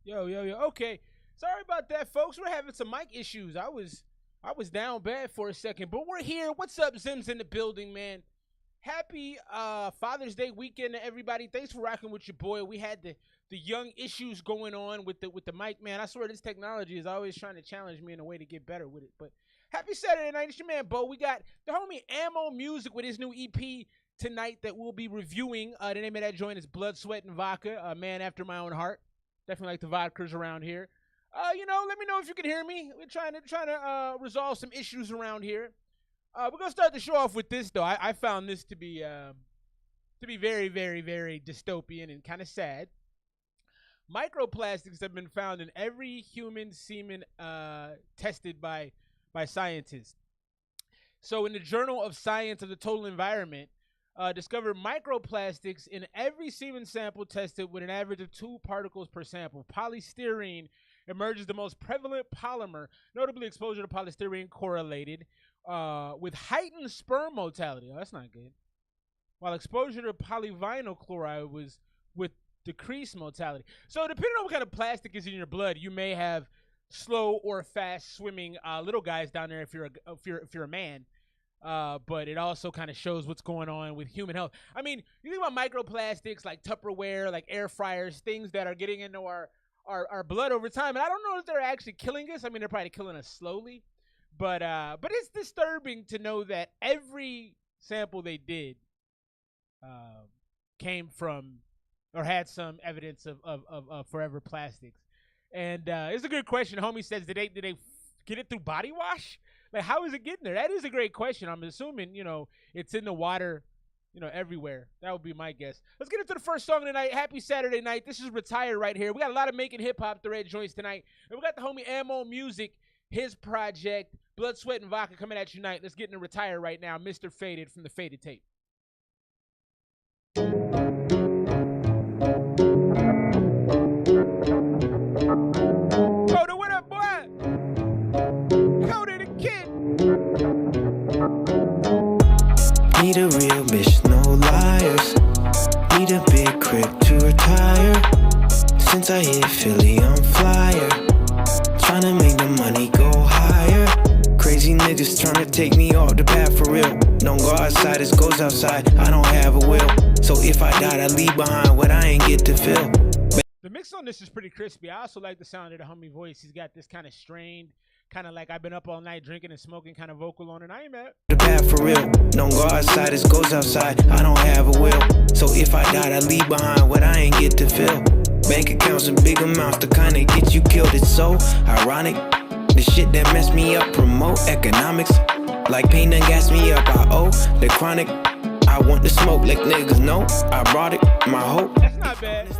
Yo. Okay. Sorry about that, folks. We're having some mic issues. I was down bad for a second, but we're here. What's up, Zim's in the building, man? Happy Father's Day weekend to everybody. Thanks for rocking with your boy. We had the young issues going on with the mic, man. I swear this technology is always trying to challenge me in a way to get better with it. But happy Saturday night. It's your man, Bo. We got the homie AAMO Music with his new EP tonight that we'll be reviewing. The name of that joint is Blood, Sweat, and Vodka, a man after my own heart. Definitely like the vodkas around here. Let me know if you can hear me. We're trying to resolve some issues around here. We're gonna start the show off with this though. I found this to be very, very, very dystopian and kind of sad. Microplastics have been found in every human semen tested by scientists. So in the Journal of Science of the Total Environment, discovered microplastics in every semen sample tested with an average of 2 particles per sample. Polystyrene emerges the most prevalent polymer. Notably, exposure to polystyrene correlated with heightened sperm mortality. Oh, that's not good. While exposure to polyvinyl chloride was with decreased mortality. So depending on what kind of plastic is in your blood, you may have slow or fast swimming little guys down there if you're a man. But it also kind of shows what's going on with human health. I mean, you think about microplastics like Tupperware, like air fryers, things that are getting into our blood over time. And I don't know if they're actually killing us. I mean, they're probably killing us slowly. But it's disturbing to know that every sample they did came from or had some evidence of forever plastics. And it's a good question. Homie says, did they get it through body wash? Like, how is it getting there? That is a great question. I'm assuming, it's in the water, everywhere. That would be my guess. Let's get into the first song of the night. Happy Saturday night. This is Retire right here. We got a lot of making hip-hop thread joints tonight. And we got the homie AAMO Music, his project, Blood, Sweat, and Vodka coming at you tonight. Let's get into Retire right now. Mr. Faded from the Faded Tape. Coda, what up, boy? Coda the Kid. Need a real bitch, no liars. Need a big crib to retire. Since I hit Philly, I'm flyer. Tryna make the money go higher. Crazy niggas tryna take me off the path for real. Don't go outside, it goes outside. I don't have a will. So if I die, I leave behind what I ain't get to feel. The mix on this is pretty crispy. I also like the sound of the homie voice. He's got this kind of strained, kind of like I've been up all night drinking and smoking kind of vocal on it. I ain't mad. The path for real. Don't go outside, it goes outside. I don't have a will. So if I die, I leave behind what I ain't get to feel. Bank accounts in big amounts, the kind that get you killed. It's so ironic. The shit that messed me up, promote economics. Like pain and gas me up, I owe the chronic. I want the smoke, like niggas know. I brought it, my hope. That's not bad.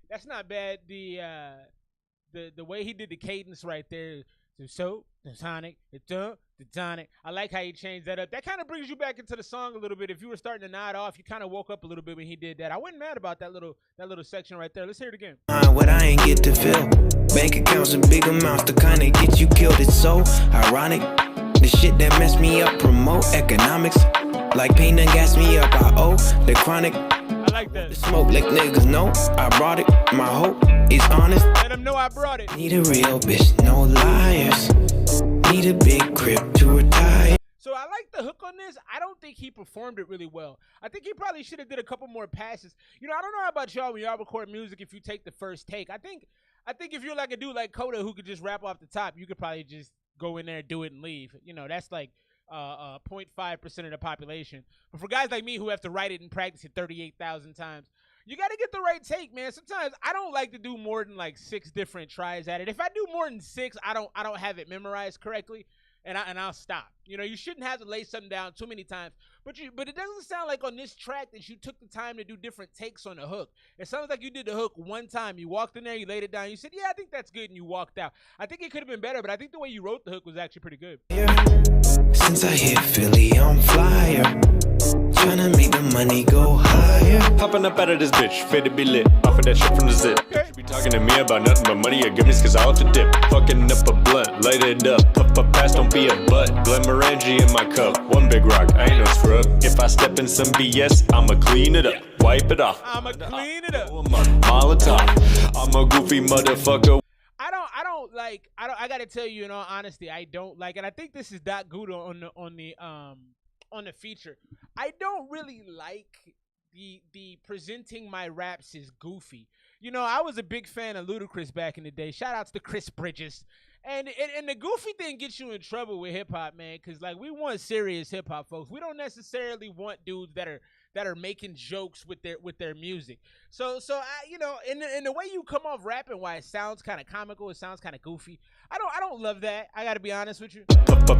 That's not bad. The way he did the cadence right there. So the tonic, the tonic. I like how he changed that up. That kind of brings you back into the song a little bit. If you were starting to nod off, you kind of woke up a little bit when he did that. I wasn't mad about that little section right there. Let's hear it again. What I ain't get to feel. Bank accounts in big amounts, the kind that get you killed. It's so ironic. The shit that messed me up, promote economics. Like pain and gas me up, I owe the chronic. I like that. The smoke, like niggas know. I brought it, my hope is honest. Let them know I brought it. Need a real bitch, no liars. Need a big crib to retire. So I like the hook on this. I don't think he performed it really well. I think he probably should have did a couple more passes. I don't know about y'all when y'all record music if you take the first take. I think if you're like a dude like Coda who could just rap off the top, you could probably just go in there, do it, and leave. That's like 0.5% of the population. But for guys like me who have to write it and practice it 38,000 times, you got to get the right take, man. Sometimes I don't like to do more than like 6 different tries at it. If I do more than 6, I don't have it memorized correctly, and I'll stop. You shouldn't have to lay something down too many times. But it doesn't sound like on this track that you took the time to do different takes on the hook. It sounds like you did the hook one time. You walked in there, you laid it down, you said, yeah, I think that's good, and you walked out. I think it could have been better, but I think the way you wrote the hook was actually pretty good. Since I hit Philly, I'm flyer. Tryna make the money go higher. Hopping up out of this bitch, fit to be lit. Off of that shit from the zip. Okay. You be talking to me about nothing but money or goodness, cause I ought to dip. Fucking up a blunt, light it up. Puff up fast, don't be a butt. Glenmorangie in my cup, one big rock, I ain't no scrub. If I step in some BS, I'ma clean it up. Wipe it off. I'ma clean it up. Molotov. I'ma goof goofy motherfucker. I gotta tell you in all honesty, I don't like, and I think this is Doc Gouda on the feature. I don't really like the presenting my raps as goofy. You know, I was a big fan of Ludacris back in the day. Shout outs to Chris Bridges. And the goofy thing gets you in trouble with hip hop, man, because like we want serious hip hop folks. We don't necessarily want dudes that are making jokes with their music. So I, you know, in the way you come off rapping, why it sounds kind of comical, it sounds kind of goofy. I don't love that. I gotta be honest with you.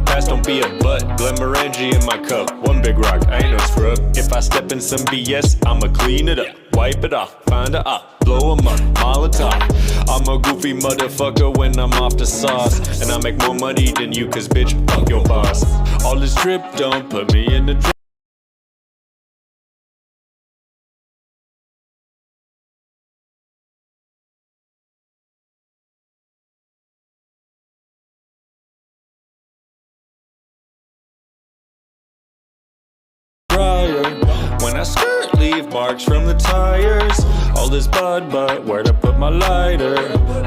Pass, don't be a butt. Glenmorangie in my cup. One big rock, I ain't no scrub. If I step in some BS, I'ma clean it up. Wipe it off, find a op, blow 'em up, Molotov. I'm a goofy motherfucker when I'm off the sauce. And I make more money than you, cause bitch, fuck your boss. All this drip don't put me in the drip. When I skirt, leave marks from the tires. All this bud, but where to put my lighter?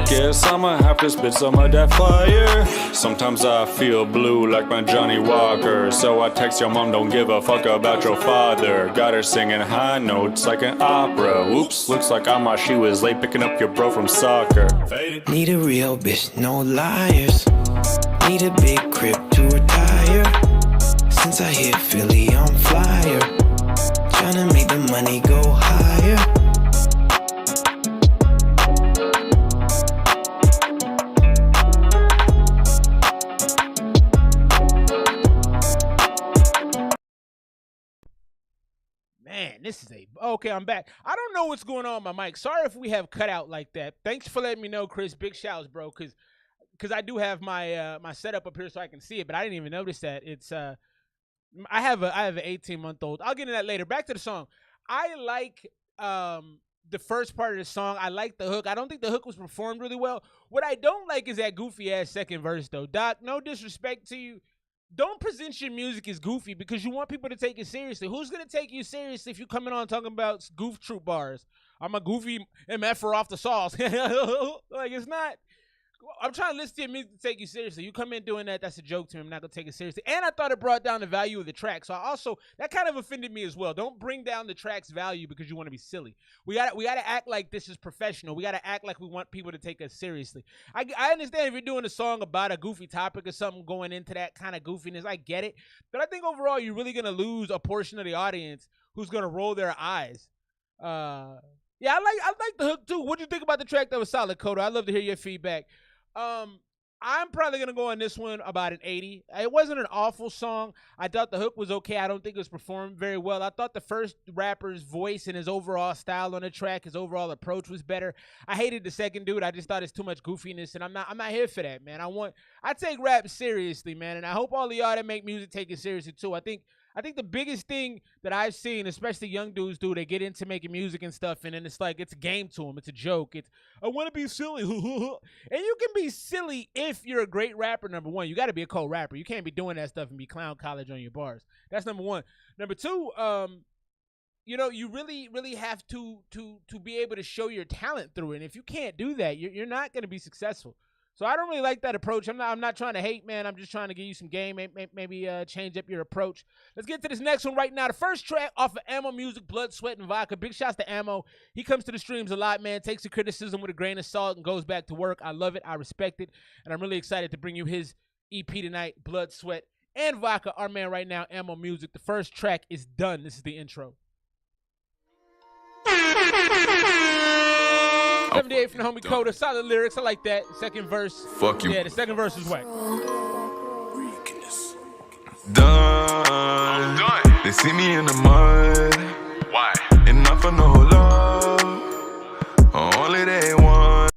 Guess I'ma have to spit some of that fire. Sometimes I feel blue like my Johnny Walker. So I text your mom, don't give a fuck about your father. Got her singing high notes like an opera. Oops, looks like she was late picking up your bro from soccer. Need a real bitch, no liars. Need a big crib to retire. Since I hit Philly on flyer, tryna make the money go higher. Man, this is okay. I'm back. I don't know what's going on with my mic. Sorry if we have cut out like that. Thanks for letting me know, Chris. Big shouts, bro. Because I do have my my setup up here so I can see it, but I didn't even notice that. It's I have an 18-month-old. I'll get into that later. Back to the song. I like the first part of the song. I like the hook. I don't think the hook was performed really well. What I don't like is that goofy ass second verse though. Doc, no disrespect to you. Don't present your music as goofy because you want people to take it seriously. Who's gonna take you seriously if you coming on talking about goof troop bars? I'm a goofy MFer off the sauce. Like, it's not. I'm trying to listen to your music to take you seriously. You come in doing that, that's a joke to me. I'm not going to take it seriously. And I thought it brought down the value of the track. So that kind of offended me as well. Don't bring down the track's value because you want to be silly. We got to act like this is professional. We got to act like we want people to take us seriously. I understand if you're doing a song about a goofy topic or something going into that kind of goofiness. I get it. But I think overall you're really going to lose a portion of the audience who's going to roll their eyes. Yeah, I like the hook too. What do you think about the track that was solid, Kodo? I'd love to hear your feedback. I'm probably going to go on this one about an 80. It wasn't an awful song. I thought the hook was okay. I don't think it was performed very well. I thought the first rapper's voice and his overall style on the track, his overall approach was better. I hated the second dude. I just thought it's too much goofiness, and I'm not here for that, man. I take rap seriously, man, and I hope all of y'all that make music take it seriously too. I think the biggest thing that I've seen, especially young dudes do, they get into making music and stuff, and then it's like it's a game to them. It's a joke. It's, I want to be silly. And you can be silly if you're a great rapper, number one. You got to be a cold rapper. You can't be doing that stuff and be clown college on your bars. That's number one. Number two, you know, you really, really have to be able to show your talent through it. And if you can't do that, you're not going to be successful. So I don't really like that approach. I'm not trying to hate, man. I'm just trying to give you some game, maybe change up your approach. Let's get to this next one right now. The first track off of AAMO Music, Blood, Sweat, and Vodka. Big shouts to AAMO. He comes to the streams a lot, man. Takes the criticism with a grain of salt and goes back to work. I love it. I respect it. And I'm really excited to bring you his EP tonight, Blood, Sweat, and Vodka. Our man right now, AAMO Music. The first track is done. This is the intro. 78 from the homie Coda. Solid lyrics. I like that. Second verse. Fuck you. Yeah, the second verse is whack. Done. They see me in the mud. Why? And not for no love. Only they want.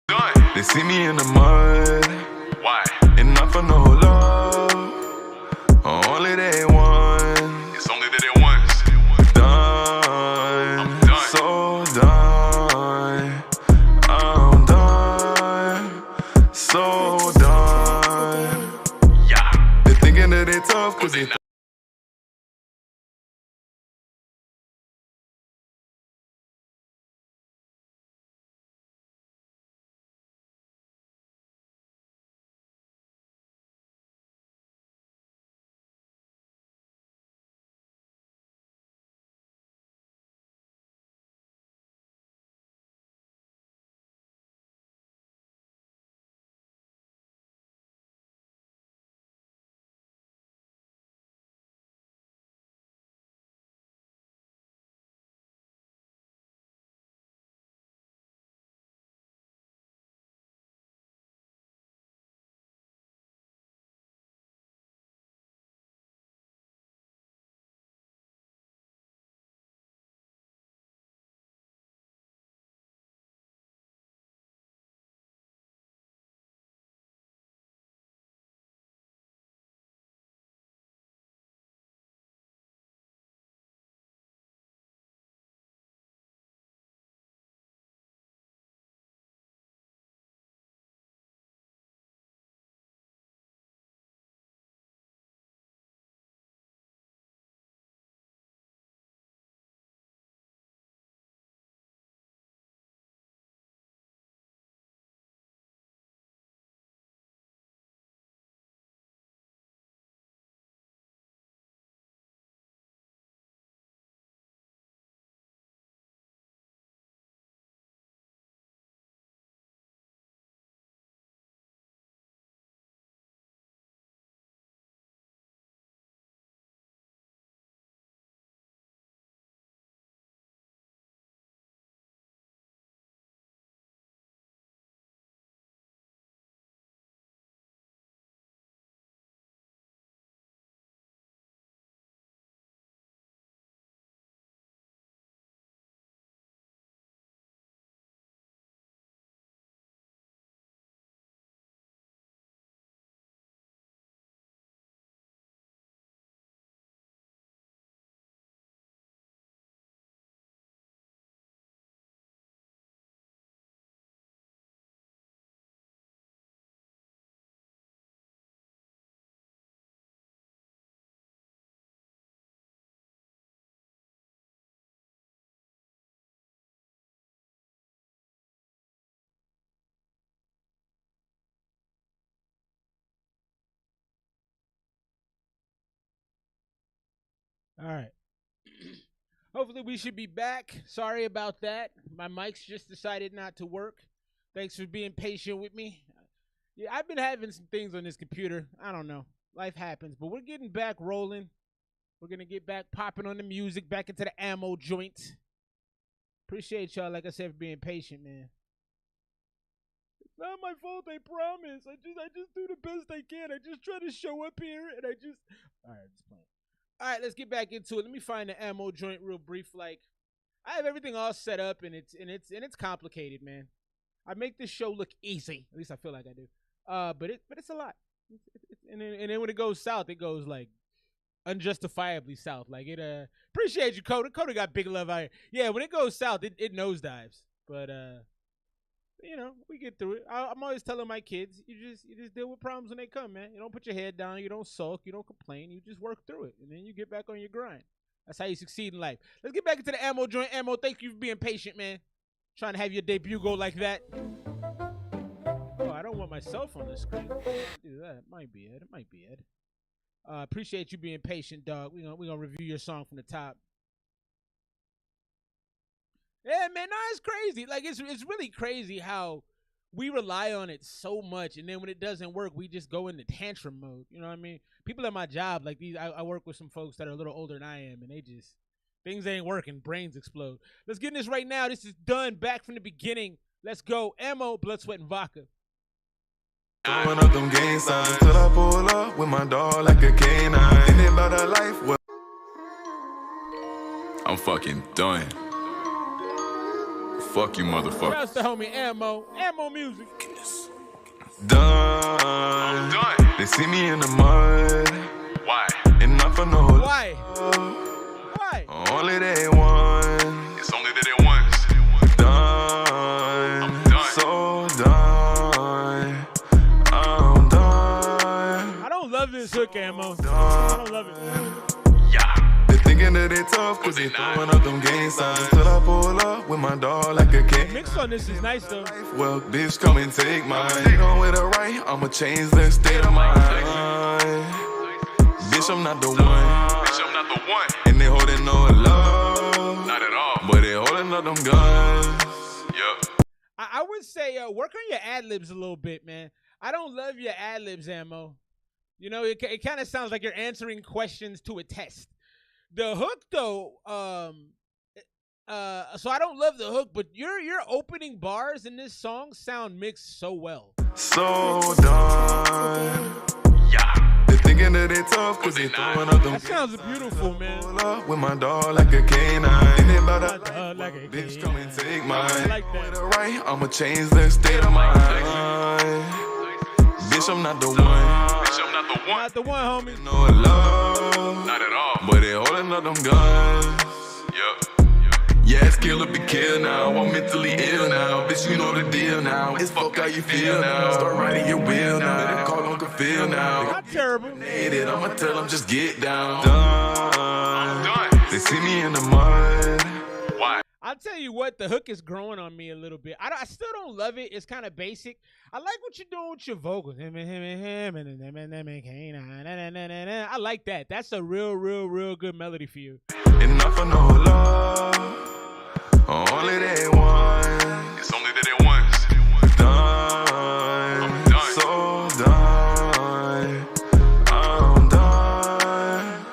Done. They see me in the mud. Why? And not for no love. Only they want. It's only that they want. Done. I'm done. So done. I'm done. So done. Yeah. They're thinking that they tough cause they All right. Hopefully we should be back. Sorry about that. My mics just decided not to work. Thanks for being patient with me. Yeah, I've been having some things on this computer. I don't know. Life happens, but we're getting back rolling. We're gonna get back popping on the music, back into the AAMO joint. Appreciate y'all, like I said, for being patient, man. It's not my fault, I promise. I just do the best I can. I just try to show up here and all right, just playing. All right, let's get back into it. Let me find the AAMO joint real brief. Like, I have everything all set up and it's complicated, man. I make this show look easy. At least I feel like I do. But it's a lot. And then when it goes south, it goes like unjustifiably south. Like appreciate you, Coda. Coda got big love out here. Yeah, when it goes south, it nosedives. But we get through it. I'm always telling my kids, you just deal with problems when they come, man. You don't put your head down, you don't sulk, you don't complain, you just work through it, and then you get back on your grind. That's how you succeed in life. Let's get back into the AAMO joint. AAMO, thank you for being patient, man. Trying to have your debut go like that. Oh, I don't want myself on the screen. Do that. It might be Ed. Appreciate you being patient, dog. We're gonna review your song from the top. Yeah, man, no, it's crazy. Like it's really crazy how we rely on it so much, and then when it doesn't work, we just go into tantrum mode. You know what I mean? People at my job, like these, I work with some folks that are a little older than I am, and they just things ain't working, brains explode. Let's get in this right now. This is done. Back from the beginning. Let's go. AAMO, Blood, Sweat, and Vodka. Throwing up them gang signs till I pull up with my dog like a canine. Ain't it about a life? Well, I'm fucking done. Fuck you, motherfucker. Shouts to homie AAMO. AAMO music. Done. I'm done. They see me in the mud. Why? And not for no. Why? Why? Only they want. It's only that they want. Done. I'm done. So done. I'm done. I don't love this hook, AAMO. I don't love it. Thinking that they tough, cause they throwing up them gang signs till I pull up with my dog like a king. Mix on this is nice though. Well, bitch, come and take mine. They going with it right, I'ma change the state of mind. Bitch, I'm not the one. Bitch, I'm not the one. And they holding no love. Not at all. But they holding up them guns. Yup. I would say work on your ad-libs a little bit, man. I don't love your ad-libs, AAMO. You know, it kind of sounds like you're answering questions to a test. The hook though, so I don't love the hook, but your opening bars in this song sound mixed so well. So done. Yeah. They thinking that they tough, cause they throwing up them. That sounds beautiful, man. With my dog like a canine. Ain't it about a dog like a bitch, canine. come and take mine. I like that. With it right, I'ma change the state of mind. Bitch, I'm not the one. Bitch, I'm not the one. Not the one, homie. No love. Not at all. But they holding up them guns. Yup. Yeah, it's kill or be killed now. I'm mentally ill now. Bitch, you know the deal now. It's fuck how you feel now. Start riding your wheel now. Call Uncle Phil now. Not terrible. I'ma tell them just get down. Done. They see me in the mud. Why? I'll tell you what, the hook is growing on me a little bit. I still don't love it. It's kind of basic. I like what you're doing with your vocals. I like that. That's a real good melody for you. Enough for no love. Only they want. It's only that they want. Done. I'm done. So done. I'm done.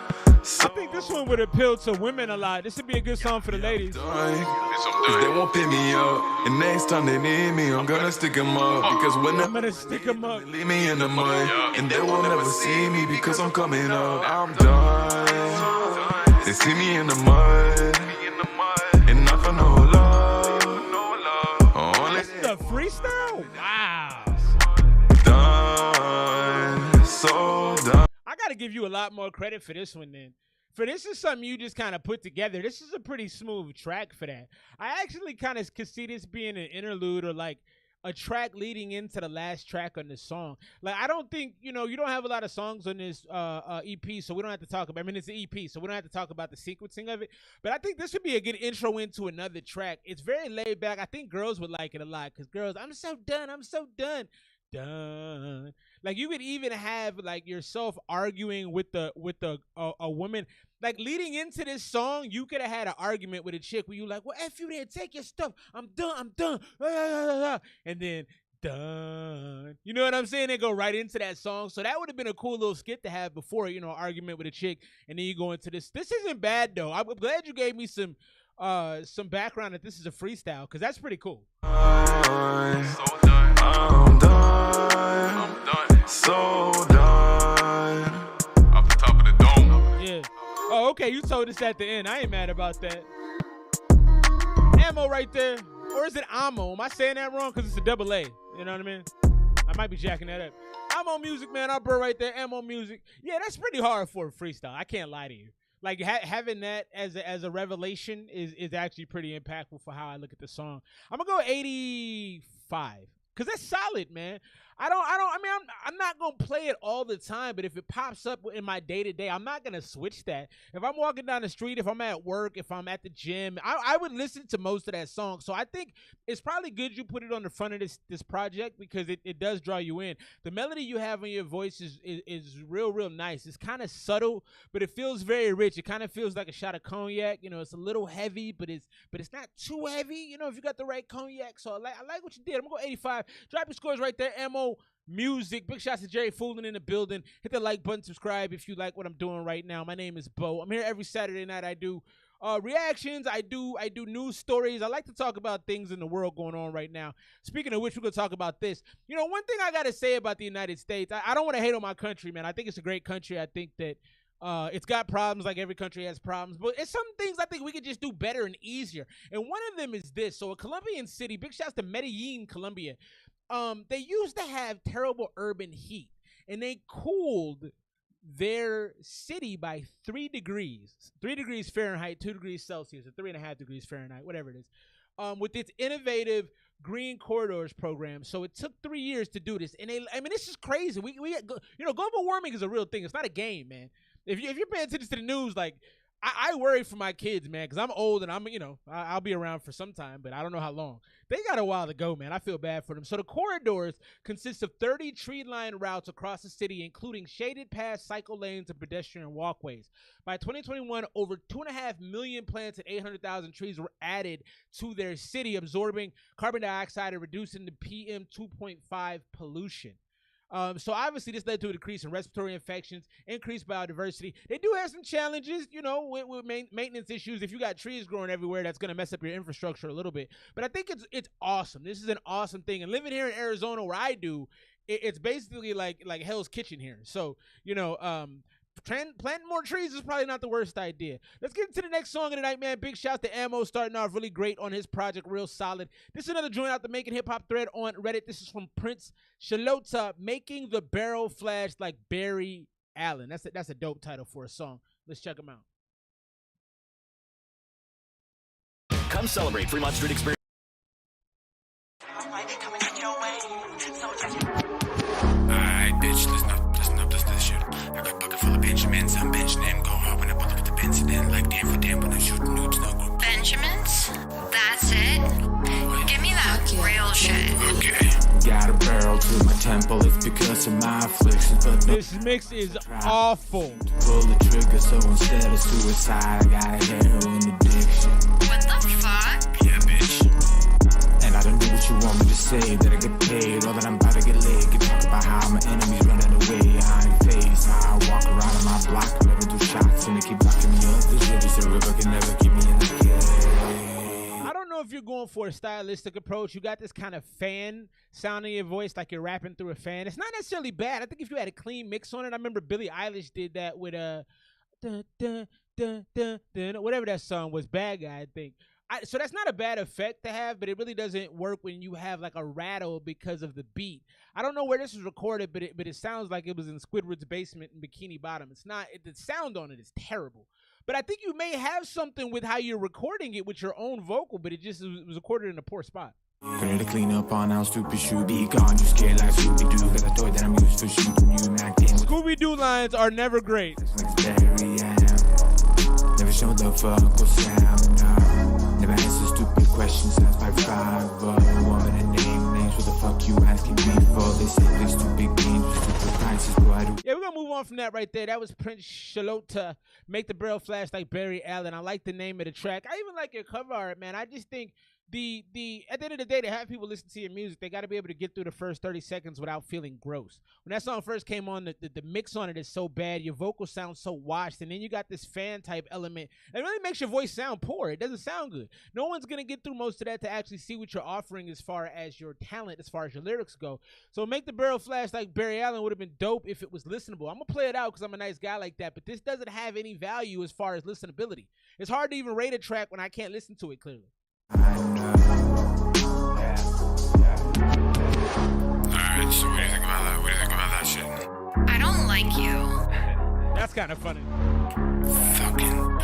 I think this one would appeal to women a lot. This would be a good song for the ladies. Cause they won't pick me up. And next time they need me, I'm gonna stick them up. Because when I'm gonna stick them up. Leave me in the mud. And they will never see me because I'm coming up. I'm done. They see me in the mud. And not for no love. This is a freestyle? Wow. Done. So done. I gotta give you a lot more credit for this one then. For this is something you just kind of put together. This is a pretty smooth track for that. I actually kind of could see this being an interlude or like a track leading into the last track on this song. Like, I don't think, you don't have a lot of songs on this EP, so we don't have to talk about, it's an EP, so we don't have to talk about the sequencing of it. But I think this would be a good intro into another track. It's very laid back. I think girls would like it a lot because girls, I'm so done. done. Like you could even have like yourself arguing with a woman. Like leading into this song, you could have had an argument with a chick where you like, well, F you there, take your stuff. I'm done. And then done. You know what I'm saying? They go right into that song. So that would have been a cool little skit to have before, you know, argument with a chick, and then you go into this. This isn't bad though. I'm glad you gave me some background that this is a freestyle, because that's pretty cool. I'm done. So done. Off the top of the dome. Yeah. Oh, okay. You told us at the end. I ain't mad about that. AAMO right there. Or is it AAMO? Am I saying that wrong? Because it's a double A. You know what I mean? I might be jacking that up. AAMO music, man. Our bro right there. AAMO music. Yeah, that's pretty hard for a freestyle. I can't lie to you. Like having that as a revelation is actually pretty impactful for how I look at the song. I'm gonna go 85 because that's solid, man. I'm not gonna play it all the time, but if it pops up in my day-to-day, I'm not gonna switch that. If I'm walking down the street, if I'm at work, if I'm at the gym, I would listen to most of that song. So I think it's probably good you put it on the front of this project, because it does draw you in. The melody you have in your voice is real nice. It's kind of subtle, but it feels very rich. It kind of feels like a shot of cognac. You know, it's a little heavy, but it's not too heavy, you know, if you got the right cognac. So I like what you did. I'm gonna go 85. Drop your scores right there. AAMO music. Big shots to Jerry Fooling in the building. Hit the like button, subscribe if you like what I'm doing right now. My name is Bo. I'm here every Saturday night. I do reactions. I do news stories. I like to talk about things in the world going on right now. Speaking of which, we're gonna talk about this. You know, one thing I gotta say about the United States, I don't want to hate on my country, man. I think it's a great country. I think that it's got problems, like every country has problems, but it's some things I think we could just do better and easier. And one of them is this. So a Colombian city, big shouts to Medellin, Colombia. They used to have terrible urban heat, and they cooled their city by 3 degrees. 3 degrees Fahrenheit, 2 degrees Celsius, or 3.5 degrees Fahrenheit, whatever it is, with its innovative Green Corridors program. So it took 3 years to do this. And this is crazy. We you know, global warming is a real thing. It's not a game, man. If you're paying attention to the news, like, I worry for my kids, man, because I'm old and I'll be around for some time, but I don't know how long. They got a while to go, man. I feel bad for them. So the corridors consist of 30 tree-lined routes across the city, including shaded paths, cycle lanes, and pedestrian walkways. By 2021, over 2.5 million plants and 800,000 trees were added to their city, absorbing carbon dioxide and reducing the PM 2.5 pollution. So obviously this led to a decrease in respiratory infections, increased biodiversity. They do have some challenges, you know, with maintenance issues. If you got trees growing everywhere, that's going to mess up your infrastructure a little bit. But I think it's awesome. This is an awesome thing. And living here in Arizona, where I do, it's basically like Hell's Kitchen here. So, you know, planting more trees is probably not the worst idea. Let's get into the next song of the night, man. Big shout to AAMO, starting off really great on his project, real solid. This is another joint out the Making Hip Hop thread on Reddit. This is from Prince Shalota, Making the Barrel Flash Like Barry Allen. That's a dope title for a song. Let's check him out. Come celebrate Fremont Street Experience. Alright, bitch, listen up, this shit. I got a bucket full of Benjamins, I'm benching them, go hard when I pull up with the Benz, then like damn for damn when I'm shooting nudes, no group. Benjamins? That's it? Give me that real shit. Okay. Got a barrel to my temple, it's because of my afflictions, but no. This mix is awful. Pull the trigger, so instead of suicide, I got a heroin addiction. What the fuck? Yeah, bitch. And I don't do what you want me to say, that I get paid, or that I'm about to get laid. Can talk about how my enemies running away, how I'm faced, how I walk around on my block, never do shots, and they keep blocking me up. This shit is a river, can never keep me in the game. I don't know if you're going for a stylistic approach. You got this kind of fan sound in your voice, like you're rapping through a fan. It's not necessarily bad. I think if you had a clean mix on it, I remember Billie Eilish did that with dun, dun, dun, dun, dun, whatever that song was, Bad Guy, I think. So that's not a bad effect to have, but it really doesn't work when you have like a rattle because of the beat. I don't know where this was recorded, but it sounds like it was in Squidward's basement in Bikini Bottom. It's not. The sound on it is terrible. But I think you may have something with how you're recording it with your own vocal, but it was recorded in a poor spot. Ready to clean up on our stupid shoe. Be gone, you scared like Scooby-Doo. Got a toy that I'm used for shooting you. Scooby-Doo lines are never great. Never showed up for Uncle Sam, no. Never answer stupid questions, that's like 5. But I want to name names, what the fuck you asking me for? They say this too big games, stupid prices, boy, I do. Yeah, we're gonna move on from that right there. That was Prince Charlotte, Make the Barrel Flash Like Barry Allen. I like the name of the track. I even like your cover art, man. I just think the at the end of the day, to have people listen to your music, they got to be able to get through the first 30 seconds without feeling gross. When that song first came on, the mix on it is so bad. Your vocal sounds so washed, and then you got this fan type element. It really makes your voice sound poor. It doesn't sound good. No one's gonna get through most of that to actually see what you're offering as far as your talent, as far as your lyrics go. So Make the Barrel Flash Like Barry Allen would have been dope if it was listenable. I'm gonna play it out because I'm a nice guy like that, but this doesn't have any value as far as listenability. It's hard to even rate a track when I can't listen to it clearly. Alright, so what do you think about that? What do you think about that shit? I don't like you. That's kind of funny. Fucking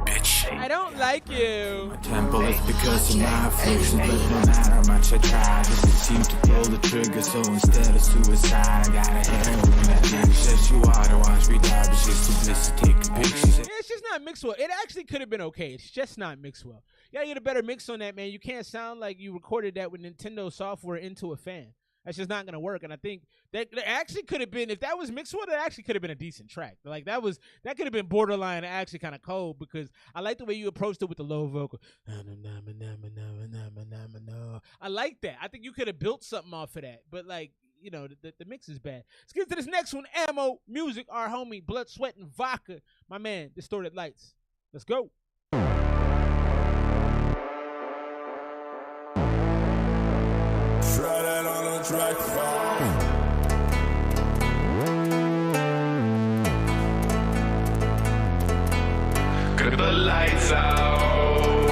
bitch. I don't like you. Temple is because of my afflictions, but no matter how much I try, just seem to pull the trigger. So instead of suicide, I gotta heroin addiction. Says you ought to watch me die, but she's too busy taking pictures. Yeah, it's just not mixed well. It actually could have been okay. It's just not mixed well. You gotta get a better mix on that, man. You can't sound like you recorded that with Nintendo software into a fan. That's just not gonna work. And I think that actually could have been, if that was mixed well, that actually could have been a decent track. Like that could have been borderline actually kind of cold, because I like the way you approached it with the low vocal. I like that. I think you could have built something off of that, but like, you know, the mix is bad. Let's get to this next one. AAMO Music, our homie, Blood, Sweat, and Vodka. My man, Distorted Lights. Let's go. Try that on a track. Cut the lights out.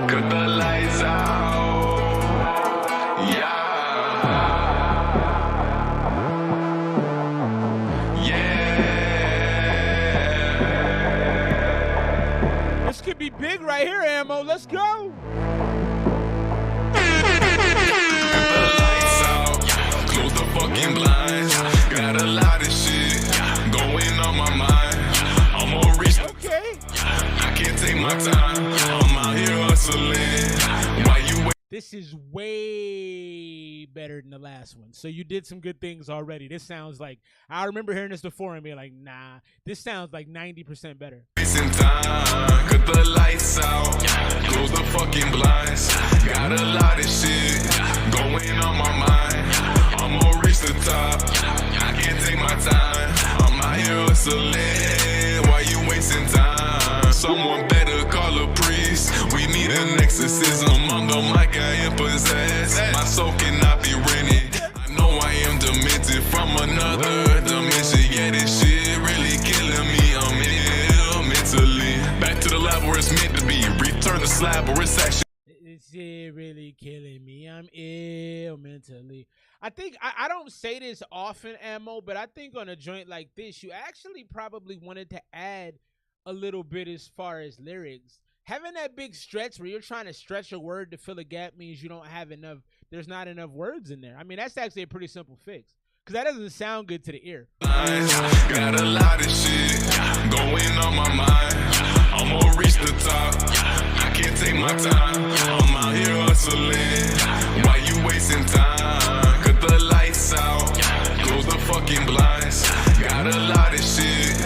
Cut the lights out. Yeah. Yeah. This could be big right here, AAMO. Let's go. Fucking blinds, got a lot of shit going on my mind. I'm gonna reach. Okay. I can't take my time. I'm out here hustling. Why you wait? This is way better than the last one. So you did some good things already. This sounds like, I remember hearing this before and being like, nah, this sounds like 90% better. Wasting time, cut the lights out, close the fucking blinds. Got a lot of shit going on my mind. I'm gonna reach the top. I can't take my time. I'm out here hustling. Why you wasting time? Someone better call a priest. We need an exorcism. On the mic I am possessed. My soul cannot be rented. I know I am demented from another dimension. Yeah, this shit really killing me. I'm ill mentally. Back to the lab where it's meant to be. Return the slab where it's actually. This shit really killing me. I'm ill mentally. I think I don't say this often, AAMO, but I think on a joint like this, you actually probably wanted to add a little bit as far as lyrics. Having that big stretch where you're trying to stretch a word to fill a gap means you don't have enough, there's not enough words in there. I mean, that's actually a pretty simple fix, because that doesn't sound good to the ear. Got a lot of shit going on my mind. I'm gonna reach the top. I can't take my time. I'm out here hustling. Why you wasting time? Cut the lights out. Close the fucking blinds. Got a lot of shit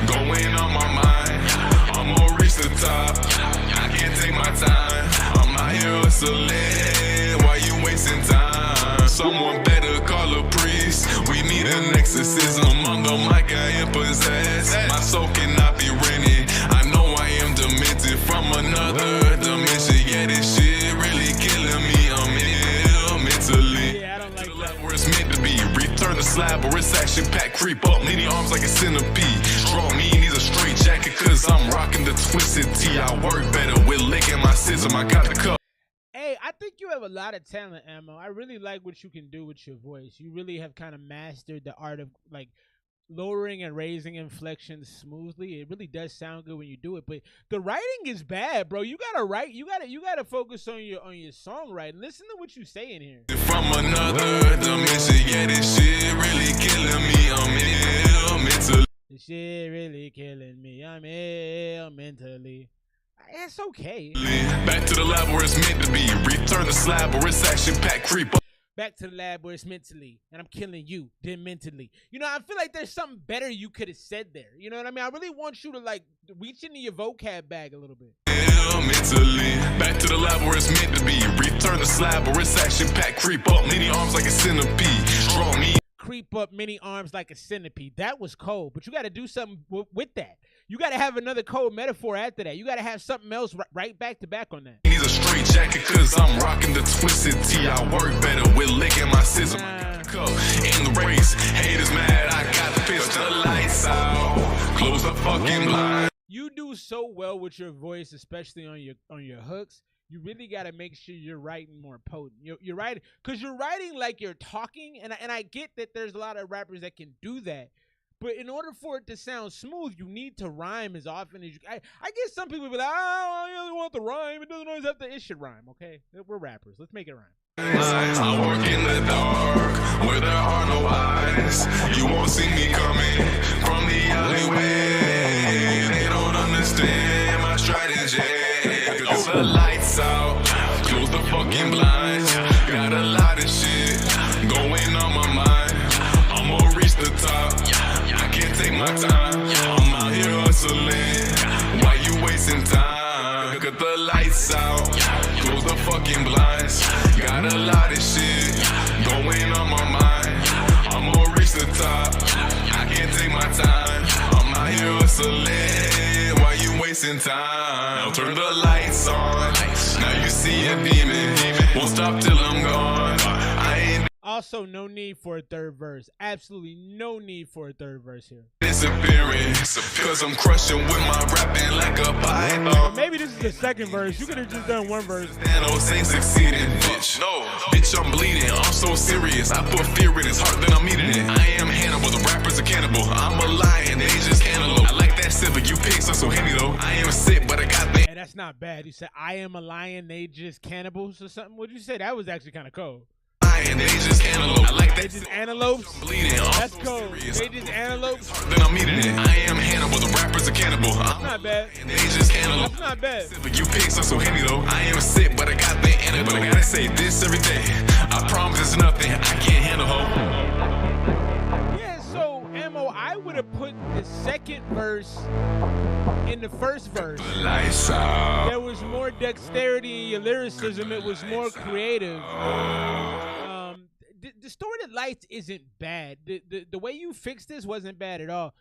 going on my mind. I'm gonna reach the top. I can't take my time. I'm out here hustling. Why you wasting time? Someone better call a priest. We need an exorcism. On the mic I am possessed. My soul cannot be rented. I know I am demented from another dimension. Yeah, this shit really killing me. I'm ill mentally. Yeah, I don't like that. Where it's meant to be. Return the slab where it's action packed. Creep up, many arms like a centipede. Strong me needs a straight jacket, cause I'm rocking the twisted tee. I work better with licking my system. I got the cup. Hey, I think you have a lot of talent, AAMO. I really like what you can do with your voice. You really have kind of mastered the art of like lowering and raising inflections smoothly. It really does sound good when you do it, but the writing is bad, bro. You gotta write. You gotta focus on your songwriting. Listen to what you say in here. From another dimension, yeah, this shit really killing me. I'm ill mentally. This shit really killing me. I'm ill mentally. It's okay. Back to the lab where it's meant to be. Return the slab where it's action packed. Creep up. back to the lab where it's mentally, and I'm killing you, then mentally. You know, I feel like there's something better you could have said there. You know what I mean? I really want you to like reach into your vocab bag a little bit. Mentally, back to the lab where it's meant to be. Return the slab where it's action packed. Creep up, many arms like a centipede. Strong me. Creep up many arms like a centipede. That was cold, but you got to do something with that. You got to have another cold metaphor after that. You got to have something else right back to back on that. Needs a straight jacket cause I'm rocking the twisted tee. I work better with licking my scissor. In the race, haters mad. I got the pistol lights out. Close the fucking blind. You do so well with your voice, especially on your hooks. You really got to make sure you're writing more potent. You're writing because you're writing like you're talking, and I get that there's a lot of rappers that can do that, but in order for it to sound smooth, you need to rhyme as often as you. I guess some people be like, oh, I only want the rhyme. It doesn't always have to. It should rhyme, okay? We're rappers. Let's make it rhyme. I work in the dark where there are no eyes. You won't see me coming from the alleyway. They don't understand my strategy. Cause the lights out, close the fucking blinds. Got a lot of shit going on my mind. I'ma reach the top, I can't take my time. I'm out here hustling, why you wasting time? Got the lights out, close the fucking blinds. Got a lot of shit going on my mind. I'ma reach the top, I can't take my time. I'm out here hustling, why you wasting time? Now turn the lights on, now you see a demon. Won't stop till I'm gone. I ain't Also, no need for a third verse. Absolutely no need for a third verse here. disappearing, cause I'm crushing with my rapping like a python. Maybe this is the second verse. You could have just done one verse. Thanos ain't succeeding, bitch. No, bitch, I'm bleeding. I'm so serious. I put fear in his heart, then I'm eating it. I am Hannibal, the rapper's a cannibal. I'm a lion, they just cantaloupe. I like that sip, but you pigs are so handy though. I am sick, but I got the. And that's not bad. You said, I am a lion, they just cannibals or something. What'd you say? That was actually kind of cold. Lion, they just cantaloupe. I like They that just sip. antelopes. Bleeding. That's cold. They just antelopes. Then I'm eating it. I am Hannibal, the rapper's a cannibal. That's not bad. They just cantaloupe. That's not bad. But you pigs are so handy though. I am sick, but I got the antidote. But I gotta say this every day. I promise it's nothing I can't handle, ho. Yeah, so, Ammo, I would have put the second verse in the first verse. Lights out. There was more dexterity in your lyricism. It was more creative. Distorted Lights isn't bad. The way you fixed this wasn't bad at all.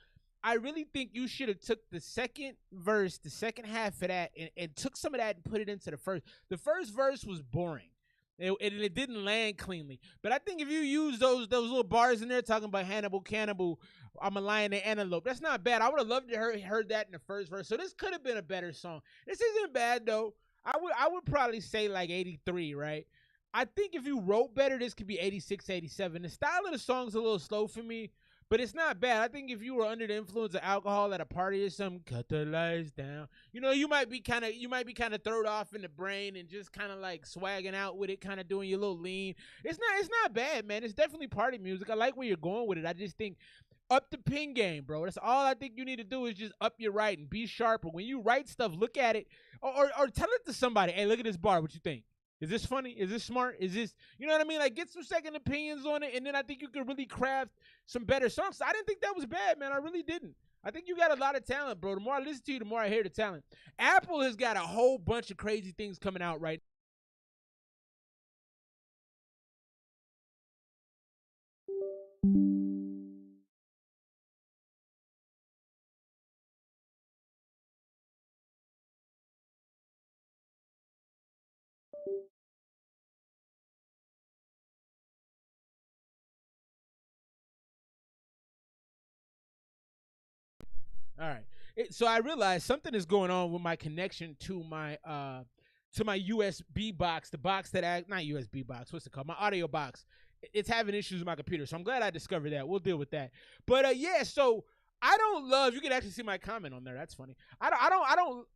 I really think you should have took the second verse, the second half of that, and took some of that and put it into the first. The first verse was boring. It didn't land cleanly. But I think if you use those little bars in there talking about Hannibal, Cannibal, I'm a lion, and antelope, that's not bad. I would have loved to heard that in the first verse. So this could have been a better song. This isn't bad, though. I would probably say like 83, right? I think if you wrote better, this could be 86, 87. The style of the song's a little slow for me, but it's not bad. I think if you were under the influence of alcohol at a party or something, cut the lights down. You know, you might be kind of thrown off in the brain and just kind of like swagging out with it, kind of doing your little lean. It's not bad, man. It's definitely party music. I like where you're going with it. I just think up the pin game, bro. That's all I think you need to do is just up your writing. Be sharper. When you write stuff, look at it or tell it to somebody. Hey, look at this bar. What you think? Is this funny? Is this smart? Is this, you know what I mean? Like, get some second opinions on it, and then I think you could really craft some better songs. I didn't think that was bad, man. I really didn't. I think you got a lot of talent, bro. The more I listen to you, the more I hear the talent. Apple has got a whole bunch of crazy things coming out right All right. So I realized something is going on with my connection to my USB box, the box that not USB box, what's it called? My audio box. It's having issues with my computer. So I'm glad I discovered that. We'll deal with that. But yeah, so I don't love, you can actually see my comment on there. That's funny. I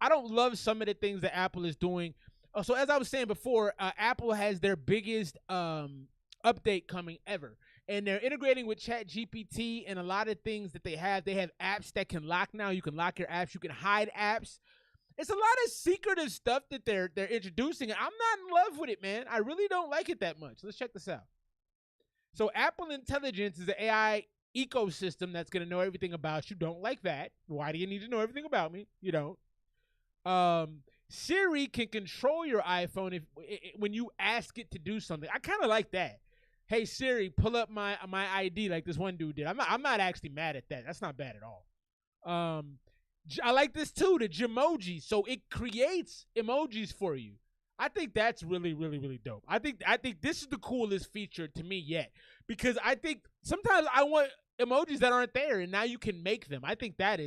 don't love some of the things that Apple is doing. So as I was saying before, Apple has their biggest update coming ever. And they're integrating with ChatGPT and a lot of things that they have. They have apps that can lock now. You can lock your apps. You can hide apps. It's a lot of secretive stuff that they're introducing. I'm not in love with it, man. I really don't like it that much. Let's check this out. So Apple Intelligence is an AI ecosystem that's going to know everything about you. Don't like that. Why do you need to know everything about me? You don't. Siri can control your iPhone when you ask it to do something. I kind of like that. Hey Siri, pull up my ID like this one dude did. I'm not actually mad at that. That's not bad at all. I like this too, the Gmoji. So it creates emojis for you. I think that's really, really, really dope. I think this is the coolest feature to me yet, because I think sometimes I want emojis that aren't there, and now you can make them. I think that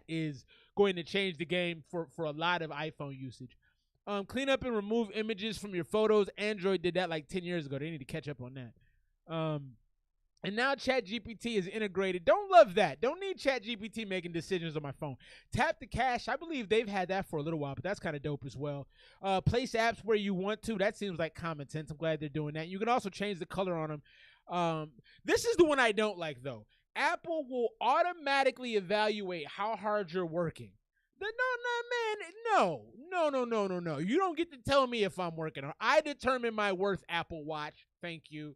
is going to change the game for a lot of iPhone usage. Clean up and remove images from your photos. Android did that like 10 years ago. They need to catch up on that. And now ChatGPT is integrated. Don't love that. Don't need ChatGPT making decisions on my phone. Tap to cash. I believe they've had that for a little while, but that's kind of dope as well. Place apps where you want to. That seems like common sense. I'm glad they're doing that. You can also change the color on them. This is the one I don't like, though. Apple will automatically evaluate how hard you're working. No. You don't get to tell me if I'm working hard. I determine my worth, Apple Watch. Thank you.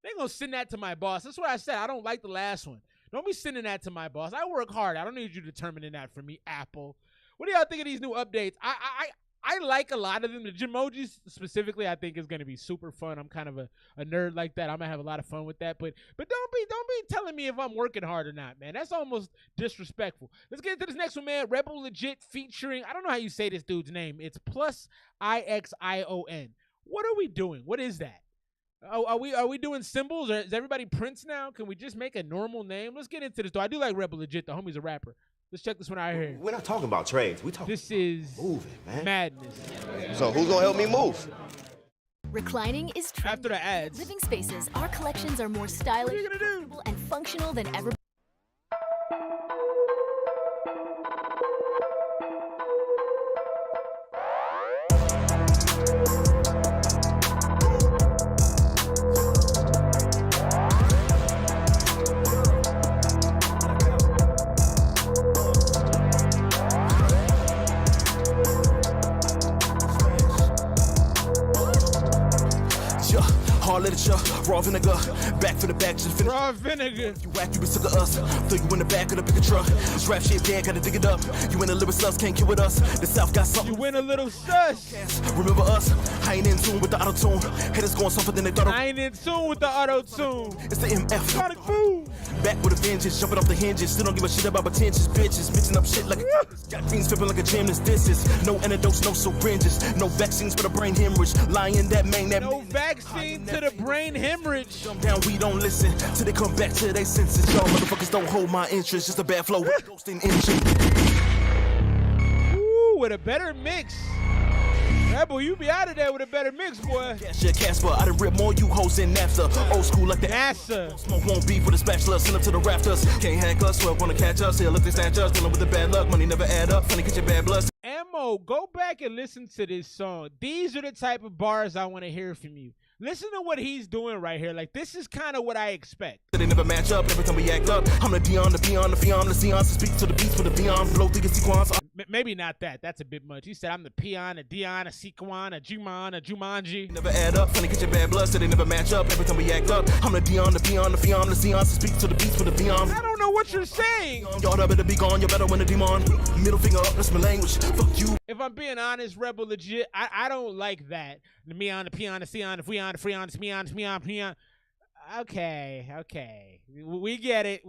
They're going to send that to my boss. That's what I said. I don't like the last one. Don't be sending that to my boss. I work hard. I don't need you determining that for me, Apple. What do y'all think of these new updates? I like a lot of them. The Gmojis specifically, I think is going to be super fun. I'm kind of a nerd like that. I'm going to have a lot of fun with that. But don't be telling me if I'm working hard or not, man. That's almost disrespectful. Let's get into this next one, man. Rebel Legit featuring, I don't know how you say this dude's name. It's +IXION. What are we doing? What is that? Are we doing symbols, or is everybody Prince now? Can we just make a normal name? Let's get into this, though. I do like Rebel Legit. The homie's a rapper. Let's check this one out here. We're not talking about trades. We talking. This is moving, man. Madness. So who's gonna help me move? Reclining is trendy. After the ads. Living spaces, our collections are more stylish, comfortable, and functional than ever. Raw vinegar, back for the back to the finish. Raw vinegar. You whack, you be sick of us. Throw you in the back of the bigger truck. This rap shit, yeah, gotta dig it up. You in a little sus, can't kill with us. The South got something. You win a little sus. Remember us? I ain't in tune with the auto tune. Haters going something than they thought. I ain't in tune with the auto tune. It's the MF. Sonic Boom. Back with a vengeance, jumping off the hinges. Still don't give a shit about pretentious bitches. Mixing up shit like a got things flipping like a gymnast. This is no antidotes, no syringes. No vaccines for the brain hemorrhage. Lying that man, that no vaccine to the brain hemorrhage. Jump down, we don't listen till they come back to their senses. Y'all motherfuckers don't hold my interest. Just a bad flow with a ghosting engine. Ooh, with a better mix. Rebel, you be out of there with a better mix, boy. Casper, I done rip more you hoes than NAFTA. Old school like the NASA. Smoke won't be for the spatula, send up to the rafters. Can't hack us, 12 wanna catch us. Here, look, they snatch us, dealing with the bad luck. Money never add up, funny get your bad blood. AAMO, go back and listen to this song. These are the type of bars I want to hear from you. Listen to what he's doing right here. Like, this is kind of what I expect. They never match up every time we act up. I'm the Dion, the Beyond, the Fion, the Seance. Speak to the beats with the Beyond. Blow through the sequence. Maybe not that. That's a bit much. He said, I'm the Peon, a Dion, a Sequan, a Jumon, a Jumanji. Never add up. Funny, get your bad blood. So they never match up every time we act up. I'm the Dion, the Beyond, the Fion, the Seance. Speak to the beats with the Beyond. I don't know what you're saying. Y'all better be gone. You better win the demon. Middle finger up. That's my language. Fuck you. If I'm being honest, Rebel Legit, I don't like that. The me on, the Peon, the Seon, the Freon, the Freon, the Smeon, the Smeon, Peon. Okay. We get it.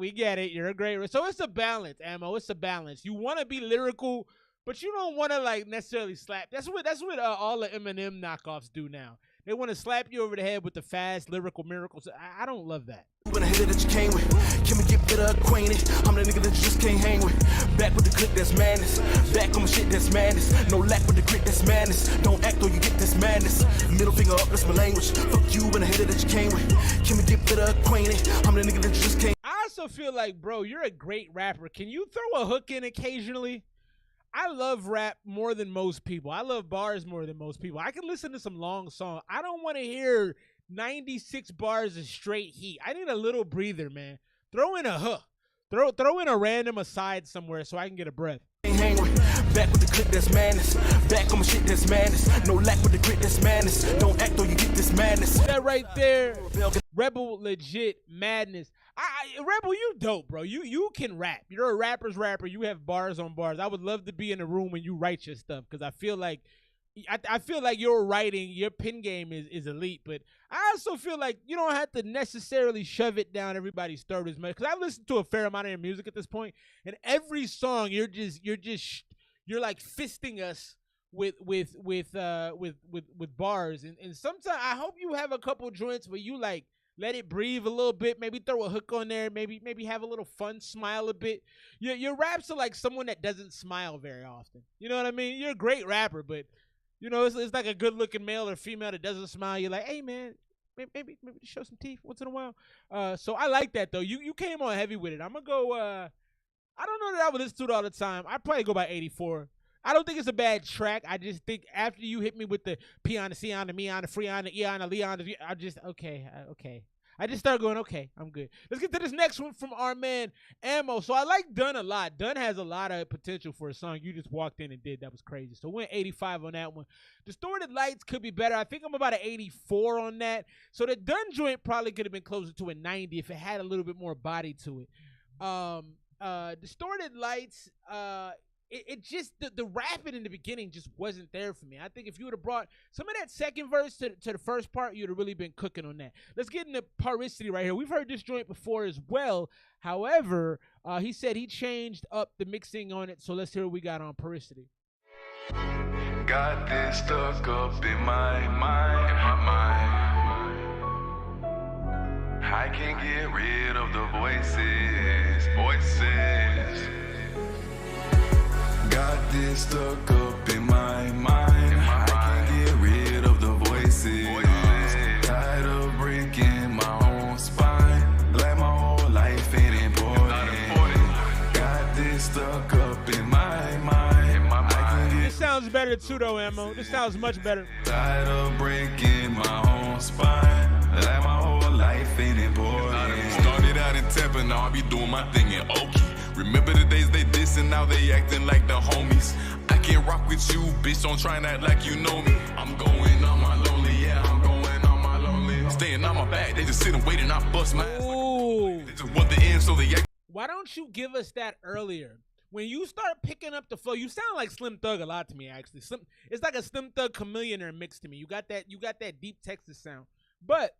You're a great. So it's a balance, AAMO. It's a balance. You want to be lyrical, but you don't want to like necessarily slap. That's what all the Eminem knockoffs do now. They want to slap you over the head with the fast lyrical miracles. I don't love that. When I hit it that you came with, can we get better acquainted? I'm the nigga that you just can't hang with. Back with the click, that's madness. Back on my shit, that's madness. No lack with the grit, that's madness. Don't act or you get this madness. Middle finger up, that's my language. Fuck you when I hit it that you came with. Can we get better acquainted? I'm the nigga that you just can't. I also feel like, bro, you're a great rapper. Can you throw a hook in occasionally? I love rap more than most people. I love bars more than most people. I can listen to some long song. I don't want to hear 96 bars of straight heat. I need a little breather, man. Throw in a hook. Throw in a random aside somewhere so I can get a breath. Back with the click, that's madness. Back on my shit, that's madness. No lack with the grit, that's madness. Don't act or you get this madness. That right there. Rebel legit madness. Rebel, you dope, bro. You can rap. You're a rapper's rapper. You have bars on bars. I would love to be in a room when you write your stuff because I feel like your writing, your pen game is elite. But I also feel like you don't have to necessarily shove it down everybody's throat as much. Because I listen to a fair amount of your music at this point, and every song you're like fisting us with bars. And sometimes I hope you have a couple joints where you like let it breathe a little bit, maybe throw a hook on there, maybe have a little fun, smile a bit. Your raps are like someone that doesn't smile very often. You know what I mean? You're a great rapper, but you know, it's like a good-looking male or female that doesn't smile. You're like, hey, man, maybe show some teeth once in a while. So I like that, though. You came on heavy with it. I'm going to go, I don't know that I would listen to it all the time. I'd probably go by 84. I don't think it's a bad track. I just think after you hit me with the P on the C on the me on the free on the E on the Lee on the, I just, okay. I just started going, okay, I'm good. Let's get to this next one from our man, AAMO. So I like Dunn a lot. Dunn has a lot of potential for a song you just walked in and did. That was crazy. So went 85 on that one. Distorted Lights could be better. I think I'm about an 84 on that. So the Dunn joint probably could have been closer to a 90 if it had a little bit more body to it. Distorted Lights, it just, the rapping in the beginning just wasn't there for me. I think if you would have brought some of that second verse to the first part, you'd have really been cooking on that. Let's get into Paricity right here. We've heard this joint before as well. However, he said he changed up the mixing on it. So let's hear what we got on Paricity. Got this stuck up in my mind. I can't get rid of the voices. Got this stuck up in my mind. I can't get rid of the voices. Tired of breaking my own spine. Like my whole life ain't important. Got this stuck up in my mind. This sounds better too, though, AAMO. This sounds much better. Tired of breaking my own spine. Like my whole life ain't important. Started out in Tampa, now I be doing my thing in Okie. Remember the days they dissing, now they acting like the homies. I can't rock with you, bitch, don't try and act like you know me. I'm going on my lonely, yeah, I'm going on my lonely. Staying on my back, they just sit and wait and I bust my ass. Like they just want the end, so they act. Why don't you give us that earlier? When you start picking up the flow, you sound like Slim Thug a lot to me, actually. It's like a Slim Thug Chameleonaire mix to me. You got that deep Texas sound. But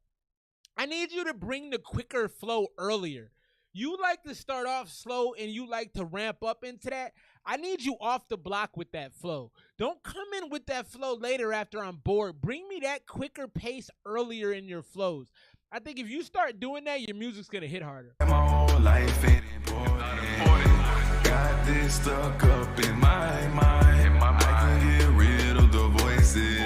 I need you to bring the quicker flow earlier. You like to start off slow and you like to ramp up into that. I need you off the block with that flow. Don't come in with that flow later after I'm bored. Bring me that quicker pace earlier in your flows. I think if you start doing that, your music's going to hit harder. My whole life ain't important. Got this stuck up in my mind. I can get rid of the voices.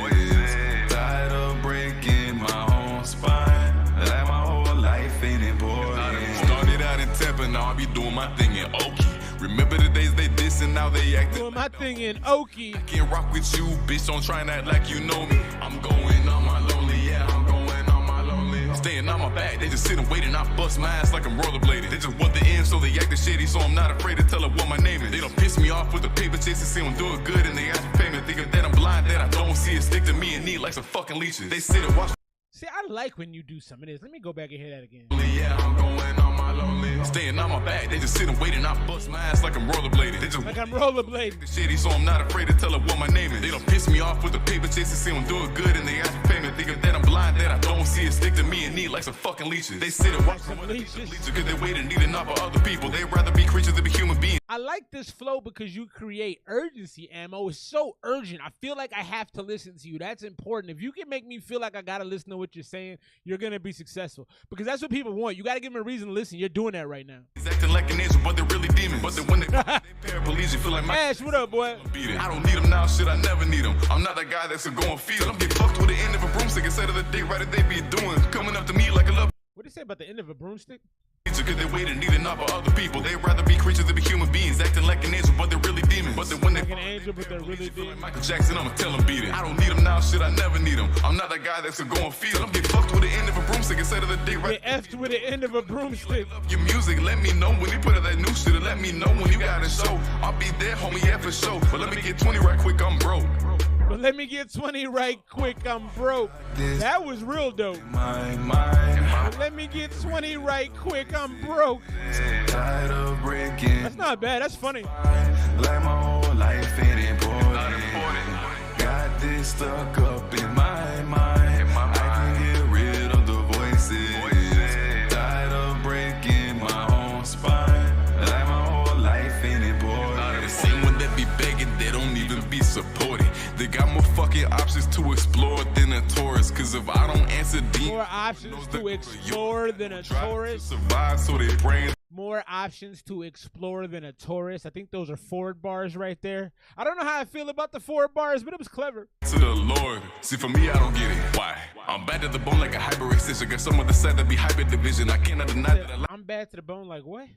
Tired of breaking my own spine. Like my whole life ain't important. Started out in Tampa, now I be doing my thing in Okie. Remember the days they dissing, now they acting. Doing my thing in Okie. I can't rock with you, bitch, don't try and act like you know me. I'm going on my lonely, yeah, I'm going on my lonely. Staying on my back, they just sit and wait and I bust my ass like I'm rollerblading. They just want the end, so they acting shady, so I'm not afraid to tell her what my name is. They don't piss me off with the paper chasing, see I'm doing good, and they ask for payment, thinking that I'm blind, that I don't see it, stick to me and need like some fucking leeches. They sit and watch. See, I like when you do some of this. Let me go back and hear that again. Yeah, I'm going on my lonely. Staying on my back, they just sit and wait and I bust my ass like I'm rollerblading. They just like I'm rollerblading. Shitty, so I'm not afraid to tell her what my name is. They don't piss me off with the paper chasing, see I'm doing good, and they ask for payment, thinking that I'm blind, that I don't see it, stick to me and need like some fucking leeches. They sit and watch some leeches because they wait and need enough for other people. They'd rather be creatures than be human beings. I like this flow because you create urgency, AAMO. It's so urgent. I feel like I have to listen to you. That's important. If you can make me feel like I got to listen to what you're saying, you're going to be successful. Because that's what people want. You got to give them a reason to listen. You're doing that right now. He's acting like an angel, but they're really demons. But then when they paraplegic, feel like my Ash, what up, boy? I don't need them now, shit, I never need them. I'm not that guy that's a going feel. I'm get fucked with the end of a broomstick instead of the day right that they be doing. Coming up to me like a love. What did he say about the end of a broomstick? Because they wait and need enough for other people. They'd rather be creatures than be human beings. Acting like an angel, but they're really demons. But then when they like an angel, but they're really demons. Like Michael Jackson, I'ma tell them beat it. I don't need them now, shit, I never need them. I'm not that guy that's a going feel. I'm get fucked with the end of a broomstick instead of the day right. Get effed with the end of a broomstick. Your music, let me know when you put out that new shit. Let me know when you got a show. I'll be there, homie, yeah, for sure. But let me get 20 right quick, I'm broke. But let me get 20 right quick, I'm broke. That was real dope. Let me get 20 right quick, I'm broke. That's not bad, that's funny. Like my whole life ain't important. Got this stuck up in my mind. I can get rid of the voices. Tired of breaking my own spine. Like my whole life ain't important. The same one that be begging, they don't even be supported. They got more fucking options to explore than a tourist. Cause if I don't answer more options to explore than a tourist. Survive, so they bring more options to explore than a tourist. I think those are forward bars right there. I don't know how I feel about the forward bars, but it was clever. To the Lord. See, for me, I don't get it. Why? I'm bad to the bone like a hyper-extension. Got some of the side that be hyper division. I cannot deny that I'm bad to the bone like what?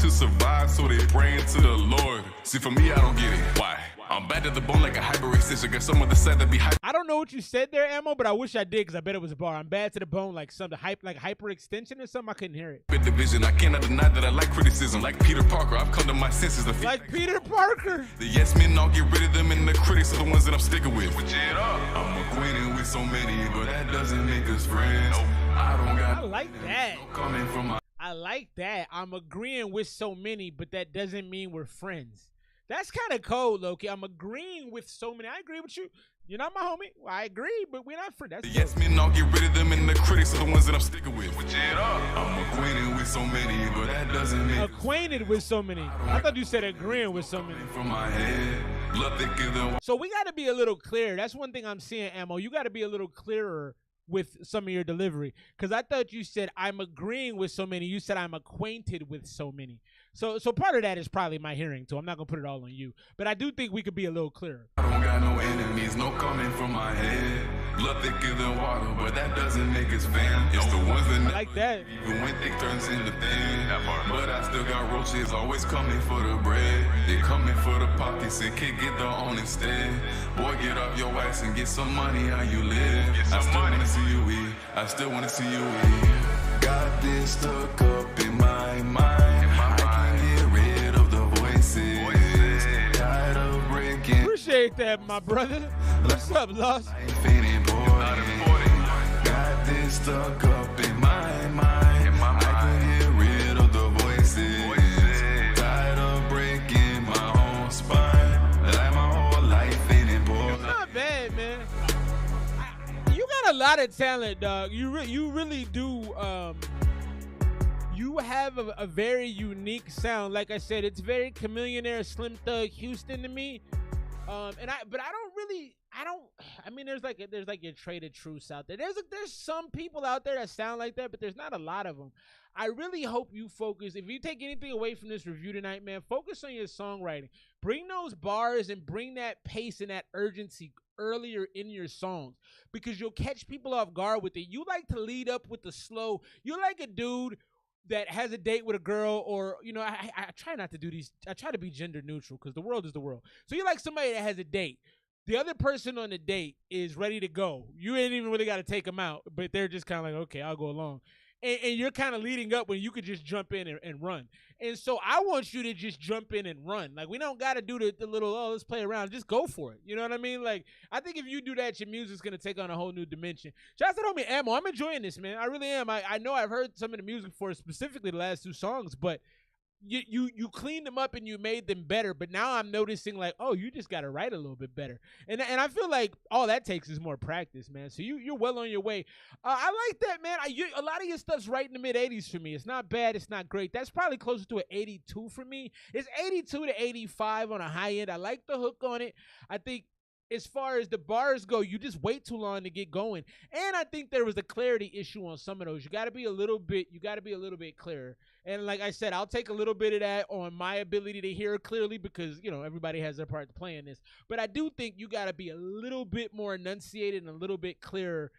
To survive, so they bring to the Lord. See, for me, I don't get it. Why? I'm bad to the bone like a hyper-extension. Got some of the side that be hyper. I don't know what you said there, AAMO, but I wish I did because I bet it was a bar. I'm bad to the bone like something like hyper extension or something. I couldn't hear it. Division. I cannot deny that I like criticism. Like Peter Parker, I've come to my senses. Like Peter Parker. The yes men, I'll get rid of them, and the critics are the ones that I'm sticking with. I'm acquainted with so many, but that doesn't make us friends. I like that. Coming from my I like that. I'm agreeing with so many, but that doesn't mean we're friends. That's kind of cold, Loki. I'm agreeing with so many. I agree with you. You're not my homie. Well, I agree, but we're not friends. The yes men, I'll get rid of them, and the critics are the ones that I'm sticking with. I'm acquainted with so many, but that doesn't mean acquainted with so many. I thought you said agreeing with so many. From my head, blood thicker than. So we got to be a little clear. That's one thing I'm seeing, AAMO. You got to be a little clearer with some of your delivery, because I thought you said I'm agreeing with so many. You said I'm acquainted with so many. So part of that is probably my hearing too. I'm not gonna put it all on you, but I do think we could be a little clearer. I don't got no enemies, no coming from my head. Blood thicker than water, but that doesn't make us fam. It's the ones that like that. Even when thick turns into thin. But I still got roaches always coming for the bread. They coming for the pockets and can't get their own instead. Boy, get off your ass and get some money how you live. I still wanna see you eat. I still wanna see you eat. Got this stuck up in my mind. Appreciate that, my brother. What's up, Lost? Got this stuck up in my mind. I can get rid of the voices. Tired of breaking my own spine. Like my whole life ain't important. It's not bad, man. You got a lot of talent, dog. You really do. You have a very unique sound. Like I said, it's very Chameleonaire, Slim Thug, Houston to me. I mean, there's like your Trader Truths out there. There's some people out there that sound like that, but there's not a lot of them. I really hope you focus. If you take anything away from this review tonight, man, focus on your songwriting. Bring those bars and bring that pace and that urgency earlier in your songs, because you'll catch people off guard with it. You like to lead up with the slow. You're like a dude that has a date with a girl, or, you know, I try not to do these. I try to be gender neutral because the world is the world. So you're like somebody that has a date. The other person on the date is ready to go. You ain't even really got to take them out, but they're just kind of like, okay, I'll go along. And you're kind of leading up when you could just jump in and run. And so I want you to just jump in and run. Like, we don't got to do the little, oh, let's play around. Just go for it. You know what I mean? Like, I think if you do that, your music's going to take on a whole new dimension. Shout out to homie AAMO. I'm enjoying this, man. I really am. I know I've heard some of the music for specifically the last two songs, but you cleaned them up and you made them better. But now I'm noticing, like, oh, you just got to write a little bit better. And I feel like all that takes is more practice, man. So you're well on your way. I like that, man. A lot of your stuff's right in the mid-80s for me. It's not bad. It's not great. That's probably closer to an 82 for me. It's 82 to 85 on a high end. I like the hook on it. I think as far as the bars go, you just wait too long to get going. And I think there was a clarity issue on some of those. You got to be a little bit clearer. And like I said, I'll take a little bit of that on my ability to hear clearly, because, you know, everybody has their part to play in this. But I do think you got to be a little bit more enunciated and a little bit clearer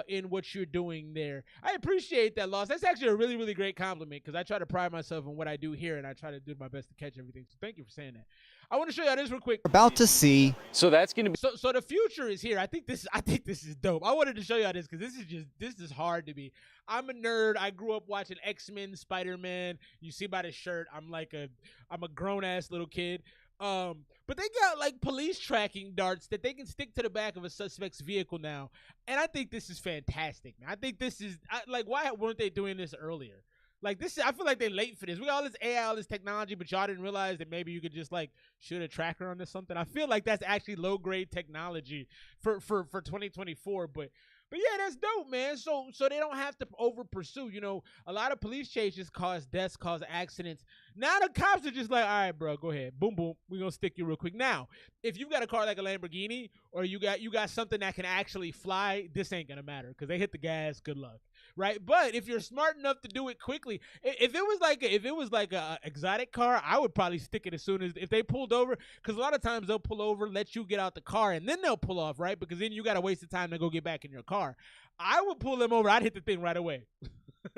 in what you're doing there. I appreciate that, Loss. That's actually a really, really great compliment, because I try to pride myself on what I do here, and I try to do my best to catch everything. So thank you for saying that. I want to show y'all this real quick. About to see. So that's gonna be so the future is here. I think this is dope. I wanted to show y'all this because this is hard to be. I'm a nerd. I grew up watching X-Men, Spider-Man. You see by the shirt, I'm a grown ass little kid. But they got like police tracking darts that they can stick to the back of a suspect's vehicle now, and I think this is fantastic, man. I think this is like, why weren't they doing this earlier? Like this, I feel like they're late for this. We got all this AI, all this technology, but y'all didn't realize that maybe you could just like shoot a tracker on this something. I feel like that's actually low grade technology for 2024, but yeah, that's dope, man. So they don't have to over pursue. You know, a lot of police chases cause deaths, cause accidents. Now the cops are just like, all right, bro, go ahead, boom, boom, we're gonna stick you real quick. Now, if you got a car like a Lamborghini or you got something that can actually fly, this ain't gonna matter because they hit the gas. Good luck, right? But if you're smart enough to do it quickly, if it was like a exotic car, I would probably stick it as soon as if they pulled over, because a lot of times they'll pull over, let you get out the car, and then they'll pull off, right? Because then you got to waste the time to go get back in your car. I would pull them over. I'd hit the thing right away.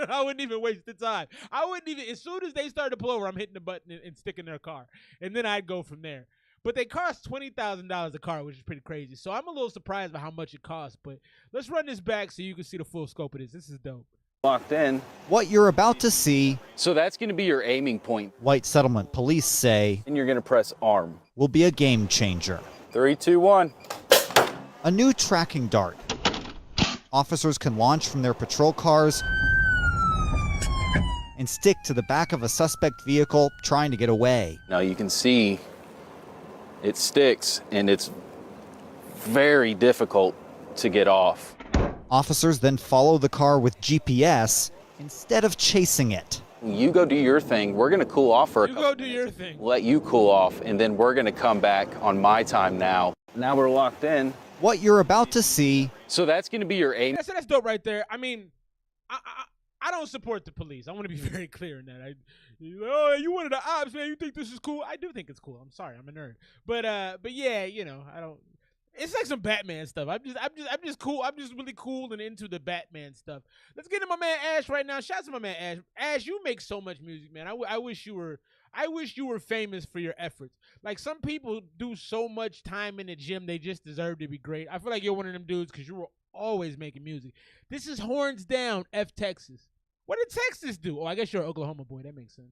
I wouldn't even waste the time. I wouldn't even, as soon as they started to pull over, I'm hitting the button and sticking their car. And then I'd go from there. But they cost $20,000 a car, which is pretty crazy. So I'm a little surprised by how much it costs. But let's run this back so you can see the full scope of this. This is dope. Locked in. What you're about to see. So that's going to be your aiming point. White Settlement Police say. And you're going to press arm. Will be a game changer. 3, 2, 1. A new tracking dart. Officers can launch from their patrol cars and stick to the back of a suspect vehicle trying to get away. Now you can see it sticks and it's very difficult to get off. Officers then follow the car with GPS instead of chasing it. You go do your thing. We're going to cool off for a couple minutes. You go do your thing. Let you cool off, and then we're going to come back on my time now. Now we're locked in. What you're about to see. So that's going to be your aim. That's dope right there. I mean, I don't support the police. I want to be very clear in that. You one of the ops, man. You think this is cool? I do think it's cool. I'm sorry, I'm a nerd. But yeah, you know, I don't. It's like some Batman stuff. I'm just cool. I'm just really cool and into the Batman stuff. Let's get to my man Ash right now. Shout out to my man Ash. Ash, you make so much music, man. I wish you were famous for your efforts. Like, some people do so much time in the gym, they just deserve to be great. I feel like you're one of them dudes because you were always making music. This is horns down F Texas. What did Texas do? Oh, I guess you're an Oklahoma boy. That makes sense.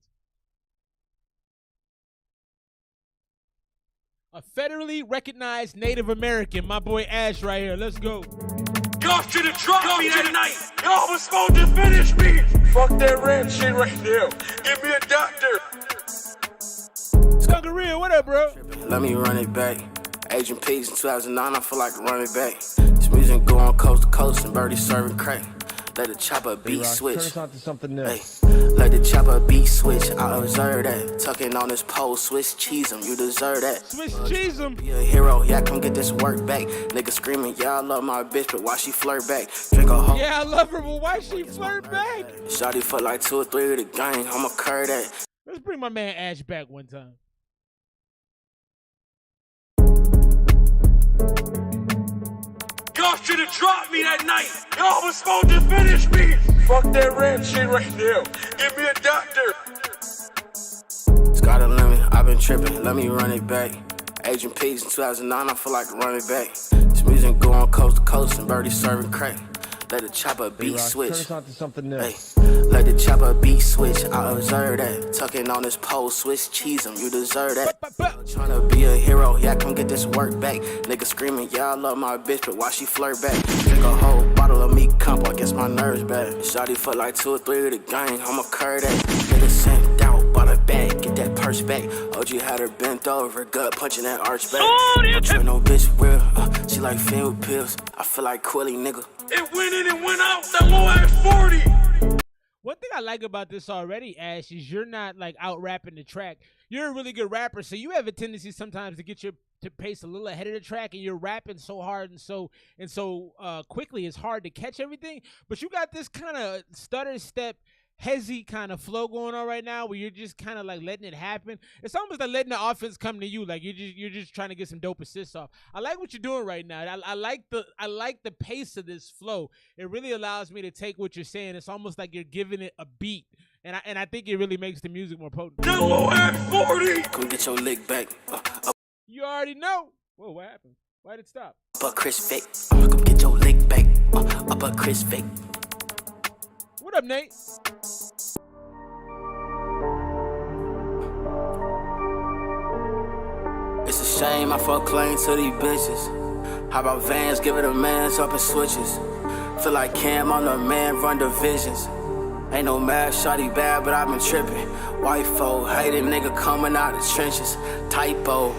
A federally recognized Native American, my boy Ash right here. Let's go. Y'all should have dropped me that night. Y'all was supposed to finish me. Fuck that rap shit right now. Give me a doctor. Skunkaroo, what up, bro? Let me run it back. Agent Peace in 2009, I feel like running back. This music going coast to coast and Birdie serving crack. Let the chopper beat switch. Turn us on to something new. Hey, let the chopper beat switch. I observe that. Tucking on this pole, Swiss cheese him. You deserve that. Swiss cheese him. Be a hero, yeah, come get this work back. Nigga screaming, yeah, I love my bitch, but why she flirt back? Drink a whole. Yeah, I love her, but why she flirt back? Shawty for like 2 or 3 of the gang. I'ma curve that. Let's bring my man Ash back one time. Y'all should have dropped me that night. Y'all was supposed to finish me. Fuck that rap shit right now. Give me a doctor. It's got a limit. I've been tripping. Let me run it back. Agent Peace in 2009. I feel like running back. This music going coast to coast and Birdie serving crack. Let the chopper beat switch. Turn us on to something new. Hey, let the chopper beat switch. I observe that. Tucking on this pole, Swiss cheese him. You deserve that. Trying to be a hero, yeah, come get this work back. Nigga screaming, yeah, I love my bitch, but why she flirt back? Drink a whole bottle of meat comp, I guess my nerves bad. Shawty for like 2 or 3 of the gang, I'ma curve that. Nigga sent out, bought a bag, get that purse back. OG had her bent over, gut punching that arch back. I turn no bitch real, she like filled pills. I feel like Quilly, nigga. It went in and went out, that low at 40. One thing I like about this already, Ash, is you're not like out rapping the track. You're a really good rapper, so you have a tendency sometimes to get your pace a little ahead of the track, and you're rapping so hard and so quickly it's hard to catch everything. But you got this kind of stutter step, hezzy kind of flow going on right now, where you're just kind of like letting it happen. It's almost like letting the offense come to you, like you're just trying to get some dope assists off. I like what you're doing right now. I like the pace of this flow. It really allows me to take what you're saying. It's almost like you're giving it a beat, and I think it really makes the music more potent. Low at 40. Come get your lick back. You already know. Whoa, what happened? Why did it stop? But Chris fake. Come get your lick back. But Chris fake. What up, Nate? shame, I fuck clean to these bitches. How about Vans, give it a man's up and switches. Feel like Cam, I'm the man, run divisions. Ain't no mad, shawty bad, but I've been tripping. White folk, hated nigga coming out the trenches. Typo,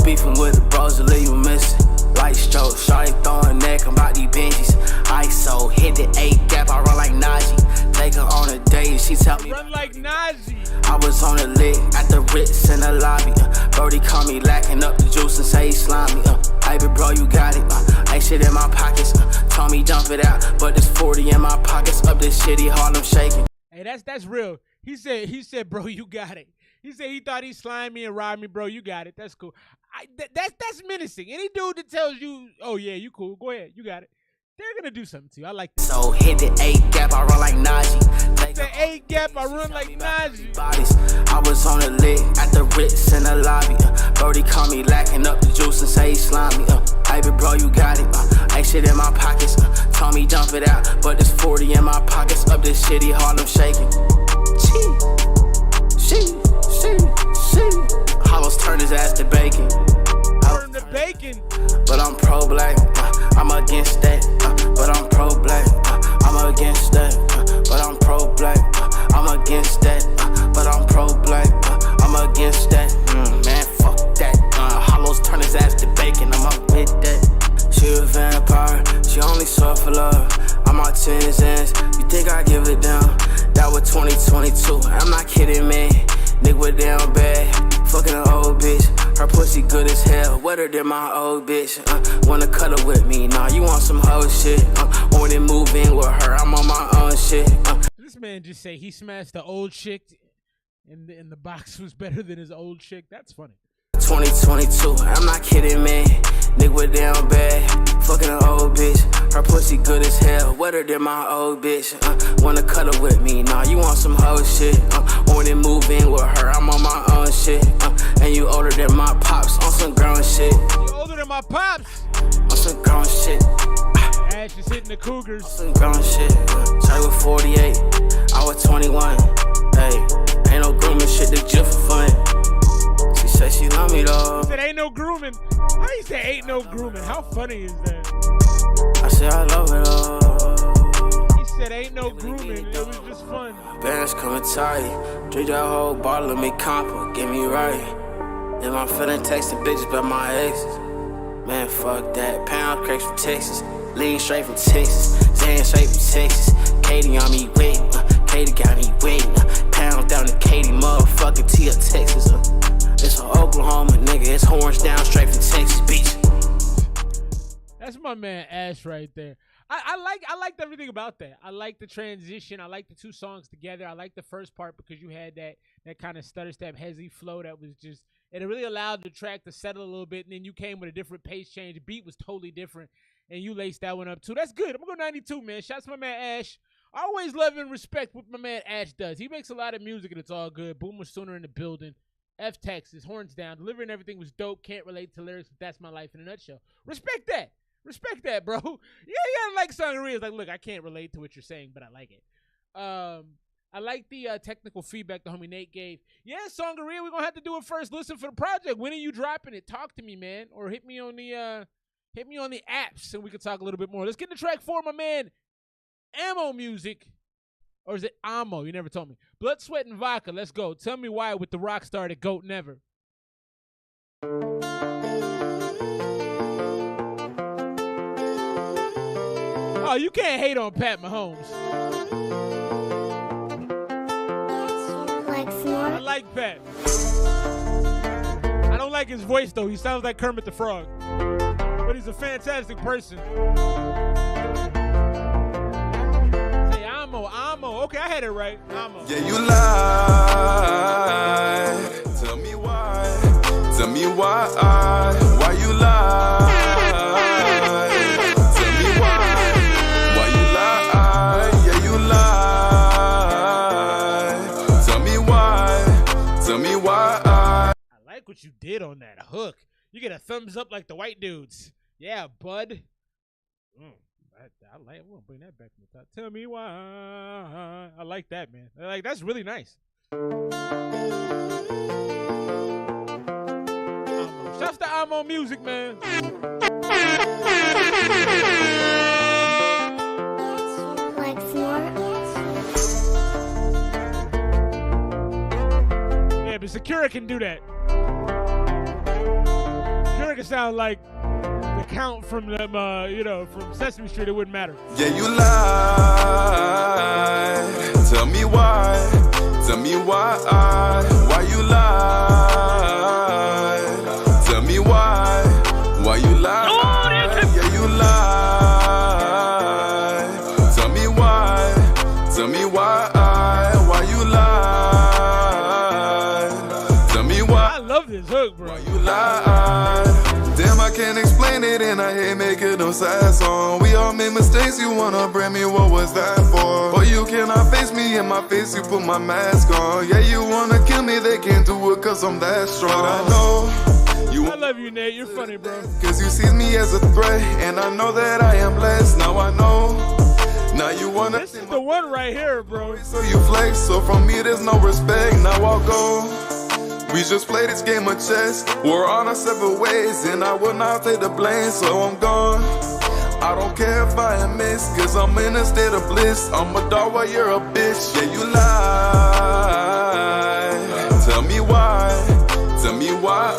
beefing with the bros to leave you missing. Light stroke, shawty throwing neck, I'm about these Benjis. ISO, hit the 8 gap, I run like Najee. Take her on a date, she tell me run like Najee. I was on the lick at the Ritz in the lobby. Brody call me lacking up the juice and say he slimy. Baby bro, you got it. Ain't shit in my pockets. Told me dump it out, but there's 40 in my pockets. Up this shitty Harlem shaking. Hey, that's real. He said, bro, you got it. He said he thought he slimed me and robbed me, bro. You got it. That's cool. That's menacing. Any dude that tells you, oh yeah, you cool, go ahead, you got it, they're gonna do something to you. I like that. So hit the 8 gap, I run like Najee. The 8 gap, I run like Najee. I was on the lick at the Ritz in the lobby. Brody call me lacking up the juice and say he slimy. Baby bro, you got it. Ain't shit in my pockets. Told me dump it out, but there's 40 in my pockets. Up this shitty Harlem shaking. She. Hollows turn his ass to bacon. Turn to bacon. But I'm pro-black, I'm against that. But I'm pro-black, I'm against that. But I'm pro-black, I'm against that. But I'm pro-black, I'm against that. Man, fuck that. Hollows turn his ass to bacon, I'm up with that. She a vampire, she only saw for love. I'm out to his ends, you think I give it down? That was 2022, I'm not kidding, man. Nigga down bad, fucking an old bitch. Her pussy good as hell, wetter than my old bitch. Wanna cuddle with me? Nah, you want some hoe shit? When it move in with her, I'm on my own shit. This man just say he smashed the old chick, and the box was better than his old chick. That's funny. 2022, I'm not kidding, man. Nigga down bad, fucking an old bitch. Her pussy good as hell, wetter than my old bitch. Wanna cuddle with me? Nah, you want some hoe shit? When it move in with her, I'm on my own shit. And you older than my pops, on some grown shit. You older than my pops? On some grown shit. Ash is hitting the Cougars. On some grown shit. Started with 48, I was 21. Hey, ain't no grooming shit, the just for fun. She said she love me though. He said ain't no grooming. How you say ain't no grooming? How funny is that? I said I love it all. He said ain't no grooming. It was just fun. Bands coming tight. Drink that whole bottle of me compa, get me right. And I'm feeling texting bitches about my exes. Man, fuck that. Pound cakes from Texas. Lean straight from Texas. Zan straight from Texas. Katie on me waiting. Katie got me waiting. Pound down to Katie, motherfucking Tia, Texas. It's an Oklahoma nigga. It's horns down straight from Texas, bitch. That's my man Ash right there. I liked everything about that. I like the transition. I like the two songs together. I like the first part because you had that kind of stutter step, hezzy flow that was just, and it really allowed the track to settle a little bit. And then you came with a different pace change. The beat was totally different, and you laced that one up too. That's good. I'm gonna go 92, man. Shouts to my man Ash. I always love and respect what my man Ash does. He makes a lot of music and it's all good. Boomer Sooner in the building. F Texas, horns down. Delivering everything was dope. Can't relate to lyrics, but that's my life in a nutshell. Respect that. Respect that, bro. Yeah, you gotta like Sangareas. Like, look, I can't relate to what you're saying, but I like it. I like the technical feedback the homie Nate gave. Yeah, Sangareas, we're gonna have to do a first listen for the project. When are you dropping it? Talk to me, man, or hit me on the apps, and we can talk a little bit more. Let's get into track 4, my man. AAMO music, or is it AAMO? You never told me. Blood, Sweat, and Vodka. Let's go. Tell me why with the rock star that GOAT never. Oh, you can't hate on Pat Mahomes. I like Pat. I don't like his voice, though. He sounds like Kermit the Frog. But he's a fantastic person. Say AAMO. Okay, I had it right. AAMO. Yeah, you lie. Tell me why. Tell me why. Why you lie? What you did on that hook. You get a thumbs up like the white dudes. Yeah, bud. I like. We'll bring that back from the top. Tell me why. I like that, man. Like, that's really nice. AAMO music, man. Yeah, but Sakura can do that. Sakura can sound like the Count from them, from Sesame Street. It wouldn't matter. Yeah, you lie. Tell me why. Tell me why. Why you lie? Tell me why. Why you lie? Yeah, you lie. Tell me why. Tell me why. Why you lie? Tell me why. I love this hook, bro. Why you lie? Damn, I can't explain it and I hate making no sad song. We all made mistakes, you wanna bring me, what was that for? But you cannot face me in my face, you put my mask on. Yeah, you wanna kill me, they can't do it cause I'm that strong. But I know you. I love you, Nate, you're funny, bro. Cause you see me as a threat, and I know that I am blessed. Now I know. Now you wanna. This is the one right here, bro. So you flex, so from me there's no respect. Now I'll go. We just play this game of chess. We're on our separate ways, and I will not take the blame, so I'm gone. I don't care if I am missed, cause I'm in a state of bliss. I'm a dog while you're a bitch. Yeah, you lie. Tell me why. Tell me why.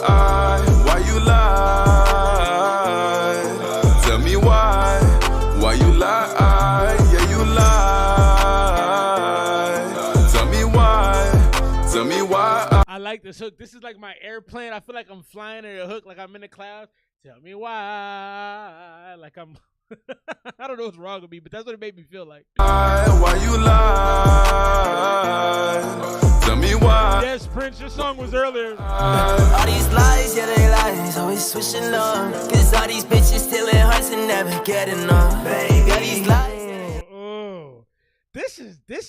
Why you lie? Tell me why. Why you lie? Yeah, you lie. Tell me why. Tell me why. I like this hook. This is like my airplane. I feel like I'm flying in a hook, like I'm in the clouds. Tell me why. Like I'm. I don't know what's wrong with me, but that's what it made me feel like. Why you lie? Tell me why. Yes, Prince, your song was earlier. All these lies, yeah, they lies, always switching up. Cause all these bitches stealing hearts and never getting enough. Baby, these lies. Oh. This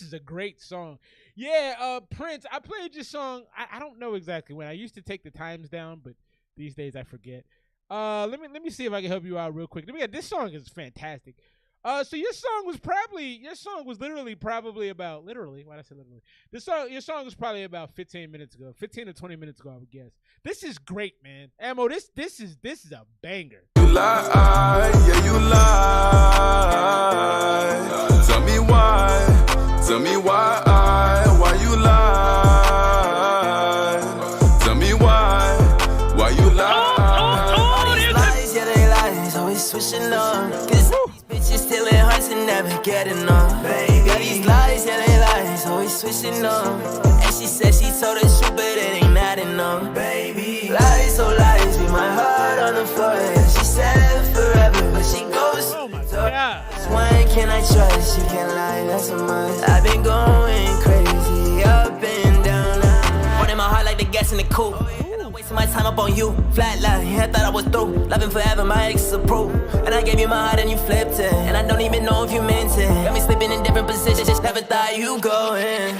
is a great song. Yeah, Prince, I played your song. I don't know exactly when. I used to take the times down, but these days I forget. Let me see if I can help you out real quick. This song is fantastic. So your song was literally about why did I say literally? Your song was probably about 15 minutes ago, 15 to 20 minutes ago, I would guess. This is great, man. AAMO, this is a banger. You lie, yeah, you lie. Tell me why. Tell me why. Why you lie? Tell me why. Why you lie? Switching up, cause these bitches stealing hearts and never getting enough. Baby, these lies, yeah, they lies, always switching up. And she said she told the truth, but it ain't not enough. Baby, lies, oh lies, be my heart on the floor. Yeah, she said forever, but she goes. Oh my God. When can I trust? She can't lie, that's a must. I've been going crazy, up and down. Running my heart like the gas in the coupe. Wasting my time up on you, flatline, I thought I was through. Loving forever, my ex is approved. And I gave you my heart and you flipped it. And I don't even know if you meant it. Got me sleeping in different positions, just never thought you go in.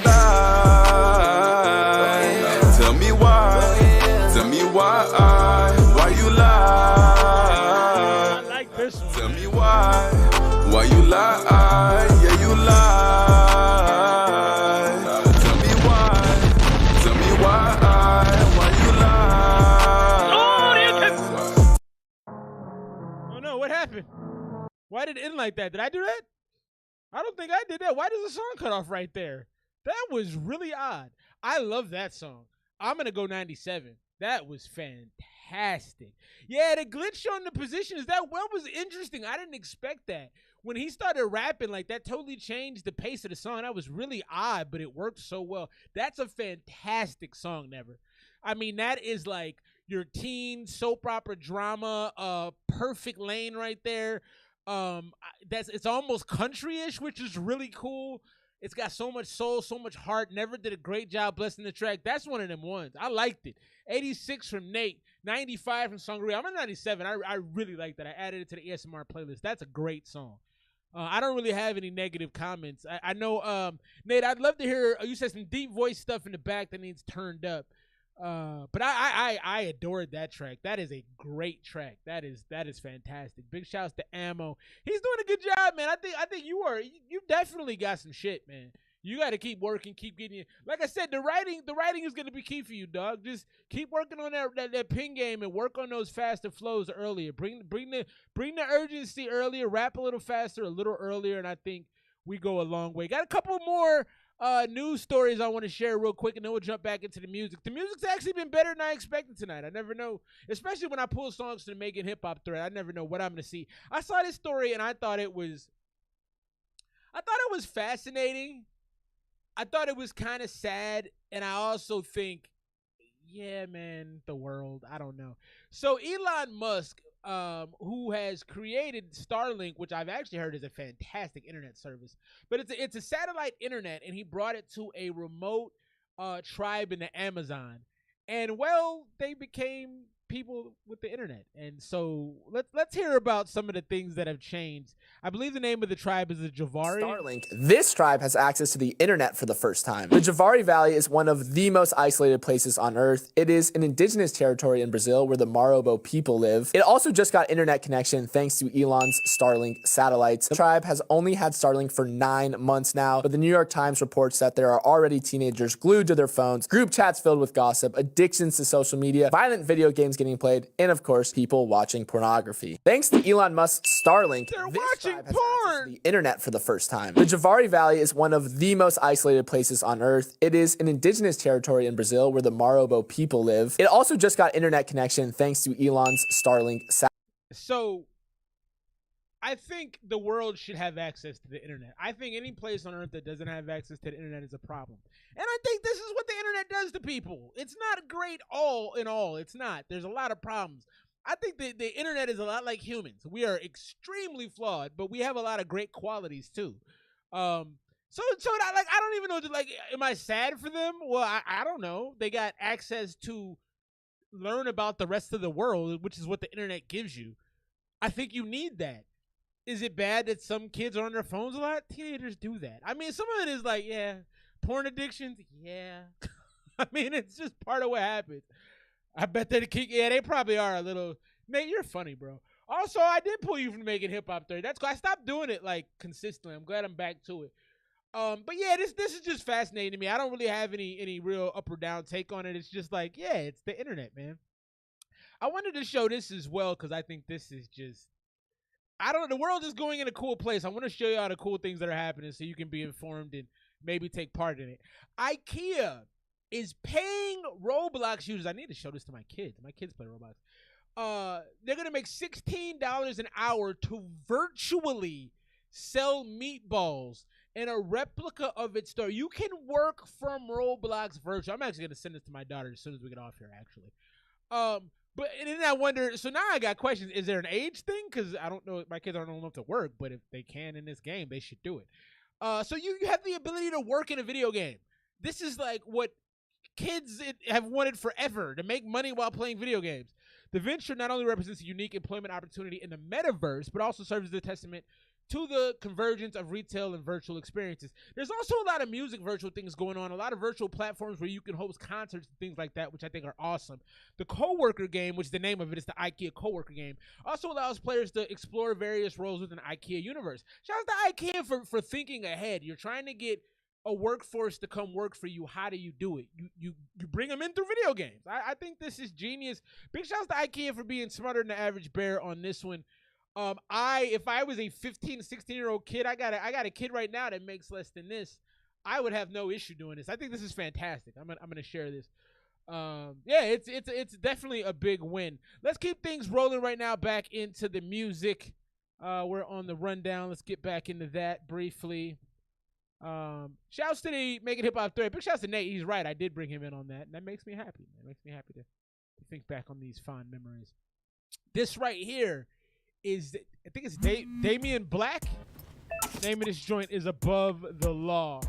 Tell me why. Tell me why. Why you lie? I like this one. Tell me why. Why you lie? Yeah, you lie. Tell me why. Tell me why. What happened? Why did it end like that? Did I do that? I don't think I did that. Why does the song cut off right there? That was really odd. I love that song. I'm going to go 97. That was fantastic. Yeah, the glitch on the positions, that was interesting. I didn't expect that. When he started rapping, like, that totally changed the pace of the song. That was really odd, but it worked so well. That's a fantastic song, Never. I mean, that is like your teen soap opera drama, perfect lane right there. It's almost country-ish, which is really cool. It's got so much soul, so much heart. Never did a great job blessing the track. That's one of them ones. I liked it. 86 from Nate, 95 from Sangria. I'm at 97. I really like that. I added it to the Esmr playlist. That's a great song. I don't really have any negative comments. I know, Nate, I'd love to hear, you said some deep voice stuff in the back that needs turned up. But I adored that track. That is a great track. That is fantastic. Big shouts to AAMO. He's doing a good job, man. I think you definitely got some shit, man. You got to keep working, keep getting it. Like I said, the writing is going to be key for you, dog. Just keep working on that ping game and work on those faster flows earlier. Bring the urgency earlier. Rap a little faster, a little earlier, and I think we go a long way. Got a couple more news stories I want to share real quick, and then we'll jump back into the music. The music's actually been better than I expected tonight. I never know, especially when I pull songs to the Making Hip Hop thread. I never know what I'm going to see. I saw this story, and I thought it was fascinating. I thought it was kind of sad, and I also think, yeah, man, the world, I don't know. So Elon Musk, who has created Starlink, which I've actually heard is a fantastic internet service, but it's a satellite internet, and he brought it to a remote tribe in the Amazon, and well, they became people with the internet. And so let's hear about some of the things that have changed. I believe the name of the tribe is the Javari. Starlink. This tribe has access to the internet for the first time. The Javari Valley is one of the most isolated places on Earth. It is an indigenous territory in Brazil where the Marobo people live. It also just got internet connection thanks to Elon's Starlink satellites. The tribe has only had Starlink for 9 months now, but the New York Times reports that there are already teenagers glued to their phones, group chats filled with gossip, addictions to social media, violent video games getting played, and of course, people watching pornography. Thanks to Elon Musk's Starlink, this tribe has access to the internet for the first time. The Javari Valley is one of the most isolated places on Earth. It is an indigenous territory in Brazil where the Marobo people live. It also just got internet connection thanks to Elon's Starlink satellite. So I think the world should have access to the internet. I think any place on Earth that doesn't have access to the internet is a problem. And I think this is what the internet does to people. It's not great all in all. It's not. There's a lot of problems. I think the internet is a lot like humans. We are extremely flawed, but we have a lot of great qualities too. I don't even know, like, am I sad for them? Well, I don't know. They got access to learn about the rest of the world, which is what the internet gives you. I think you need that. Is it bad that some kids are on their phones a lot? Teenagers do that. I mean, some of it is like, yeah, porn addictions, yeah. I mean, it's just part of what happens. I bet that they probably are a little. Man, you're funny, bro. Also, I did pull you from Making Hip Hop 30. That's cool. I stopped doing it like consistently. I'm glad I'm back to it. But yeah, this is just fascinating to me. I don't really have any real up or down take on it. It's just like, yeah, it's the internet, man. I wanted to show this as well because I think this is just. The world is going in a cool place. I want to show you all the cool things that are happening so you can be informed and maybe take part in it. IKEA is paying Roblox users. I need to show this to my kids. My kids play Roblox. They're going to make $16 an hour to virtually sell meatballs in a replica of its store. You can work from Roblox virtual. I'm actually going to send this to my daughter as soon as we get off here, actually. But and then I wonder, so now I got questions. Is there an age thing? Because I don't know. My kids aren't old enough to work, but if they can in this game, they should do it. So you have the ability to work in a video game. This is like what kids have wanted forever, to make money while playing video games. The venture not only represents a unique employment opportunity in the metaverse, but also serves as a testament to the convergence of retail and virtual experiences. There's also a lot of music virtual things going on, a lot of virtual platforms where you can host concerts and things like that, which I think are awesome. The Coworker game, which is the name of it, is the IKEA Coworker game, also allows players to explore various roles within the IKEA universe. Shout out to IKEA for thinking ahead. You're trying to get a workforce to come work for you. How do you do it? You bring them in through video games. I think this is genius. Big shouts to IKEA for being smarter than the average bear on this one. If I was a 15, 16-year-old kid, I got a kid right now that makes less than this, I would have no issue doing this. I think this is fantastic. I'm gonna share this. Yeah, it's definitely a big win. Let's keep things rolling right now. Back into the music. We're on the rundown. Let's get back into that briefly. Shouts to the Making Hip Hop 30. Big shouts to Nate. He's right. I did bring him in on that, and that makes me happy. It makes me happy to think back on these fond memories. This right here is, I think it's Damian Black. The name of this joint is Above the Law.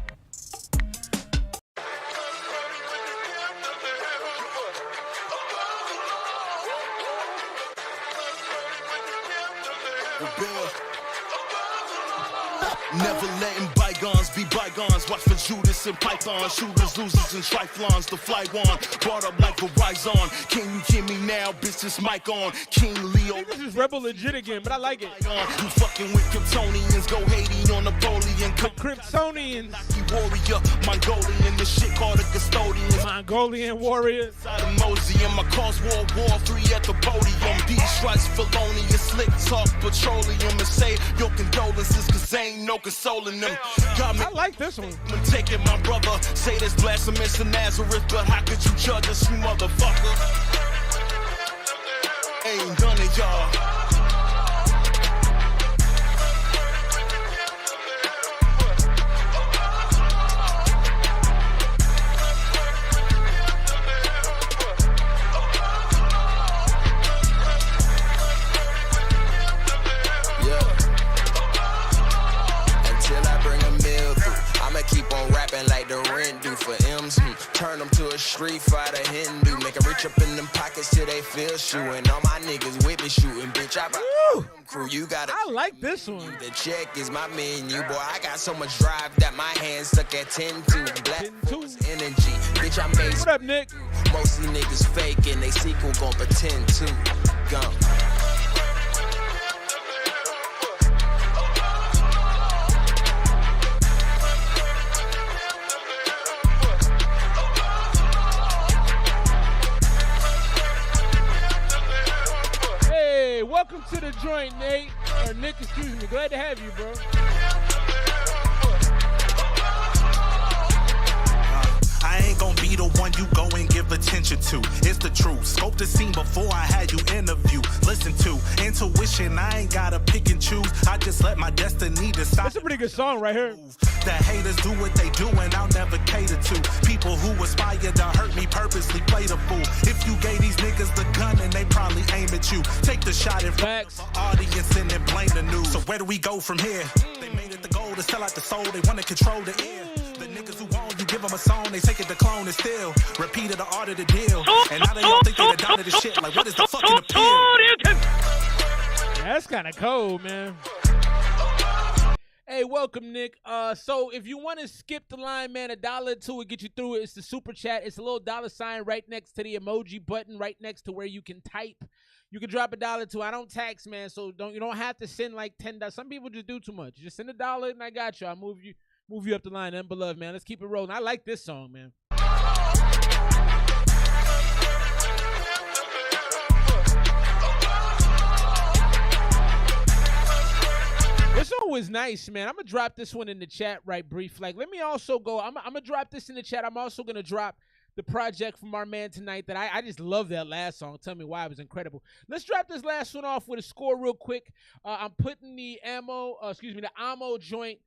Never letting bygones be bygones. Watch for Judas and Python. Shooters, losers, and triflons. The fly one brought up like Verizon. Can you hear me now? Bitch, this mic on. King Leo think this is Rebel Legit again, but I like it. You fucking with Kryptonians, go Haiti on Napoleon. Kryptonians. Warrior, Mongolian, this shit called a custodian. Mongolian warrior. Mosey, my cause World War III at the podium. These strikes felonious, slick talk petroleum, and say your condolences, cause ain't no consoling them. I like this one. I'm taking my brother, say this blasphemous in Nazareth, but how could you judge us, you motherfucker? Ain't done it, y'all. Keep on rapping like the rent do for M's. Turn them to a street fighter Hindu. Make them rich up in them pockets till they feel shooting. All my niggas with me shooting, bitch. I brought crew. You gotta. I like this one. The check is my menu, boy. I got so much drive that my hands stuck at 10-2. Black energy, bitch. I made. What up, Nick? Mostly niggas fake and they sequel gon' pretend to. Gum. Welcome to the joint, Nate. Or Nick, excuse me. Glad to have you, bro. I ain't gon' be the one you go and give attention to. It's the truth. Scope the scene before I had you interview. Listen to intuition. I ain't gotta pick and choose. I just let my destiny decide. That's a pretty good song right here. The haters do what they do and I'll never cater to. People who aspire to hurt me purposely play the fool. If you gave these niggas the gun and they probably aim at you. Take the shot in front of the audience and then blame the news. So where do we go from here? They made it the goal to sell out the soul. They wanna control the ear. The niggas who want you give them a song. They take it to clone and still repeated the art of the deal. And now they all think they the done of the shit. Like what is the fucking appeal? Yeah, that's kind of cold, man. Hey, welcome, Nick. So if you want to skip the line, man, $1 or $2 will get you through it. It's the super chat. It's a little $ right next to the emoji button, right next to where you can type. You can drop $1 or $2. I don't tax, man, so you don't have to send like $10. Some people just do too much. Just send $1 and I got you. I'll move you up the line. Nothing but love, man. Let's keep it rolling. I like this song, man. This one was nice, man. I'm going to drop this one in the chat right brief. Like, let me also go. I'm going to drop this in the chat. I'm also going to drop the project from our man tonight that I just love that last song. Tell me why it was incredible. Let's drop this last one off with a score real quick. I'm putting the AAMO joint,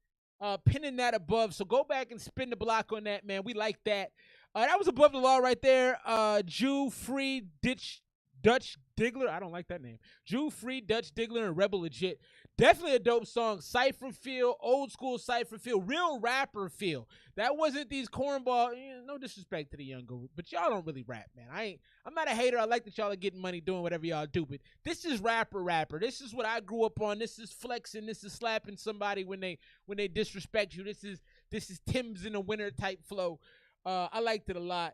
pinning that above. So go back and spin the block on that, man. We like that. That was above the law right there. Jew, Free, Dutch Diggler. I don't like that name. Jew, Free, Dutch Diggler, and Rebel Legit. Definitely a dope song. Cypher feel, old school Cypher feel, real rapper feel. That wasn't these cornball. No disrespect to the younger, but y'all don't really rap, man. I'm not a hater. I like that y'all are getting money doing whatever y'all do, but this is rapper. This is what I grew up on. This is flexing. This is slapping somebody when they disrespect you. This is Tim's in the winter type flow. I liked it a lot.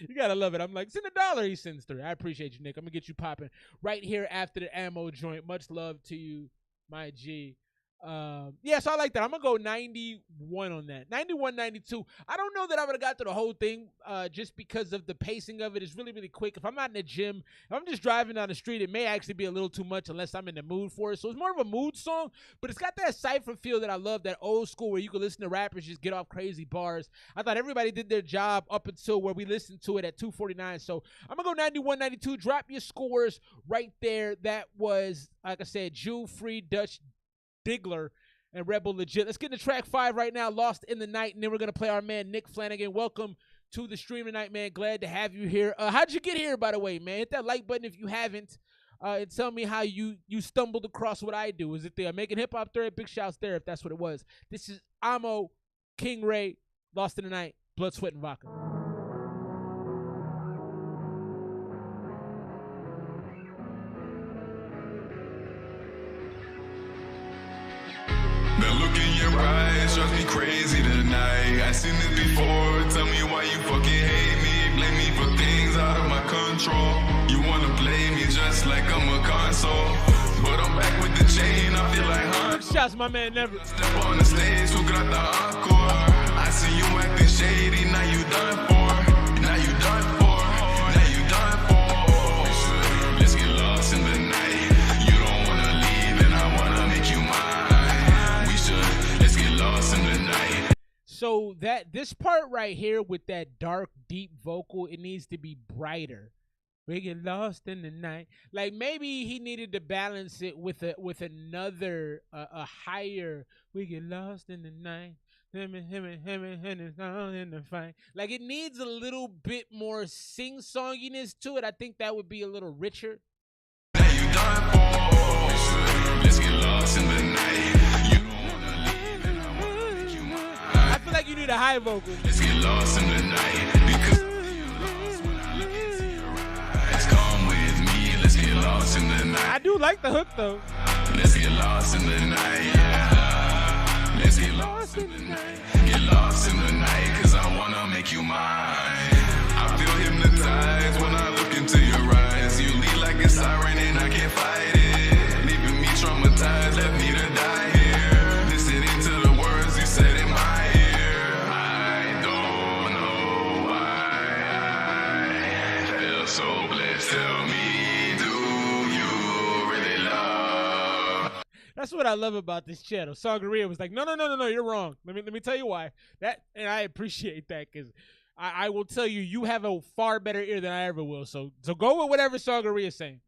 You gotta love it. I'm like, send $1. He sends through. I appreciate you, Nick. I'm gonna get you popping right here after the AAMO joint. Much love to you, my G. Yeah, so I like that. I'm gonna go 91 on that. 91, 92. I don't know that I would have got through the whole thing just because of the pacing of it. It's really, really quick. If I'm not in the gym, if I'm just driving down the street, it may actually be a little too much unless I'm in the mood for it. So it's more of a mood song, but it's got that cypher feel that I love, that old school where you can listen to rappers just get off crazy bars. I thought everybody did their job up until where we listened to it at 2:49. So I'm gonna go 91, 92. Drop your scores right there. That was, like I said, Jew, Free, Dutch Diggler, and Rebel Legit. Let's get to track 5 right now, Lost in the Night, and then we're going to play our man Nick Flanagan. Welcome to the stream tonight, man. Glad to have you here. How'd you get here, by the way, man? Hit that like button if you haven't, and tell me how you stumbled across what I do. Is it the Making Hip Hop thread? Big shouts there if that's what it was. This is AAMO, King Ray, Lost in the Night, Blood, Sweat, and Vodka. That look in your eyes drives me crazy tonight. I seen this before. Tell me why you fucking hate me. Blame me for things out of my control. You wanna play just like I'm a console. But I'm back with the chain, I feel like hard. Shouts my man Never. Step on the stage, who got the encore? I see you acting shady, now you done for. Now you done for. Now you done for. Let's get lost in the night. You don't wanna leave and I wanna make you mine. We should, let's get lost in the night. So this part right here with that dark, deep vocal, it needs to be brighter. We get lost in the night. Like maybe he needed to balance it with another a higher. We get lost in the night. Him in the fight. Like it needs a little bit more sing-songiness to it. I think that would be a little richer. Now you done for. Let's get lost in the night. You don't wanna leave and I wanna make you mine. I feel like you need a high vocal. Let's get lost in the night because I feel lost when I look into your eyes. Come with me, let's get lost in the night. I do like the hook though. Let's get lost in the night. Yeah. Let's get lost in the night. Get lost in the night, cause I wanna make you mine. I feel hypnotized when I look into your eyes. You lead like a siren and I can't fight it. Leaving me traumatized, left me to die here. Listening to the words you said in my ear. I don't know why I feel so blessed. Tell me, do you really love? That's what I love about this channel. Sangaria was like, no, you're wrong. Let me tell you why. And I appreciate that because I will tell you, you have a far better ear than I ever will. So go with whatever Sangaria is saying.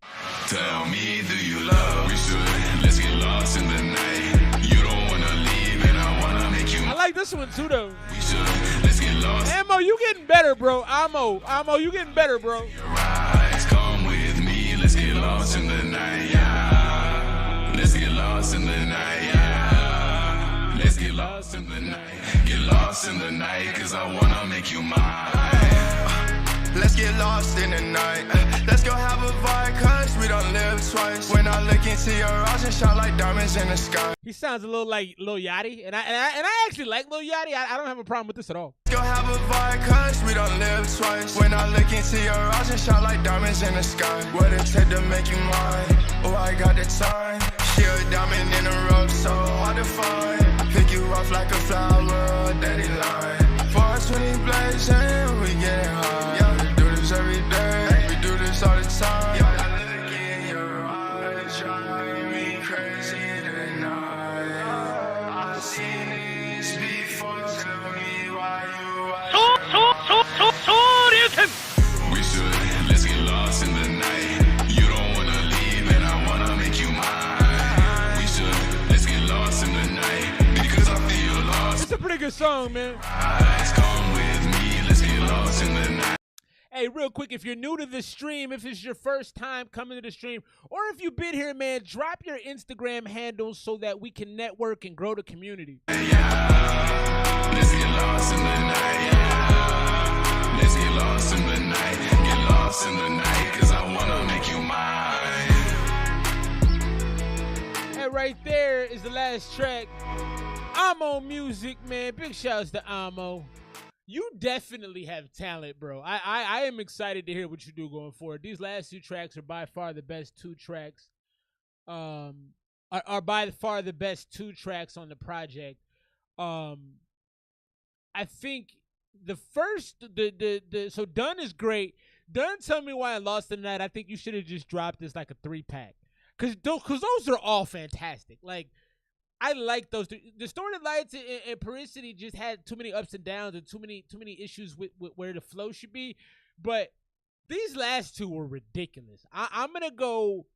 Tell me, do you love? We should, let's get lost in the night. You don't wanna leave and I wanna make you. I like this one too though. We should, let's get lost. AAMO, you getting better, bro. AAMO, you getting better, bro. Your eyes, come with me, let's get lost in the night. Yeah. Let's get lost in the night. Yeah. Let's get lost in the night. Get lost in the night, cause I wanna make you mine. Let's get lost in the night. Let's go have a vibe, cause we don't live twice. When I look into your eyes and shine like diamonds in the sky. He sounds a little like Lil Yachty, and I actually like Lil Yachty. I don't have a problem with this at all. Let's go have a vibe, cause we don't live twice. When I look into your eyes and shine like diamonds in the sky. What it take to make you mine? Oh, I got the time. She a diamond in the rough, so hard to find. Pick you off like a flower, daddy line. 420 blazing, we getting high. Yeah, we do this every day, we do this all the time. I look in your eyes, drive me crazy tonight. I've seen this before, tell me why you We should, let's get lost in the night. You don't wanna leave and I wanna make you mine. We should, let's get lost in the night because I feel lost. It's a pretty good song, man. Eyes, come with me, let's get lost in the night. Hey, real quick, if you're new to the stream, if it's your first time coming to the stream, or if you've been here, man, drop your Instagram handles so that we can network and grow the community. Yeah. Let's get lost in the night. Yeah. Let's get lost in the night. Get lost in the night, cause I wanna make you mine. And right there is the last track. AAMO Music, man. Big shouts to AAMO. You definitely have talent, bro. I am excited to hear what you do going forward. These last two tracks are by far the best two tracks. Are by far the best two tracks on the project. I think the first so Done is great. Done, Tell Me Why I Lost the Night. I think you should have just dropped this like a 3-pack. Cause those are all fantastic. Like, I like those. The Distorted Lights and Pericity just had too many ups and downs and too many issues with where the flow should be. But these last two were ridiculous. I'm gonna go.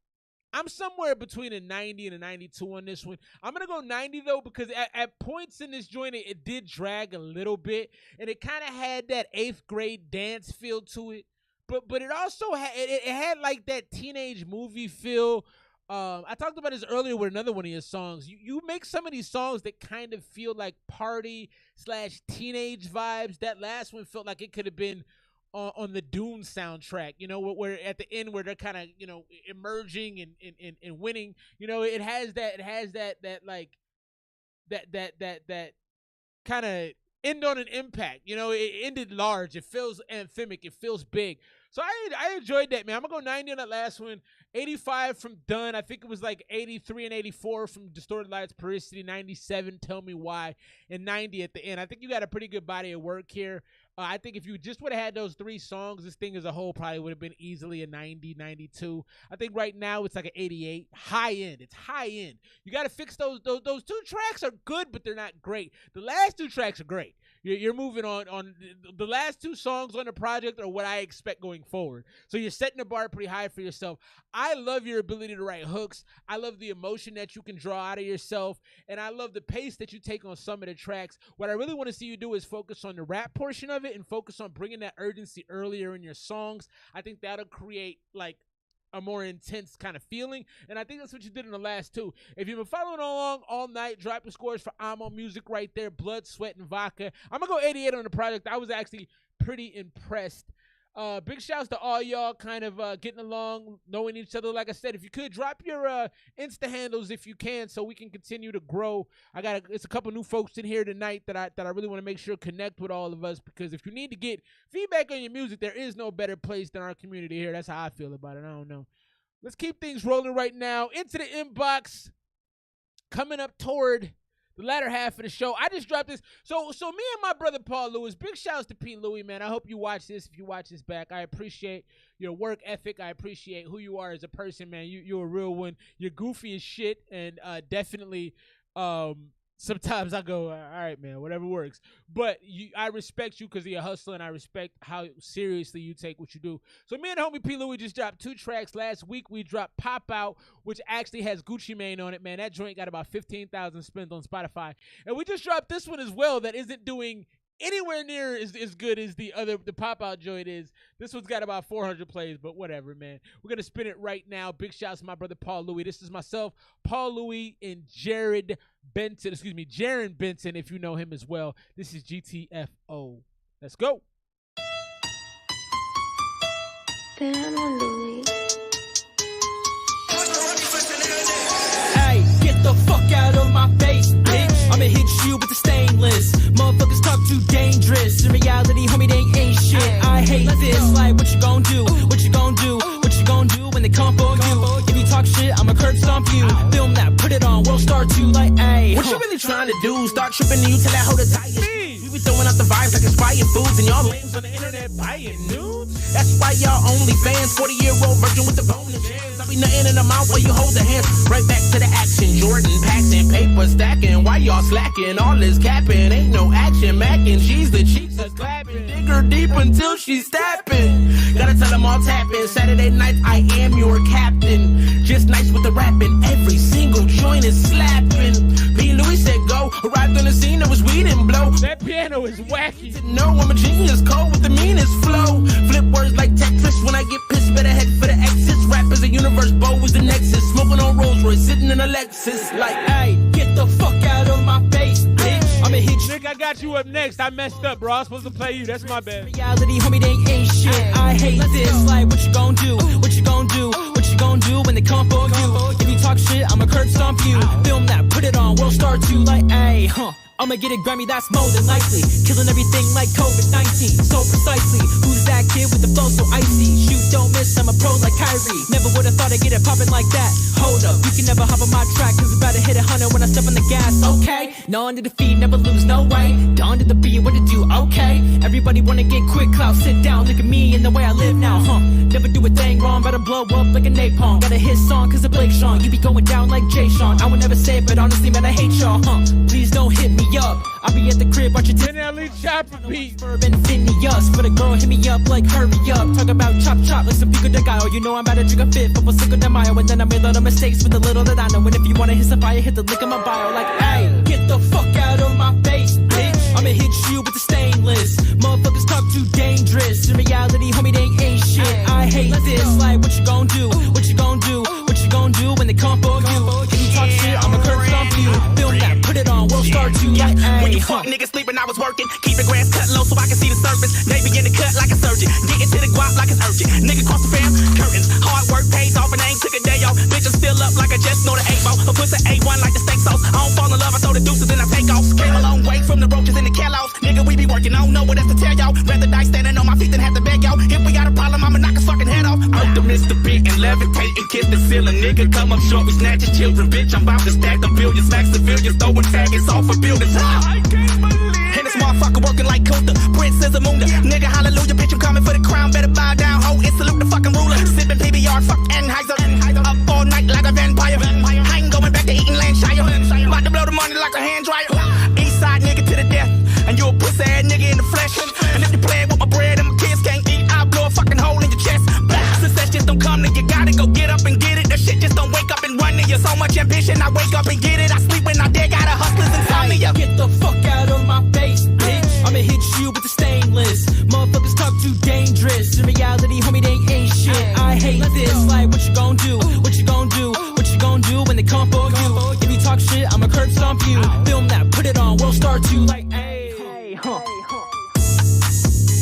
I'm somewhere between a 90 and a 92 on this one. I'm gonna go 90 though because at points in this joint it did drag a little bit and it kind of had that 8th grade dance feel to it. But it also had it had like that teenage movie feel. I talked about this earlier with another one of your songs. You make some of these songs that kind of feel like party/teenage vibes. That last one felt like it could have been on the Dune soundtrack, you know, where at the end where they're kind of, you know, emerging and winning. You know, it has that kind of end on an impact. You know, it ended large. It feels anthemic. It feels big. So I enjoyed that, man. I'm going to go 90 on that last one. 85 from Dunn. I think it was like 83 and 84 from Distorted Lights, Pericity, 97, Tell Me Why, and 90 at the end. I think you got a pretty good body of work here. I think if you just would have had those 3 songs, this thing as a whole probably would have been easily a 90, 92. I think right now it's like an 88. High end. It's high end. You got to fix those 2 tracks are good, but they're not great. The last 2 tracks are great. You're moving on the last 2 songs on the project are what I expect going forward. So you're setting the bar pretty high for yourself. I love your ability to write hooks. I love the emotion that you can draw out of yourself. And I love the pace that you take on some of the tracks. What I really want to see you do is focus on the rap portion of it and focus on bringing that urgency earlier in your songs. I think that'll create like a more intense kind of feeling, and I think that's what you did in the last 2. If you've been following along all night, drop your scores for AAMO Music right there, Blood, Sweat, and Vodka. I'm going to go 88 on the project. I was actually pretty impressed. Big shouts to all y'all kind of getting along, knowing each other. Like I said, if you could, drop your Insta handles if you can so we can continue to grow. It's a couple new folks in here tonight that I really want to make sure connect with all of us, because if you need to get feedback on your music, there is no better place than our community here. That's how I feel about it. I don't know. Let's keep things rolling right now. Into the inbox. Coming up toward the latter half of the show. I just dropped this. So me and my brother Paul Lewis, big shouts to Pete Louie, man. I hope you watch this. If you watch this back, I appreciate your work ethic. I appreciate who you are as a person, man. You're a real one. You're goofy as shit, and definitely sometimes I go, all right, man, whatever works. But I respect you because you're a hustler, and I respect how seriously you take what you do. So me and homie P. Louie just dropped 2 tracks. Last week we dropped Pop Out, which actually has Gucci Mane on it, man. That joint got about 15,000 spins on Spotify. And we just dropped this one as well that isn't doing anywhere near as good as the Pop Out joint is. This one's got about 400 plays, but whatever, man. We're going to spin it right now. Big shouts to my brother Paul Louie. This is myself, Paul Louie, and Jaron Benson, if you know him as well. This is GTFO. Let's go. Hey, get the fuck out of my face, bitch. I'ma hit you with the stainless. Motherfuckers talk too dangerous. In reality, homie, they ain't shit. I hate this. Like, what you gon' do? What you gon' do? What you gon' do when they come for you? If you talk shit, I'ma curb stomp you. Film that, put it on, World Star 2 like, ayy. What you really trying to do? Start tripping and you till that hold the tires. We be throwing out the vibes like inspired foods, and y'all lames on the internet buying nudes. That's why y'all only fans. 40-year-old virgin with the bonus hands. I be nothing in the mouth while you hold the hands. Right back to the action. Jordan packs and paper stacking. Why y'all slacking? All this capping. Ain't no action. Mac and cheese, the cheeks are clapping. Dig her deep until she's stapping. Gotta tell them all tapping. Saturday nights, I am your captain. Just nice with the rapping. Every single joint is slapping. P. Louie said go. Arrived on the scene, there was weed and blow. That piano is wacky. No, I'm a genius. Cold with the meanest flow. Flip words like Tetris. When I get pissed, better head for the exits. Rap is a universe, Bo is the nexus. Smoking on Rolls Royce, sitting in a Lexus. Like, hey, get the fuck out of my face, bitch. I'ma hit you. Nick, I got you up next. I messed up, bro. I was supposed to play you. That's my bad. Reality, homie, they ain't shit. I hate this. Like, what you gon' do? What you gon' do? What you gon' do when they come for you? If you talk shit, I'ma curb stomp you. Film that, put it on, World Star 2 like, ayy, I'ma get a Grammy, that's more than likely. Killing everything like COVID-19, so precisely. Who's that kid with the flow so icy? Shoot, don't miss, I'm a pro like Kyrie. Never would've thought I'd get it poppin' like that. Hold up, you can never hop on my track, cause it's about to hit 100 when I step on the gas, okay? No under the feet, never lose, no way. Dawn to the beat, what to do, okay? Everybody wanna get quick clout, sit down, look at me and the way I live now, Never do a thing wrong, better blow up like a napalm. Got a hit song cause of Blake Sean, you be going down like Jay Sean. I would never say it, but honestly, man, I hate y'all, Please don't hit me up. I'll be at the crib, watch your chopper beat. Bourbon Phineas. For the girl, hit me up like hurry up. Talk about chop chop like some Pico de Gallo. You know I'm about to drink a fit for Cinco de Mayo. And then I made a lot of mistakes with the little that I know. And if you wanna hit some fire, hit the link in my bio. Like, hey, get the fuck out of my face, bitch. I'ma hit you with the stainless. Motherfuckers talk too dangerous. In reality, homie, they ain't shit. I hate this. Like, what you gon' do? What you gon' do? What you gon' do when they come for you? If you talk shit, I'ma curb stomp you. Film that, put it on, World Star 2 like, hey. When you fuck niggas sleeping, I was working. Keep the grass cut low so I can see the surface. They begin to cut like a surgeon. Getting to the guap like it's urgent. Nigga cross the fam, curtains. Hard work pays off and I ain't took a day off. Bitch, I'm still up like I just know the A-ball. A pussy A1 like the steak sauce. I don't fall in love, I throw the deuces and I take off. Came a long way from the roaches in the cal house. Nigga, we be working, I don't know what else to tell y'all. Rather die standing on my feet than have to beg y'all. If we got a problem, I'ma knock ceiling. Nigga, come up short, we snatch your children. Bitch, I'm about to stack the billions, smack civilians, throwing faggots off of buildings. I can't believe it. And this motherfucker working like Kunta, Princess Amunda. Nigga, hallelujah, bitch, I'm coming for the crown. Better bow down, ho, and salute the fucking ruler. Sipping PBR, fuck Anheuser. Up all night like a vampire. I ain't going back to eating Lancashire. About to blow the money like a hand dryer. East side nigga to the death. And you a pussy ass nigga in the flesh. And if you playing with my bread and my kids can't eat, I'll blow a fucking hole in your chest. Success just don't come to you, gotta go get up and get it. That shit just don't wake up and run to you. So much ambition, I wake up and get it. I sleep when I dead, got a hustler's insomnia. Get the fuck out of my face, bitch. I'ma hit you with the stainless. Motherfuckers talk too dangerous. In reality, homie, they ain't shit. I hate this. Like, what you gon' do? What you gon' do? What you gon' do when they come for you? If you talk shit, I'ma curb stomp you. Film that, put it on, world star 2. Like, hey, huh.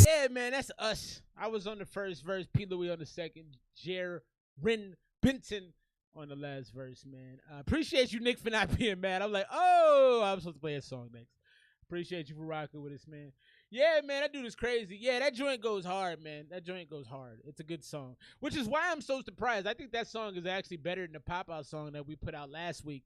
Yeah, man, that's us. I was on the first verse, P. Louis on the second, Ren Benton on the last verse, man. Appreciate you, Nick, for not being mad. I'm like, oh, I was supposed to play a song next. Appreciate you for rocking with us, man. Yeah, man, that dude is crazy. Yeah, that joint goes hard, man. That joint goes hard. It's a good song, which is why I'm so surprised. I think that song is actually better than the Pop Out song that we put out last week.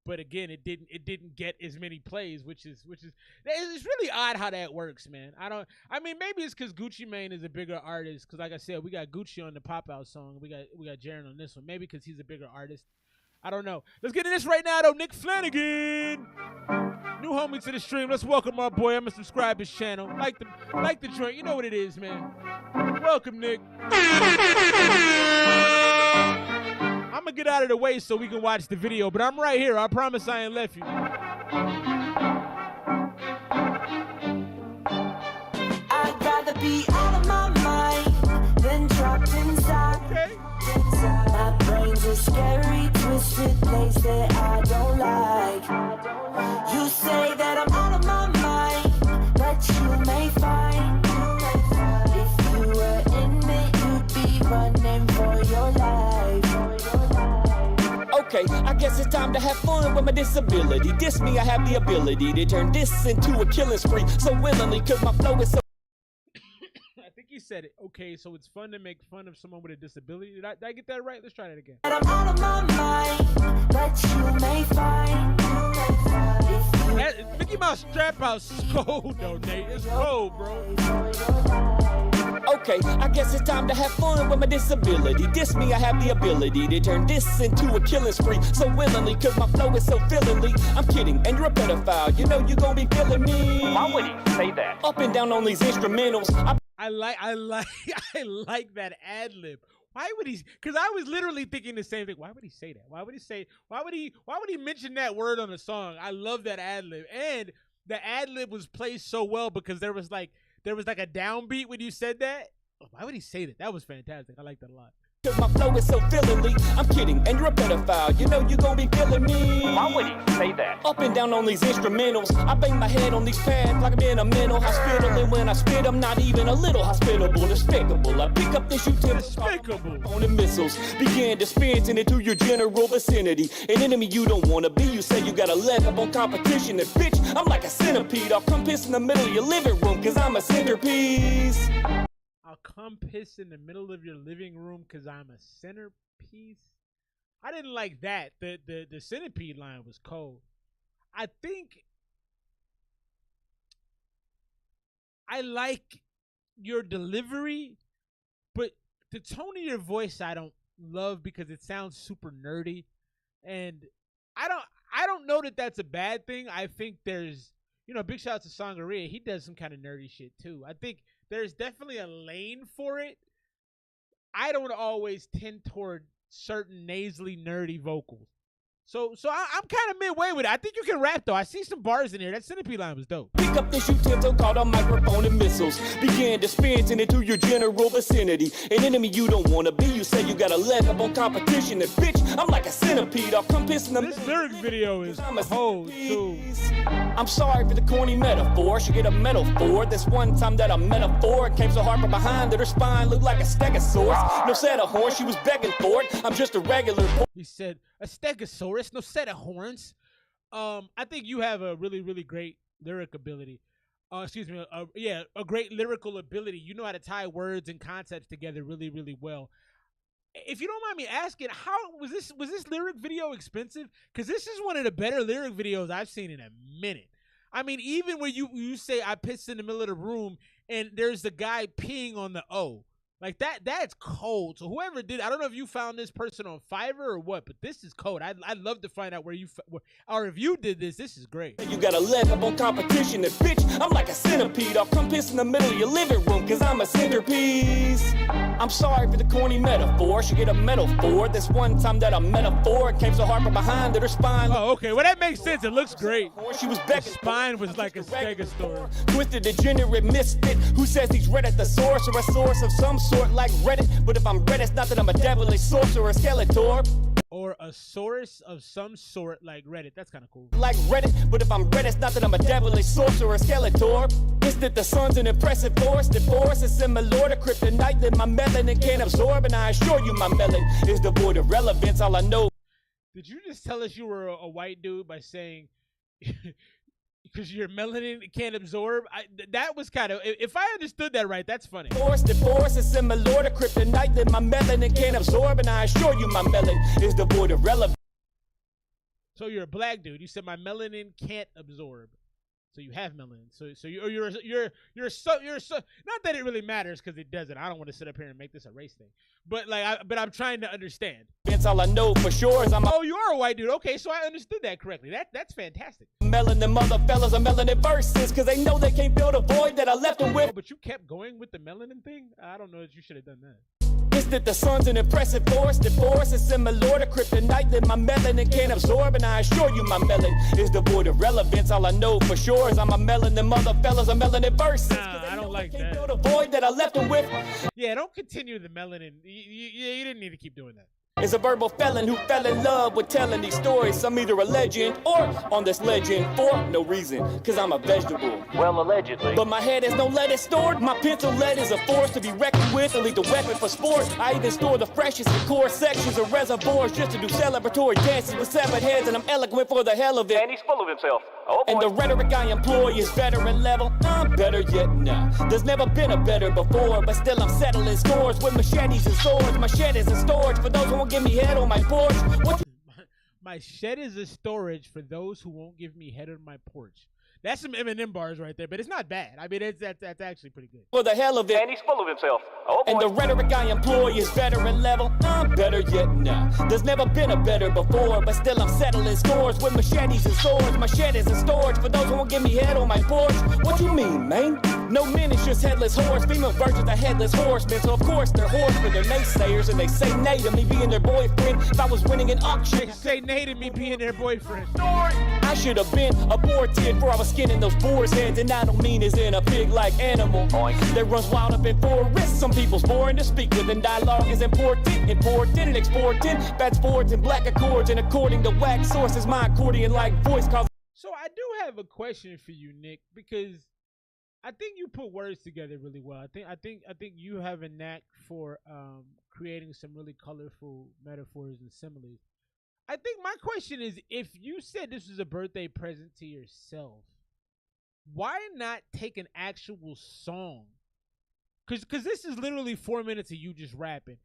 But again, it didn't get as many plays, which is it's really odd how that works, man. I mean maybe it's because Gucci Mane is a bigger artist. Because like I said, we got Gucci on the Pop Out song. We got Jaren on this one. Maybe because he's a bigger artist. I don't know. Let's get into this right now though. Nick Flanagan, new homie to the stream. Let's welcome our boy. I'm gonna subscribe his channel. Like the joint. You know what it is, man. Welcome, Nick. I'm gonna get out of the way so we can watch the video, but I'm right here. I promise I ain't left you. I'd rather be out of my mind than trapped inside. Okay. My brain's a scary, twisted place that I don't like. You say that I'm out of my mind, but you may find if you were in it, you'd be running for your life. Okay, I guess it's time to have fun with my disability. Diss me, I have the ability to turn this into a killing spree so willingly, cause my flow is so... I think you said it. Okay, so it's fun to make fun of someone with a disability. Did I get that right? Let's try that again. And I'm out of my mind, but you may find that Mickey Mouse Strap House is cold though, Nate. It's cold, bro. Okay, I guess it's time to have fun with my disability. Diss me, I have the ability to turn this into a killing spree so willingly, cause my flow is so feelingly. I'm kidding, and you're a pedophile. You know you gon' be feeling me. Why would he say that? Up and down on these instrumentals. I like that ad lib. Why would he? Because I was literally thinking the same thing. Why would he say that? Why would he mention that word on the song? I love that ad lib, and the ad lib was placed so well because there was like a downbeat when you said that. Why would he say that? That was fantastic. I like that a lot. Cause my flow is so feelingly. I'm kidding, and you're a pedophile. You know you gon' be feeling me. Why would he say that? Up and down on these instrumentals. I bang my head on these pads like I'm in a mental hospital. And when I spit, I'm not even a little hospitable. Despicable. I pick up this utensil on the missiles. Begin dispensing into your general vicinity. An enemy you don't wanna be. You say you got a leg up on competition. And bitch, I'm like a centipede. I'll come piss in the middle of your living room. Cause I'm a centerpiece. I'll come piss in the middle of your living room because I'm a centerpiece. I didn't like that. The centipede line was cold. I think I like your delivery, but the tone of your voice I don't love because it sounds super nerdy, and I don't know that that's a bad thing. I think there's, big shout out to Sangaria. He does some kind of nerdy shit too. I think there's definitely a lane for it. I don't always tend toward certain nasally, nerdy vocals. So I'm kind of midway with it. I think you can rap, though. I see some bars in here. That centipede line was dope. Pick up this utensil called a microphone and missiles. Begin dispensing into your general vicinity. An enemy you don't want to be. You say you got a leg up on competition. And bitch, I'm like a centipede. I'll come piss in the... This lyric video is cold, too. I'm sorry for the corny metaphor. She get a medal for it. This one time that a metaphor came so hard from behind that her spine looked like a stegosaurus. No set of horns, she was begging for it. I'm just a regular... He said, a stegosaurus, no set of horns. I think you have a really, really great lyric ability. A great lyrical ability. You know how to tie words and concepts together really, really well. if you don't mind me asking, how was this lyric video expensive? Because this is one of the better lyric videos I've seen in a minute. I mean, even when you say I pissed in the middle of the room and there's the guy peeing on the O. Like that's cold. So whoever did, I don't know if you found this person on Fiverr or what, but this is cold. I'd love to find out or if you did this. This is great. You got a leg up on competition, and bitch, I'm like a centipede. I'll come piss in the middle of your living room, cause I'm a centerpiece. I'm sorry for the corny metaphor. She get a medal for it. This one time that a metaphor came so hard from behind that her spine. Oh, okay. Well, that makes sense. It looks great. She was back. Her spine was like a stegosaur. Twisted, degenerate misfit who says he's read at the source or a source of some sort like Reddit. But if I'm Reddit, it's not that I'm a devilish sorcerer or skeletor. Or a source of some sort like Reddit. That's kind of cool. Like Reddit, but if I'm Reddit, it's not that I'm a devilish sorcerer or skeletor. It's that the sun's an impressive force. The force is similar to kryptonite that my melanin can't absorb. And I assure you my melon is devoid of relevance. All I know. Did you just tell us you were a white dude by saying because your melanin can't absorb? That was kind of, if I understood that right, that's funny. The force is similar to kryptonite that my melanin can't absorb, and I assure you my melanin is devoid of relevance. So you're a black dude. You said my melanin can't absorb. So you have melanin. So you're not that it really matters because it doesn't. I don't want to sit up here and make this a race thing. But I'm trying to understand. That's all I know for sure is Oh, you are a white dude. Okay, so I understood that correctly. That's fantastic. Melanin mother fellas are melanin verses because they know they can't fill the void that I left them with. Oh, but you kept going with the melanin thing? I don't know that you should have done that. It's that the sun's an impressive force. The force is similar to kryptonite that my melanin can't absorb, and I assure you my melanin is devoid of relevance. All I know for sure is I'm a melanin mother fellas are melanin verses. Nah, I don't like that. Fill the void that I left them with. Yeah, don't continue the melanin. You didn't need to keep doing that. Is a verbal felon who fell in love with telling these stories. I'm either a legend or on this legend for no reason, cause I'm a vegetable. Well, allegedly. But my head has no lettuce stored. My pencil lead is a force to be reckoned with, a lethal weapon for sport. I even store the freshest in core sections of reservoirs just to do celebratory dances with severed heads, and I'm eloquent for the hell of it. And he's full of himself. Oh, and the rhetoric I employ is veteran level. I'm better yet now. There's never been a better before, but still I'm settling scores with machetes and swords. My shed is in storage for those who won't give me head on my porch. My shed is a storage for those who won't give me head on my porch. That's some Eminem bars right there, but it's not bad. I mean, that's actually pretty good. For the hell of it. And he's full of himself. Oh, and the rhetoric I employ is veteran level. I'm better yet now. There's never been a better before, but still I'm settling scores with machetes and swords. My shed is in storage for those who won't give me head on my porch. What you mean, man? No men is just headless horse. Female versions are headless horsemen, so of course they're horse for their naysayers, and they say nay to me being their boyfriend. If I was winning an auction, they say nay to me being their boyfriend. I should have been aborted before I was skinning those boars' heads, and I don't mean as in a pig-like animal that runs wild up in forests. Some people's boring to speak with, and dialogue is important and exporting bad sports and black accords, and according to wax sources, my accordion-like voice calls. So I do have a question for you, Nick, because I think you put words together really well. I think you have a knack for creating some really colorful metaphors and similes. I think my question is, if you said this was a birthday present to yourself, why not take an actual song? Because this is literally 4 minutes of you just rapping.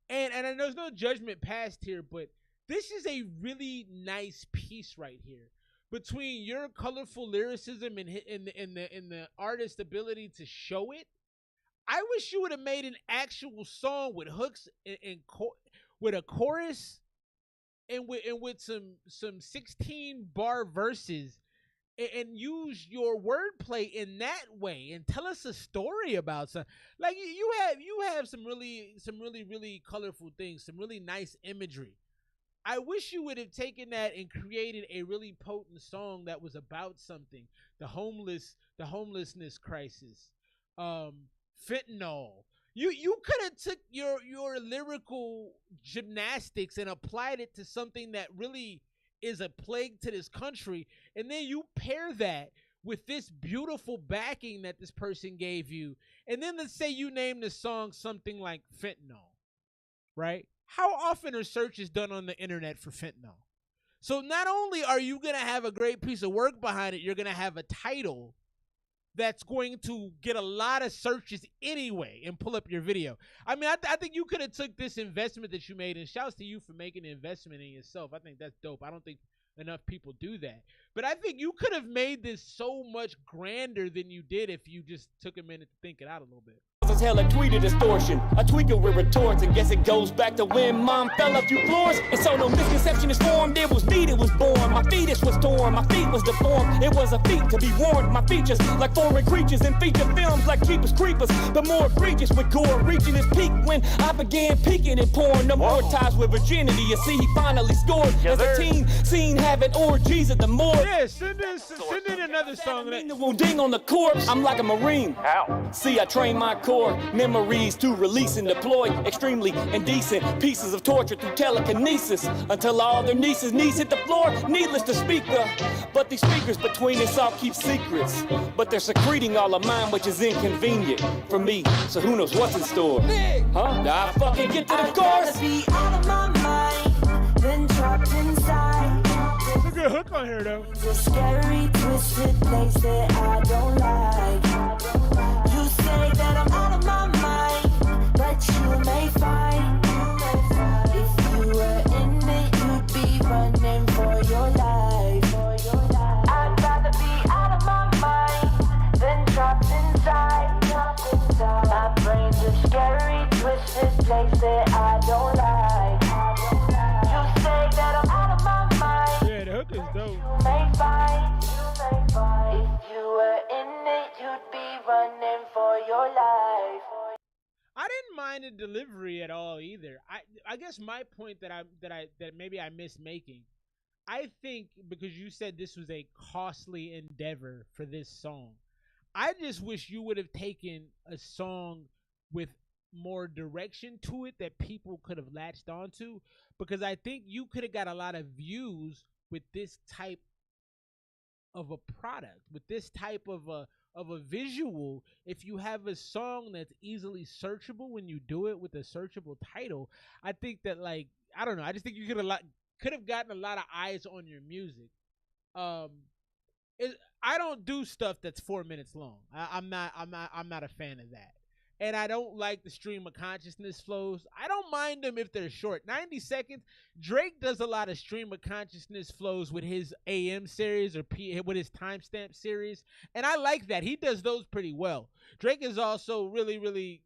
And there's no judgment passed here, but this is a really nice piece right here. Between your colorful lyricism and the artist's ability to show it, I wish you would have made an actual song with hooks and with a chorus and with some 16-bar verses, and use your wordplay in that way and tell us a story about something. Like you have some really colorful things, some really nice imagery. I wish you would have taken that and created a really potent song that was about something. The homelessness crisis, fentanyl. You could have took your lyrical gymnastics and applied it to something that really is a plague to this country, and then you pair that with this beautiful backing that this person gave you, and then let's say you name the song something like fentanyl, right? How often are searches done on the internet for fentanyl? So not only are you going to have a great piece of work behind it, you're going to have a title that's going to get a lot of searches anyway and pull up your video. I mean, I think you could have took this investment that you made, and shouts to you for making an investment in yourself. I think that's dope. I don't think enough people do that. But I think you could have made this so much grander than you did if you just took a minute to think it out a little bit. As hell a tweeter distortion, a tweaker with retorts, and guess it goes back to when mom fell a few floors, and so no misconception is formed. It was me that was born, my fetus was torn, my feet was deformed. It was a feat to be warned, my features like foreign creatures in feature films like Jeepers Creepers, but more egregious with gore, reaching its peak when I began peeking and porn. No more ties with virginity. You see, he finally scored as a teen, seen having orgies at the morgue. Yeah, send in another song. The wounding on the corpse. I'm like a Marine. Ow. See, I train my core memories to release and deploy extremely indecent pieces of torture through telekinesis until all their nieces' knees hit the floor. Needless to speak, but these speakers between us all keep secrets. But they're secreting all of mine, which is inconvenient for me. So who knows what's in store? Huh? Now I fucking get to the chorus. Be out of my mind, then trapped inside. There's a good hook on here though. It's a scary, twisted place that I don't like. You say that I'm out of my mind, but you may find if you were in it, you'd be running for your life. I'd rather be out of my mind than trapped inside. My brain's a scary, twisted place that I don't like. You say that I'm out of my mind. Yeah, the hook is dope. You may find if you were in it, you'd be running for your life. I didn't mind the delivery at all either. I guess my point that maybe I missed making, I think because you said this was a costly endeavor for this song, I just wish you would have taken a song with more direction to it that people could have latched onto, because I think you could have got a lot of views with this type of a product, with this type of a visual. If you have a song that's easily searchable when you do it with a searchable title, I think that, like, I don't know, I just think you could have gotten a lot of eyes on your music. I don't do stuff that's 4 minutes long. I'm not a fan of that. And I don't like the stream of consciousness flows. I don't mind them if they're short. 90 seconds. Drake does a lot of stream of consciousness flows with his AM series or with his timestamp series. And I like that. He does those pretty well. Drake is also really, really,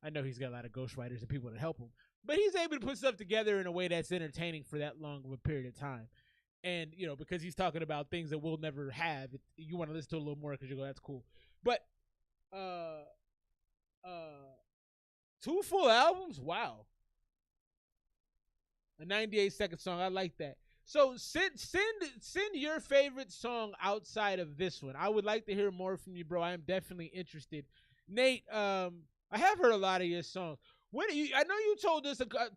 I know he's got a lot of ghostwriters and people to help him, but he's able to put stuff together in a way that's entertaining for that long of a period of time. And, because he's talking about things that we'll never have, you want to listen to it a little more because you go, that's cool. But, 2 full albums? Wow. A 98-second song. I like that. So send your favorite song outside of this one. I would like to hear more from you, bro. I am definitely interested. Nate, I have heard a lot of your songs. I know you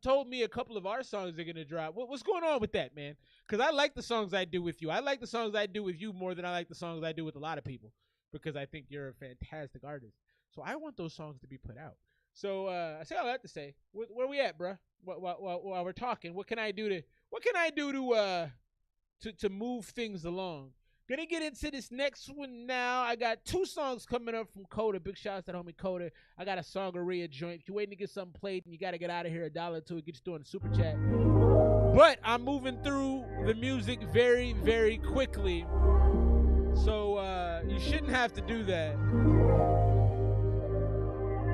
told me a couple of our songs are gonna drop. What's going on with that, man? Because I like the songs I do with you. I like the songs I do with you more than I like the songs I do with a lot of people, because I think you're a fantastic artist. So I want those songs to be put out. So I say all that to say, where we at, bruh? While we're talking, what can I do to move things along? Gonna get into this next one now. I got 2 songs coming up from Coda. Big shout out to the homie Coda. I got a Songaria joint. If you're waiting to get something played and you gotta get out of here, $1 to it, get you doing a super chat. But I'm moving through the music very, very quickly, so you shouldn't have to do that.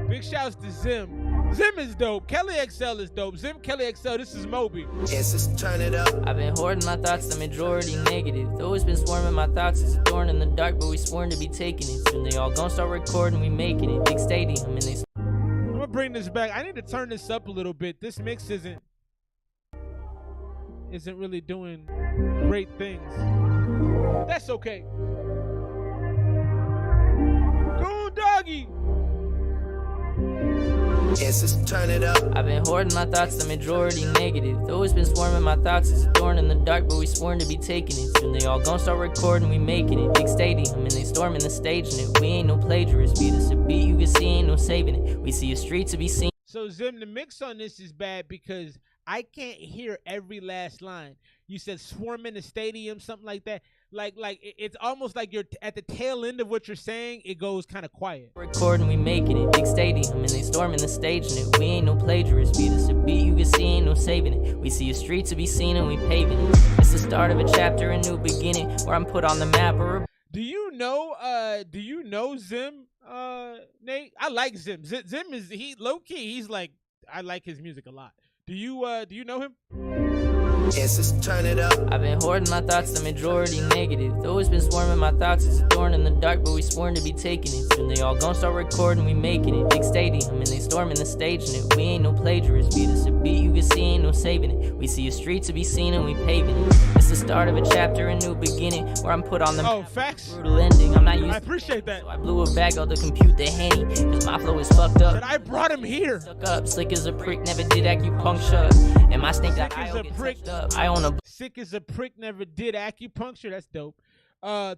Big shouts to Zim. Zim is dope. Kelly XL is dope. Zim, Kelly XL, this is Moby. Yes, just turn it up. I've been hoarding my thoughts, the majority negative. Though it's been swarming my thoughts, it's a thorn in the dark, but we sworn to be taking it. Soon they all gonna start recording, we making it. Big stadium, and they... I'm gonna bring this back. I need to turn this up a little bit. This mix isn't really doing great things. That's okay. Go, doggy. Yes, just turn it up. I've been hoarding my thoughts, the majority negative. Though it's been swarming my thoughts, it's a thorn in the dark, but we sworn to be taking it. Soon they all gonna start recording, we making it. Big stadium, and they storming the stage, and it. We ain't no plagiarists. Beat us a beat, you can see, ain't no saving it. We see a street to be seen. So Zim, the mix on this is bad because I can't hear every last line. You said swarm in the stadium, something like that. Like it's almost like you're at the tail end of what you're saying. It goes kind of quiet. Recording, we making it. Big stadium, and they storming the stage in it. We ain't no plagiarists. Beat us a beat, you can see, ain't no saving it. We see a street to be seen, and we paving it. It's the start of a chapter, a new beginning, where I'm put on the map. Do you know Zim, Nate? I like Zim. Zim is low key. He's like, I like his music a lot. Do you know him? Yes, just turn it up. I've been hoarding my thoughts, the majority negative. Though it's been swarming my thoughts, it's a thorn in the dark, but we sworn to be taking it. Soon they all gon' start recording, we making it. Big stadium, and they storming the stage in it. We ain't no plagiarists. Beat us a beat, you can see, ain't no saving it. We see a street to be seen, and we paving it. It's the start of a chapter, a new beginning, where I'm put on the facts. Brutal ending. I'm not used. I appreciate that. So I blew a bag out to compute the Henny, cause my flow is fucked up. But I brought him here. Stuck up, slick as a prick, never did acupuncture. And my snake that I get touched up. I own a sick as a prick, never did acupuncture. That's dope.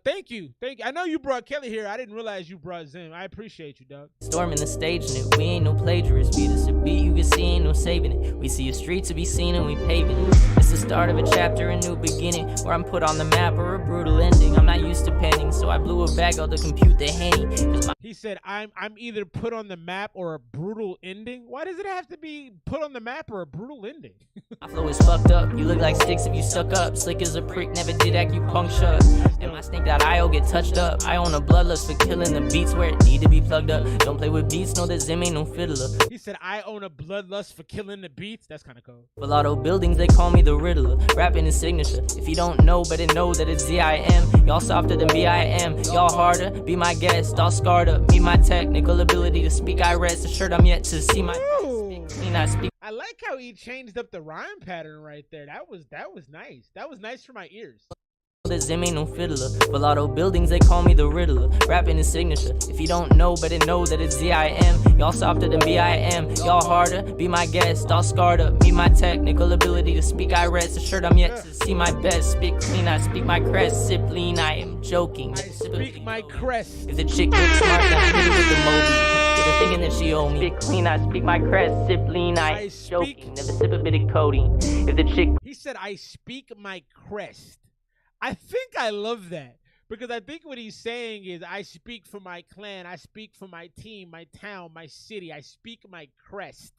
Thank you. I know you brought Kelly here. I didn't realize you brought Zim. I appreciate you, dog. Storming the stage in it. We ain't no plagiarists. Beat us a beat, you can see, ain't no saving it. We see a street to be seen, and we paving it. It's the start of a chapter, a new beginning, where I'm put on the map, or a brutal ending. I'm not used to penning, so I blew a bag out to compute the Henny. He said, I'm either put on the map or a brutal ending. Why does it have to be put on the map or a brutal ending? My flow is fucked up. You look like sticks if you stuck up. Slick as a prick, never did acupuncture. And my snake.io get touched up. I own a bloodlust for killing the beats where it need to be plugged up. Don't play with beats, know that Zim ain't no fiddler. He said, I own a bloodlust for killing the beats. That's kind of cool. Mulatto buildings, they call me the Riddler. Rapping his signature. If you don't know, better know that it's ZIM. Y'all softer than BIM. Y'all harder, be my guest. All scarred up, meet my technical ability to speak. I rest assured I'm yet to see my speak. I like how he changed up the rhyme pattern right there. That was nice. That was nice for my ears. That Zim ain't no fiddler. Mulatto buildings, they call me the Riddler. Rapping his signature. If you don't know, better know that it's ZIM. Y'all softer than BIM. Y'all harder, be my guest. All scarred up, meet my technical ability to speak. I rest assured I'm yet to see my best. Speak clean, I speak my crest. Sip lean, I am joking. I speak my crest. If the chick looks smart, then I hit her with the Moby. Get her thinking that she owe me. Speak clean, I speak my crest. Sip lean, I am joking. Never sip a bit of codeine. If the chick. He said, I speak my crest. I think I love that, because I think what he's saying is, I speak for my clan, I speak for my team, my town, my city, I speak my crest.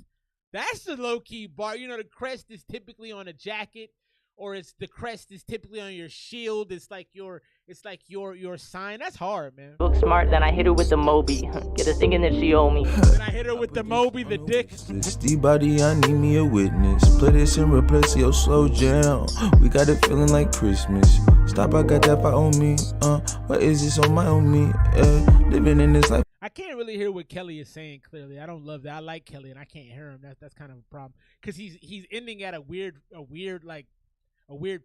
That's the low-key bar. You know, the crest is typically on a jacket, or the crest is typically on your shield. It's like your sign. That's hard, man. Look smart, then I hit her with the Moby. Get her thinking that she owe me. Then I hit her with the Moby, the dick. This body, I need me a witness. Play this and replace your slow jam. We got it feeling like Christmas. Stop, I got that on me. What is this on my own me? Living in this life. I can't really hear what Kelly is saying clearly. I don't love that. I like Kelly, and I can't hear him. That's kind of a problem, because he's ending at a weird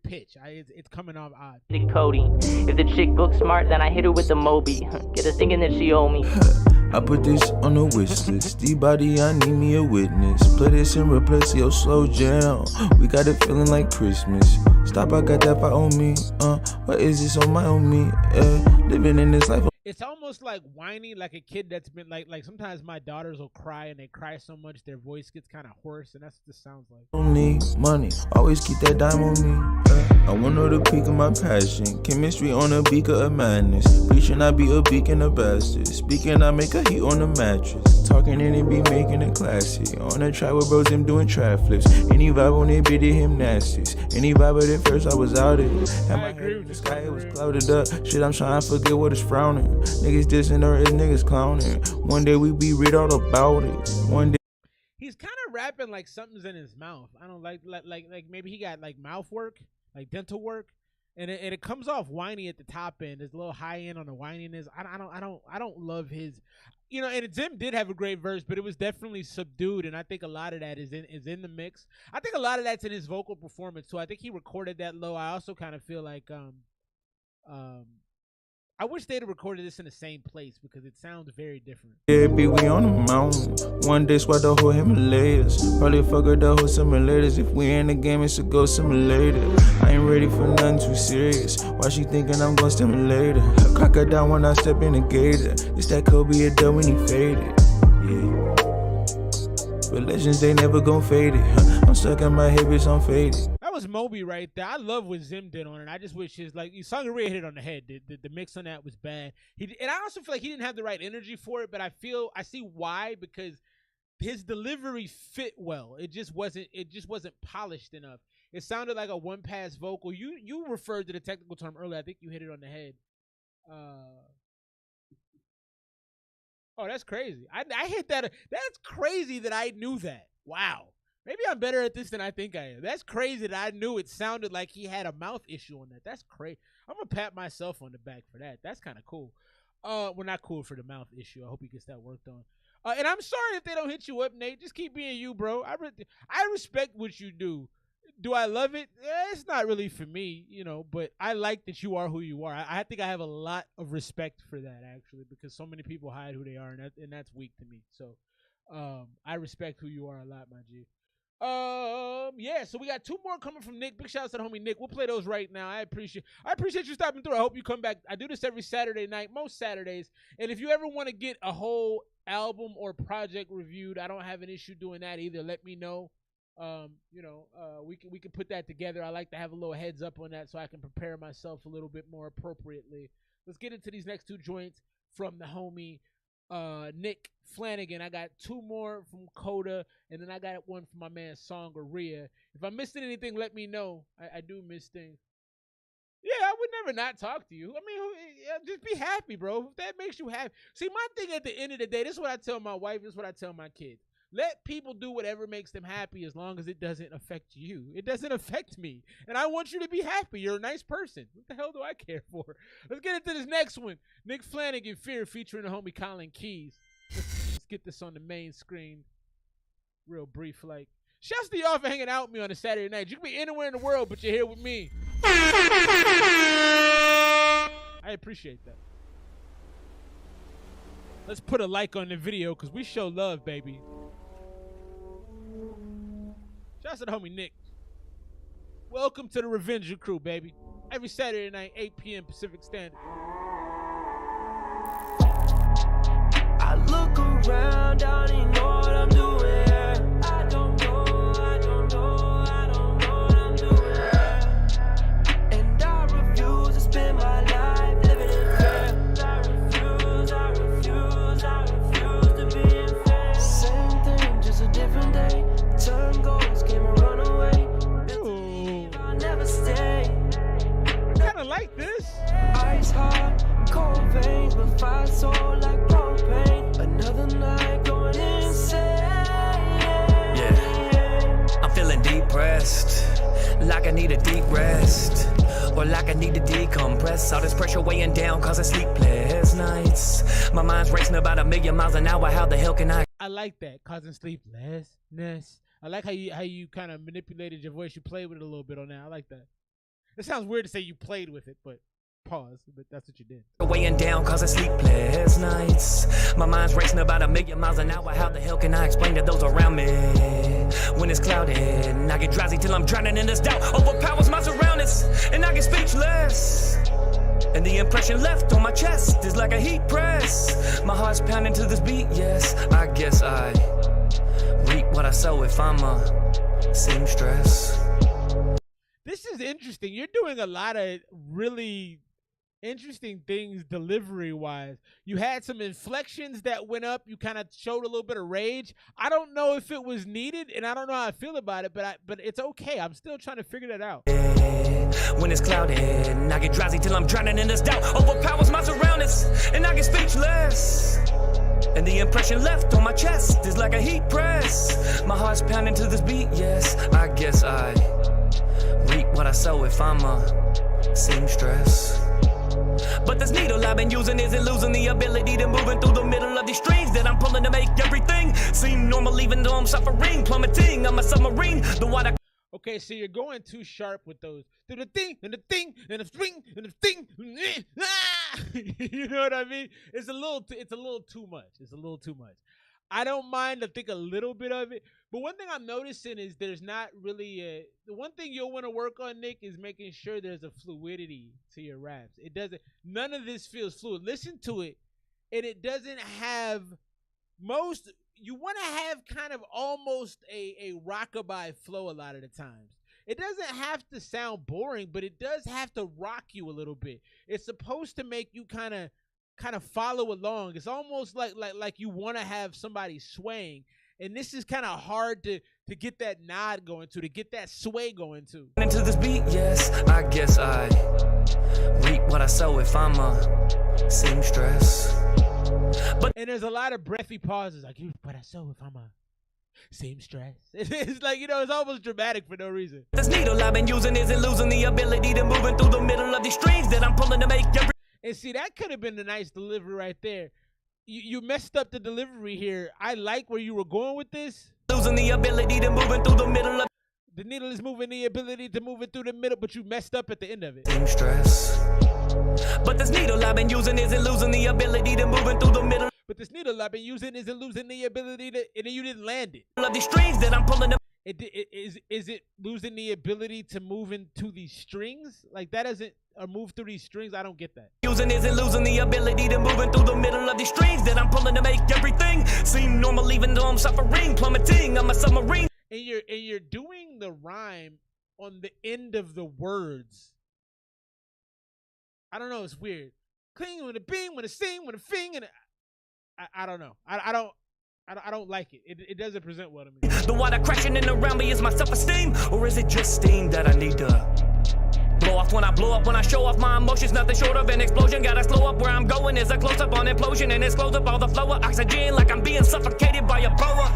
pitch. It's coming off odd. Codeine. If the chick looks smart, then I hit her with the Moby. Get her thinking that she owe me. I put this on the wish list. The body, I need me a witness. Play this and replace your slow jam. We got it feeling like Christmas. Stop, I got that on me. What is this on my own me? Living in this life. It's almost like whining, like a kid that's been like sometimes my daughters will cry, and they cry so much their voice gets kind of hoarse, and that's what this sounds like. Don't need money, always keep that dime on me. I want to know the peak of my passion. Chemistry on a beaker of madness. Preaching, I be a beacon of bastard. Speaking, I make a heat on the mattress. Talking and it be making it classy. On a track with bros, them doing trap flips. Any vibe on it, bitty him nasties. Any vibe at first, I was out it. Had my head in the sky, it was clouded up. Shit, I'm trying to forget what is frowning. Niggas dissing or is niggas clowning. One day we be read all about it. One day. He's kind of rapping like something's in his mouth. I don't like maybe he got like mouth work, like dental work, and it comes off whiny at the top end. There's a little high end on the whininess. I don't love his, you know. And Zim did have a great verse, but it was definitely subdued, and I think a lot of that is in the mix. I think a lot of that's in his vocal performance too. I think he recorded that low. I also kind of feel like I wish they'd have recorded this in the same place, because it sounds very different. Yeah, be we on the mountain. One day swat the whole Himalayas. Probably fuck her the whole simulators. If we in the game, it's a go simulator. I ain't ready for nothing too serious. Why she thinking I'm gon' stimulate her? Cock her down when I step in the gator. It's that Kobe a dub when he faded. Yeah. But legends, they never gon' fade it. I'm stuck in my head, bitch, I'm faded. That was Moby right there. I love what Zim did on it. I just wish his Sangaria hit it on the head. The mix on that was bad. And I also feel like he didn't have the right energy for it, but I see why, because his delivery fit well. It just wasn't polished enough. It sounded like a one-pass vocal. You referred to the technical term earlier. I think you hit it on the head. Oh, that's crazy. I hit that. That's crazy that I knew that. Wow. Maybe I'm better at this than I think I am. That's crazy that I knew it sounded like he had a mouth issue on that. That's crazy. I'm going to pat myself on the back for that. That's kind of cool. Well, not cool for the mouth issue. I hope he gets that worked on. And I'm sorry if they don't hit you up, Nate. Just keep being you, bro. I respect what you do. Do I love it? It's not really for me, but I like that you are who you are. I think I have a lot of respect for that, actually, because so many people hide who they are, and that's weak to me. So I respect who you are a lot, my G. Yeah, so we got 2 more coming from Nick. Big shout out to the homie Nick. We'll play those right now. I appreciate you stopping through. I hope you come back. I do this every Saturday night, most Saturdays. And if you ever want to get a whole album or project reviewed, I don't have an issue doing that either. Let me know. We can put that together. I like to have a little heads up on that so I can prepare myself a little bit more appropriately. Let's get into these next 2 joints from the homie Nick Flanagan. I got 2 more from Coda, and then I got 1 from my man Sangaria. If I'm missing anything, let me know. I do miss things. Yeah, I would never not talk to you. I mean, just be happy, bro. If that makes you happy. See, my thing at the end of the day, this is what I tell my wife, this is what I tell my kids. Let people do whatever makes them happy as long as it doesn't affect you. It doesn't affect me. And I want you to be happy. You're a nice person. What the hell do I care for? Let's get into this next one. Nick Flanagan, Fear, featuring the homie Colin Keys. Let's get this on the main screen. Real brief, like. Shouts to y'all for hanging out with me on a Saturday night. You can be anywhere in the world, but you're here with me. I appreciate that. Let's put a like on the video because we show love, baby. Shouts to the homie Nick. Welcome to the Revenger Crew, baby. Every Saturday night, 8 p.m. Pacific Standard. I look around, I don't even know what I'm doing. I don't know what I'm doing. And I refuse to spend my life living in fear. I refuse to be in fear. Same thing, just a different day. Turn goals, came and run away. I'll never stay. Kinda like this. Ice hot, cold veins, but fire so like propane. Another night going insane. Yeah, I'm feeling depressed, like I need a deep rest, or like I need to decompress. All this pressure weighing down, causing sleepless nights. My mind's racing about 1,000,000 miles an hour. How the hell can I like that, causing sleeplessness. I like how you kind of manipulated your voice. You played with it a little bit on that. I like that. It sounds weird to say you played with it, but pause. But that's what you did. Weighing down, causing sleepless nights. My mind's racing about 1,000,000 miles an hour. How the hell can I explain to those around me when it's clouded? And I get drowsy till I'm drowning in this doubt. Overpowers my surroundings, and I get speechless. And the impression left on my chest is like a heat press. My heart's pounding to this beat. Yes, I guess I reap what I sow if I'm a seamstress. This is interesting. You're doing a lot of really interesting things delivery-wise. You had some inflections that went up. You kind of showed a little bit of rage. I don't know if it was needed, and I don't know how I feel about it, but it's okay. I'm still trying to figure that out. When it's clouded, and I get drowsy till I'm drowning in this doubt. Overpowers my surroundings, and I get speechless. And the impression left on my chest is like a heat press. My heart's pounding to this beat. Yes, I guess I reap what I sow if I'm a seamstress. But this needle I've been using isn't losing the ability to moving through the middle of these strings that I'm pulling to make everything seem normal, even though I'm suffering, plummeting. I'm a submarine, the water. Okay, so you're going too sharp with those. The thing, and the thing, and the thing, and the thing. You know what I mean? It's a little too much. It's a little too much. I don't mind, I think, a little bit of it. But one thing I'm noticing is there's not really the one thing you'll want to work on, Nick, is making sure there's a fluidity to your raps. None of this feels fluid. Listen to it, and it doesn't have you want to have kind of almost a rockabye flow a lot of the times. It doesn't have to sound boring, but it does have to rock you a little bit. It's supposed to make you kind of follow along. It's almost like you want to have somebody swaying. And this is kind of hard to get that nod going to get that sway going to. Into this beat, yes, I guess I reap what I sow if I'm a seamstress. And there's a lot of breathy pauses, like, what I sow if I'm a seamstress. It's like, it's almost dramatic for no reason. This needle I've been using isn't losing the ability to moving through the middle of these strings that I'm pulling to make every. And see, that could have been a nice delivery right there. You messed up the delivery here. I like where you were going with this. Losing the ability to moving through the middle of. The needle is moving the ability to move it through the middle, but you messed up at the end of it. Seamstress. But this needle I've been using isn't losing the ability to moving through the middle. But this needle I've been using isn't losing the ability to, and you didn't land it. Of these strings that I'm pulling. Is it losing the ability to move into these strings? Like that isn't, or move through these strings? I don't get that. Using isn't losing the ability to moving through the middle of these strings that I'm pulling to make everything seem normal, even though I'm suffering, plummeting. I'm a submarine. And you're doing the rhyme on the end of the words. I don't know. It's weird. Cling with a bing, with a sing, with a fing, and I don't know. I don't like it. It doesn't present well to me. The water crashing in around me is my self-esteem, or is it just steam that I need to blow off when I blow up? When I show off my emotions, nothing short of an explosion. Gotta slow up where I'm going. Is a close-up on implosion, and it's close up all the flow of oxygen, like I'm being suffocated by a boa.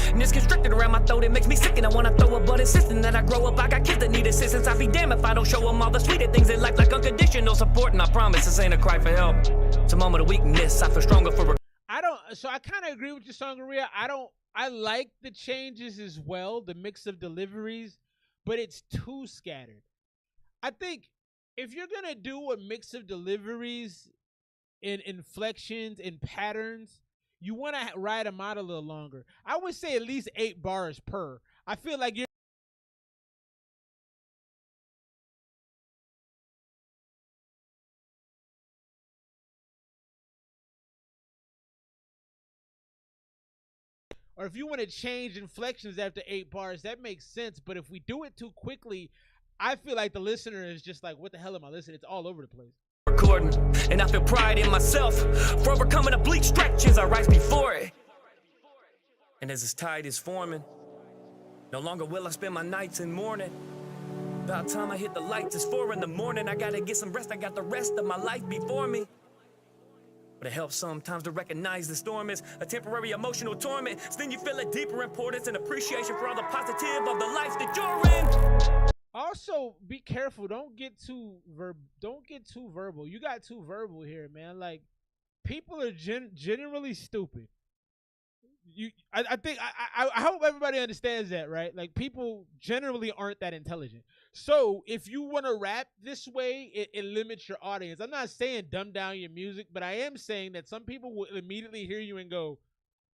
And it's constricted around my throat. It makes me sick, and I wanna throw up, but insisting that I grow up. I got kids that need assistance. I'd be damned if I don't show them all the sweeter things in life, like unconditional support. And I promise this ain't a cry for help. It's a moment of weakness. I feel stronger for. So I kind of agree with you, Sangaria. I like the changes as well, the mix of deliveries, but it's too scattered. I think if you're going to do a mix of deliveries in inflections and patterns, you want to ride them out a little longer. I would say at least 8 bars per. I feel like you're or if you want to change inflections after 8 bars, that makes sense. But if we do it too quickly, I feel like the listener is just like, what the hell am I listening? It's all over the place. Recording, and I feel pride in myself for overcoming the bleak stretches I rise before it. And as this tide is forming, no longer will I spend my nights in mourning. About time I hit the lights, it's 4 in the morning. I gotta get some rest, I got the rest of my life before me. But it helps sometimes to recognize the storm is a temporary emotional torment. So then you feel a deeper importance and appreciation for all the positive of the life that you're in. Also, be careful. Don't get too verbal. You got too verbal here, man. Like, people are generally stupid. I hope everybody understands that, right? Like, people generally aren't that intelligent. So if you want to rap this way, it limits your audience. I'm not saying dumb down your music, but I am saying that some people will immediately hear you and go,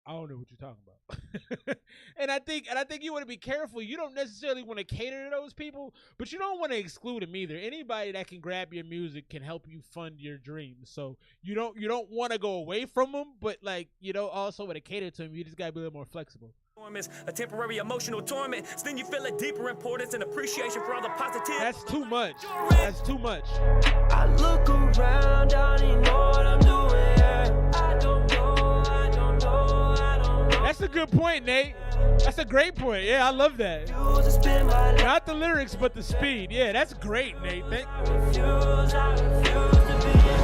I don't know what you're talking about. and I think you want to be careful. You don't necessarily want to cater to those people, but you don't want to exclude them either. Anybody that can grab your music can help you fund your dreams. So you don't want to go away from them, but like, you don't also want to cater to them. You just got to be a little more flexible. Is a temporary emotional torment. So then you feel a deeper importance and appreciation for all the positive. That's too much. That's too much. I look around, I don't even know what I'm doing. I don't know, I don't know, I don't know. That's a good point, Nate. That's a great point. Yeah, I love that. Not the lyrics, but the speed. Yeah, that's great, Nate. I refuse to be in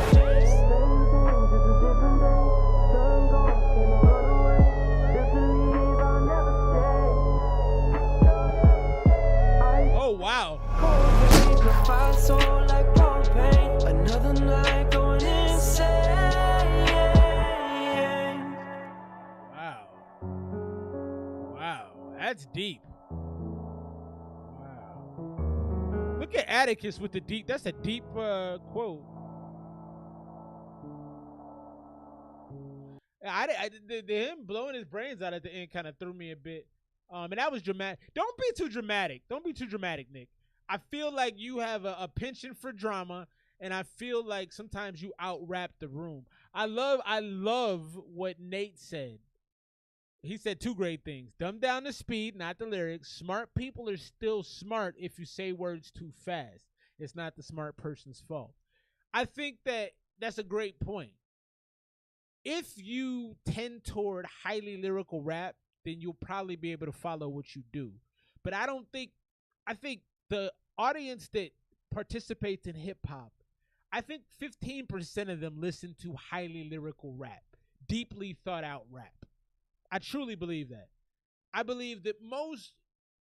Oh, wow. Another night going insane. Wow, that's deep. Wow. Look at Atticus with the deep. That's a deep quote. Him blowing his brains out at the end kind of threw me a bit. And that was dramatic. Don't be too dramatic. Don't be too dramatic, Nick. I feel like you have a penchant for drama, and I feel like sometimes you out-rap the room. I love what Nate said. He said two great things. Dumb down the speed, not the lyrics. Smart people are still smart if you say words too fast. It's not the smart person's fault. I think that that's a great point. If you tend toward highly lyrical rap, then you'll probably be able to follow what you do. But I think the audience that participates in hip hop, I think 15% of them listen to highly lyrical rap, deeply thought out rap. I truly believe that. I believe that most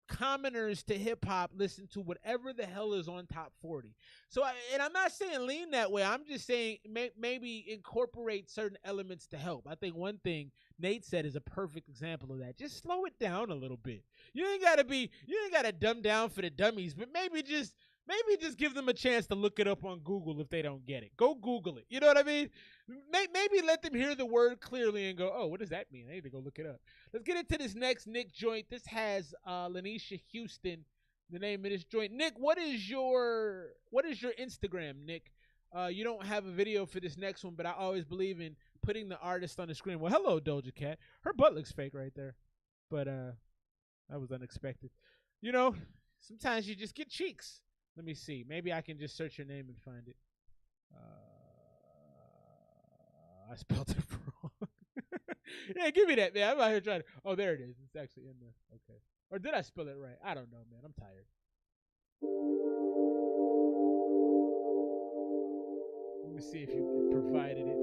commoners to hip hop listen to whatever the hell is on top 40. So, and I'm not saying lean that way. I'm just saying maybe incorporate certain elements to help. I think one thing Nate said is a perfect example of that. Just slow it down a little bit. You ain't gotta dumb down for the dummies, but maybe just give them a chance to look it up on Google if they don't get it. Go Google it. You know what I mean? Maybe let them hear the word clearly and go, oh, what does that mean? I need to go look it up. Let's get into this next Nick joint. This has Lanisha Houston, the name of this joint. Nick, what is your Instagram, Nick? You don't have a video for this next one, but I always believe in putting the artist on the screen. Well, hello, Doja Cat. Her butt looks fake right there, but that was unexpected. You know, sometimes you just get cheeks. Let me see. Maybe I can just search your name and find it. I spelled it wrong. Yeah, give me that, man. I'm out here trying to. Oh, there it is. It's actually in there. Okay. Or did I spell it right? I don't know, man. I'm tired. Let me see if you provided it.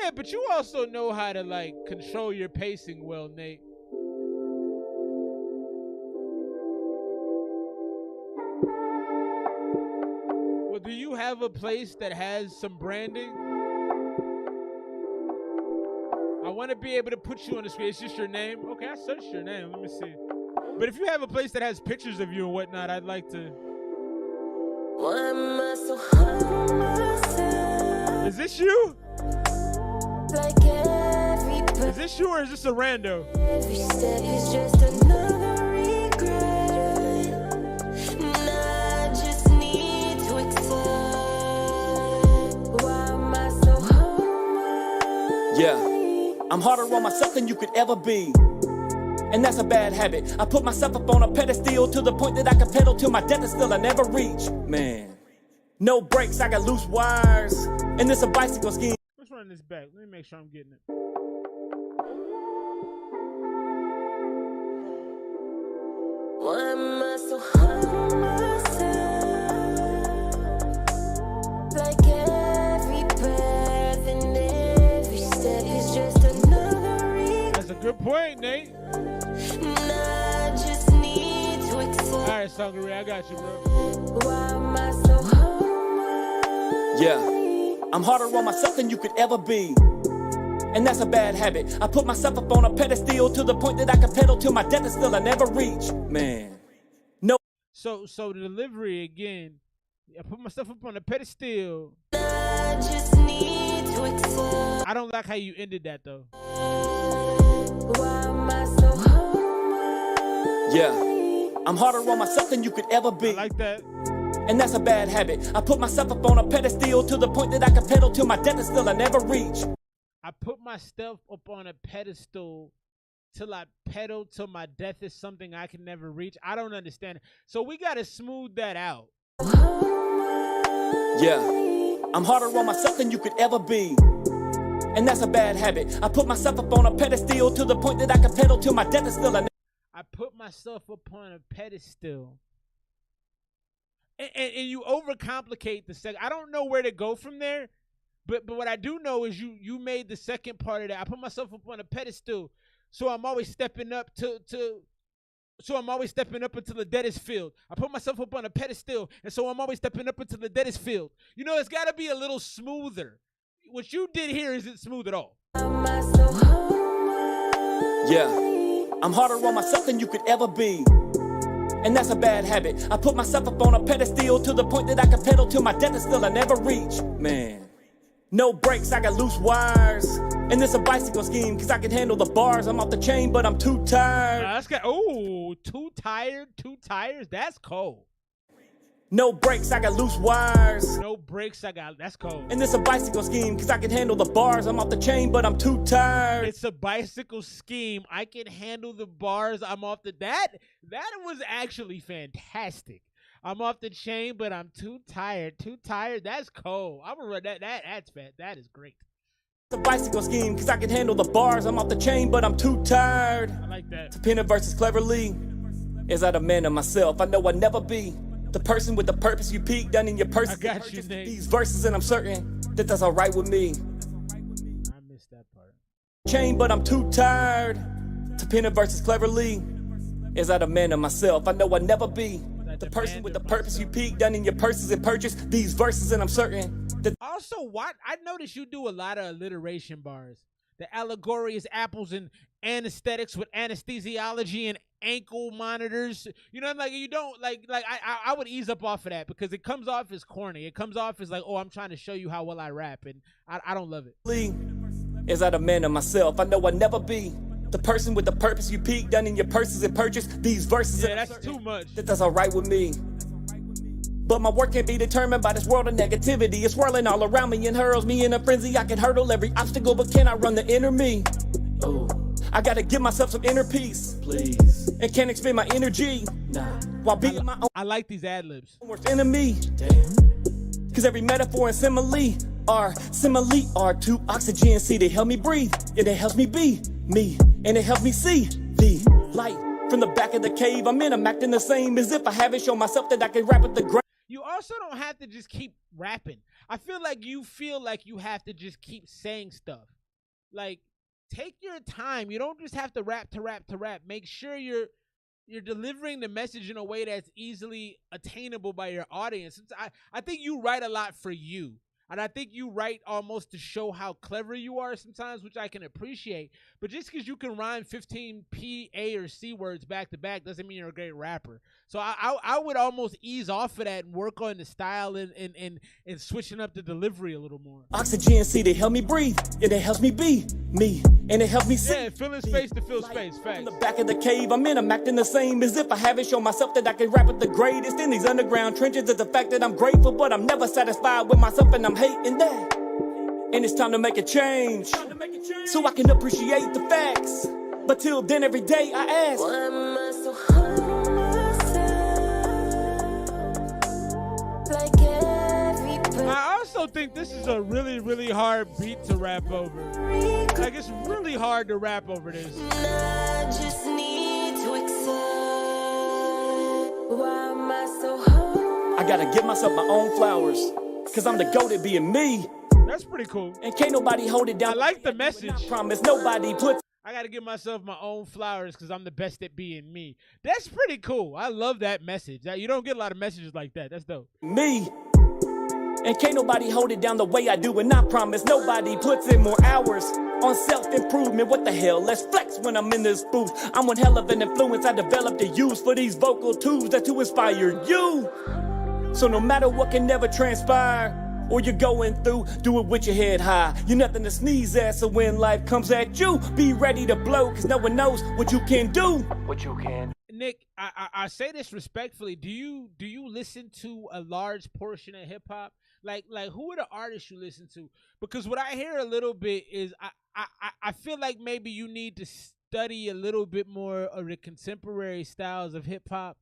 Yeah, but you also know how to, like, control your pacing well, Nate. Well, do you have a place that has some branding? I want to be able to put you on the screen. It's just your name. Okay, I searched your name. Let me see. But if you have a place that has pictures of you and whatnot, I'd like to. Why am I so hard on myself? Is this you? Like every Is this you or is this a rando? Every step is just another regret. And I just need to accept. Why am I so hard on myself? Yeah, I'm harder on myself than you could ever be. And that's a bad habit. I put myself up on a pedestal to the point that I can pedal till my death is still I never reach. Man, no brakes, I got loose wires. And this a bicycle scheme. Let's run this back. Let me make sure I'm getting it. Why am I so hard on myself? Like every breath and every step is just another regret. That's a good point, Nate. And I just need to accept. All right, Sangaree, I got you, bro. Why am I so hard on myself? Yeah, I'm harder on myself than you could ever be. And that's a bad habit. I put myself up on a pedestal to the point that I can pedal till my death is still I never reach. Man, no. So the delivery again. I put myself up on a pedestal. I just need to accept. I don't like how you ended that though. Why am I so hard on myself? Yeah, I'm harder on myself than you could ever be. I like that. And that's a bad habit. I put myself up on a pedestal to the point that I can pedal till my death is still I never reach. I put myself up on a pedestal till I pedal till my death is something I can never reach. I don't understand it. So we got to smooth that out. Yeah, I'm harder on myself than you could ever be. And that's a bad habit. I put myself up on a pedestal to the point that I can pedal till my death is still I put myself up on a pedestal. And you overcomplicate the second. I don't know where to go from there. But what I do know is you made the second part of that. I put myself up on a pedestal, so I'm always stepping up so I'm always stepping up until the dead is filled. I put myself up on a pedestal, and so I'm always stepping up until the dead is filled. You know, it's got to be a little smoother. What you did here isn't smooth at all. Yeah, I'm harder on myself than you could ever be. And that's a bad habit. I put myself up on a pedestal to the point that I can pedal till my death is still I never reach. Man, no brakes, I got loose wires. And this a bicycle scheme, cause I can handle the bars. I'm off the chain, but I'm too tired. That's got, oh, too tired, 2 tires? That's cold. No brakes, I got loose wires. No brakes, that's cold. And this a bicycle scheme, cause I can handle the bars. I'm off the chain, but I'm too tired. It's a bicycle scheme. I can handle the bars. I'm off the that was actually fantastic. I'm off the chain, but I'm too tired. Too tired. That's cold. I'm gonna run that. That's fat. That is great. It's a bicycle scheme, cause I can handle the bars. I'm off the chain, but I'm too tired. I like that. To pin it versus cleverly. Is that a man of myself? I know I'll never be the person with the purpose you peak done in your purse. I got you, Nate. These verses, and I'm certain that that's all right with me. I missed that part. Chain, but I'm too tired to pin it versus cleverly. Is that a man of myself? I know I'll never be the person with the purpose you peak done in your purses and purchase these verses, and I'm certain that. Also, what I noticed you do a lot of alliteration bars. The allegory is apples and anesthetics with anesthesiology and ankle monitors. You know, like you don't like I would ease up off of that because it comes off as corny. It comes off as like, oh, I'm trying to show you how well I rap, and I don't love it. Is that a man of myself? I know I'll never be the person with the purpose you peak done in your purses and purchase these verses. Yeah, that's too much. That's all right with me. But my work can't be determined by this world of negativity. It's swirling all around me and hurls me in a frenzy. I can hurdle every obstacle, but can I run the inner me? Oh, I gotta give myself some inner peace, please. And can't expend my energy, while being my own. I like these ad-libs. Worst enemy. Damn. Cause every metaphor and simile are two oxygen. See, they help me breathe, and it helps me be me, and it helps me see the light from the back of the cave I'm in. I'm acting the same as if I haven't shown myself that I can rap at the ground. You also don't have to just keep rapping. I feel like you have to just keep saying stuff. Like, take your time. You don't just have to rap to rap to rap. Make sure you're delivering the message in a way that's easily attainable by your audience. I think you write a lot for you. And I think you write almost to show how clever you are sometimes, which I can appreciate. But just because you can rhyme 15 P, A, or C words back to back doesn't mean you're a great rapper. So I would almost ease off of that and work on the style and switching up the delivery a little more. Oxygen, see, they help me breathe, and it helps me be me, and it helps me see. Yeah, filling space to fill space. Facts. In the back of the cave I'm in, I'm acting the same as if I haven't shown myself that I can rap at the greatest in these underground trenches. Is the fact that I'm grateful, but I'm never satisfied with myself, and I'm hating that. And it's time to make a change, so I can appreciate the facts. But till then, every day I ask, why am I so hard on myself? Like every breath. I also think this is a really, really hard beat to rap over. Like, it's really hard to rap over this. I just need to accept. Why am I so hard on I gotta give myself my own flowers, cause I'm the GOAT at being me. That's pretty cool. And can't nobody hold it down. I like the message. I promise nobody puts. I gotta give myself my own flowers because I'm the best at being me. That's pretty cool. I love that message. You don't get a lot of messages like that. That's dope. Me. And can't nobody hold it down the way I do. And I promise nobody puts in more hours on self-improvement. What the hell? Let's flex when I'm in this booth. I'm one hell of an influence I developed to use for these vocal tools that to inspire you. So no matter what can never transpire, or you're going through, do it with your head high. You're nothing to sneeze at, so when life comes at you, be ready to blow, cause no one knows what you can do. What you can. Nick, I say this respectfully. Do you listen to a large portion of hip hop? Like who are the artists you listen to? Because what I hear a little bit is I feel like maybe you need to study a little bit more of the contemporary styles of hip hop.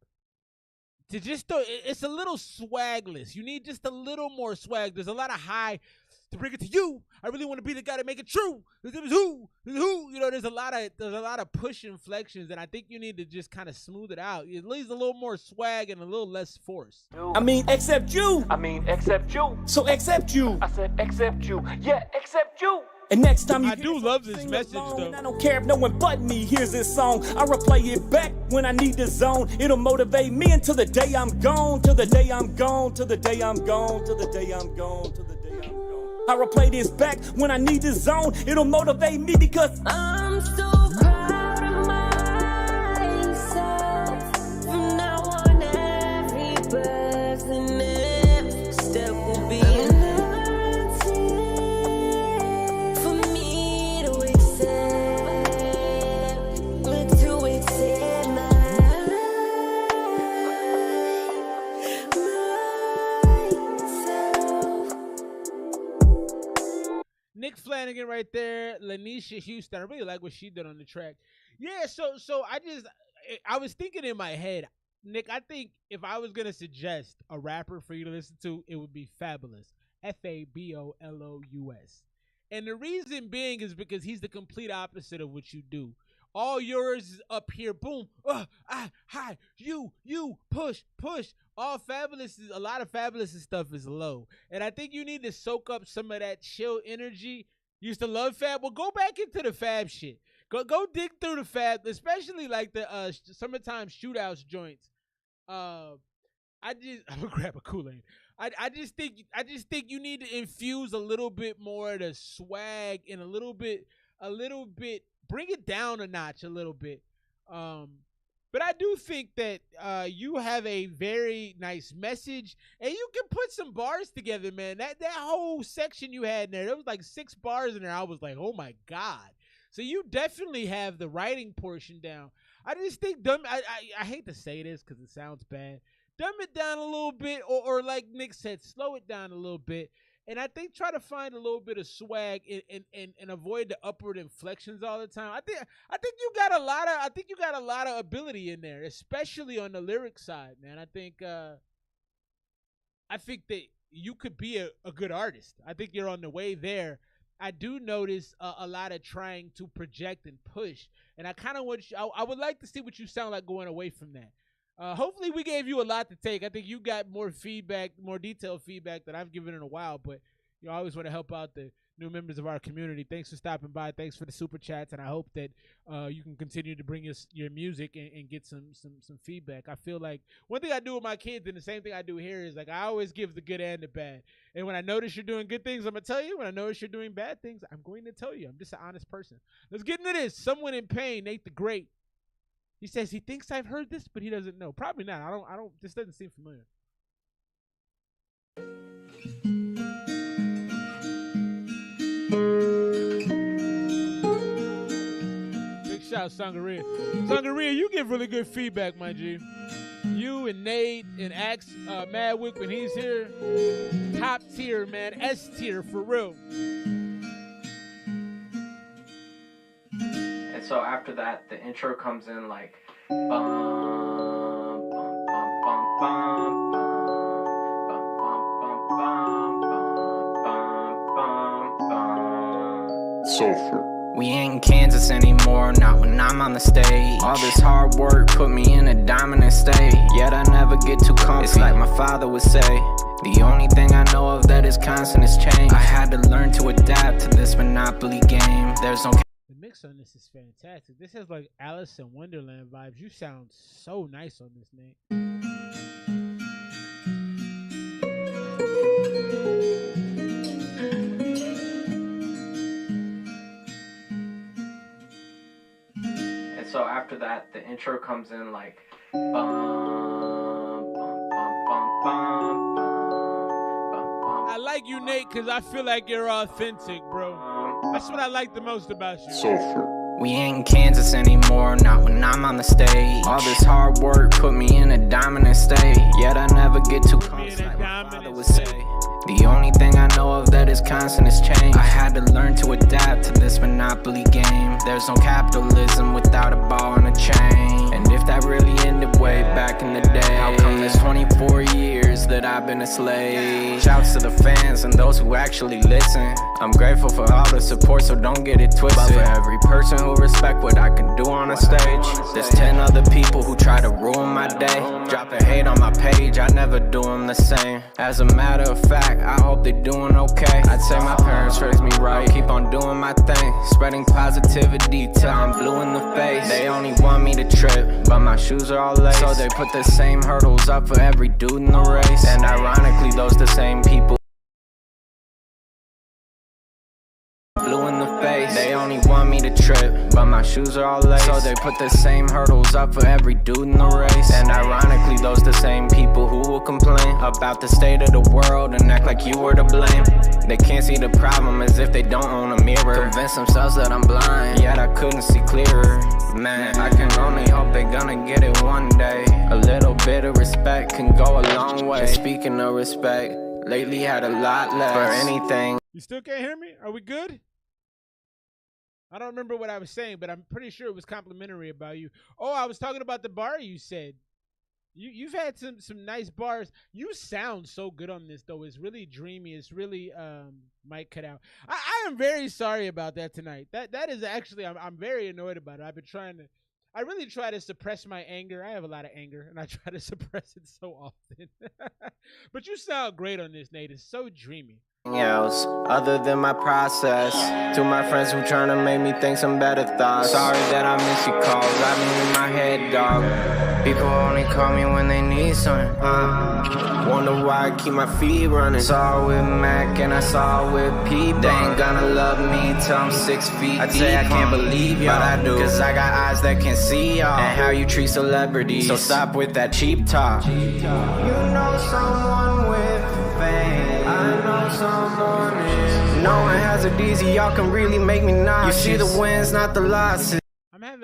To just it's a little swagless. You need just a little more swag. There's a lot of high to bring it to you. I really want to be the guy to make it true. Who? You know, there's a lot of push inflections, and I think you need to just kind of smooth it out. It leaves a little more swag and a little less force. I mean, except you. So accept you. I said accept you. Yeah, accept you. And next time I do love this message though. I don't care if no one but me hears this song. I replay it back when I need the zone. It'll motivate me until the day I'm gone. Till the day I'm gone. Till the day I'm gone. Till the day I'm gone. Till the day I'm gone. I replay this back when I need the zone. It'll motivate me because I'm so proud of myself. From now on, every breath and every step will be Flanagan right there. Lanisha Houston. I really like what she did on the track. Yeah, so I was thinking in my head, Nick, I think if I was going to suggest a rapper for you to listen to, it would be Fabulous. Fabolous. And the reason being is because he's the complete opposite of what you do. All yours is up here, boom, high, you, push. All Fabulous is, a lot of Fabulous stuff is low. And I think you need to soak up some of that chill energy. You used to love Fab. Well, go back into the Fab shit. Go dig through the Fab, especially like the summertime shootouts joints. I'm gonna grab a Kool-Aid. I just think you need to infuse a little bit more of the swag and a little bit, bring it down a notch a little bit. But I do think that you have a very nice message, and you can put some bars together, man. That whole section you had in there was like 6 bars in there. I was like, oh my God. So you definitely have the writing portion down. I just think I hate to say this because it sounds bad. Dumb it down a little bit, or like Nick said, slow it down a little bit. And I think try to find a little bit of swag and avoid the upward inflections all the time. I think you got a lot of ability in there, especially on the lyric side, man. I think that you could be a good artist. I think you're on the way there. I do notice a lot of trying to project and push, and I kind of want you. I would like to see what you sound like going away from that. Hopefully we gave you a lot to take. I think you got more feedback, more detailed feedback that I've given in a while, but I always want to help out the new members of our community. Thanks for stopping by. Thanks for the super chats, and I hope that you can continue to bring us your music and get some feedback. I feel like one thing I do with my kids, and the same thing I do here, is like I always give the good and the bad. And when I notice you're doing good things, I'm going to tell you. When I notice you're doing bad things, I'm going to tell you. I'm just an honest person. Let's get into this. Someone in Pain, Nate the Great. He says he thinks I've heard this, but he doesn't know. Probably not. I don't. This doesn't seem familiar. Big shout out, Sangaria. Sangaria, you give really good feedback, my G. You and Nate and Axe, Madwick when he's here, top tier, man. S tier for real. And so after that, the intro comes in like bum, bum, bum, bum, bum, bum, bum, bum, bum. Sulfur. We ain't in Kansas anymore, not when I'm on the stage. All this hard work put me in a dominant state, yet I never get too comfy. It's like my father would say, the only thing I know of that is constant is change. I had to learn to adapt to this Monopoly game. There's no... The mix on this is fantastic. This has like Alice in Wonderland vibes. You sound so nice on this, Nate. And so after that, the intro comes in like bum, bum, bum, bum, bum, bum. I like you, Nate, because I feel like you're authentic, bro. That's what I like the most about you. Sulfur. We ain't in Kansas anymore, not when I'm on the stage. All this hard work put me in a dominant state, yet I never get too close, like my father would say. The only thing I know of that is constant is change. I had to learn to adapt to this Monopoly game. There's no capitalism without a ball and a chain. And if that really ended way back in the day, how come this 24 years that I've been a slave? Shouts to the fans and those who actually listen. I'm grateful for all the support, so don't get it twisted. But for every person who respect what I can do on a stage, there's 10 other people who try to ruin my day. Dropping hate on my page, I never do them the same. As a matter of fact, I hope they're doing okay. I'd say my parents raised me right. I'll keep on doing my thing, spreading positivity till I'm blue in the face. They only want me to trip, but my shoes are all laced. So they put the same hurdles up for every dude in the race. And ironically, those the same people blue in the face. They only want me to trip, but my shoes are all laced. So they put the same hurdles up for every dude in the race. And ironically, those the same people who will complain about the state of the world and act like you were to blame. They can't see the problem as if they don't own a mirror. Convince themselves that I'm blind, yet I couldn't see clearer. Man, I can only hope they're gonna get it one day. A little bit of respect can go a long way. And speaking of respect, lately had a lot less for anything. You still can't hear me? Are we good? I don't remember what I was saying, but I'm pretty sure it was complimentary about you. Oh, I was talking about the bar you said. You've had some nice bars. You sound so good on this though. It's really dreamy. It's really mic cut out. I am very sorry about that tonight. That is actually I'm very annoyed about it. I've been trying to. I really try to suppress my anger. I have a lot of anger, and I try to suppress it so often. But you sound great on this, Nate. It's so dreamy. Else other than my process. To my friends who tryna make me think some better thoughts. Sorry that I miss your calls. I've been in my head, dog. People only call me when they need something. Wonder why I keep my feet running. Saw it with Mac and I saw it with P. They ain't gonna love me till I'm 6 feet. I'd say I can't believe y'all, but I do. Cause I got eyes that can see y'all and how you treat celebrities. So stop with that cheap talk. You know someone with fame. I know someone is. No one has it easy, y'all can really make me nauseous. You see the wins, not the losses. I've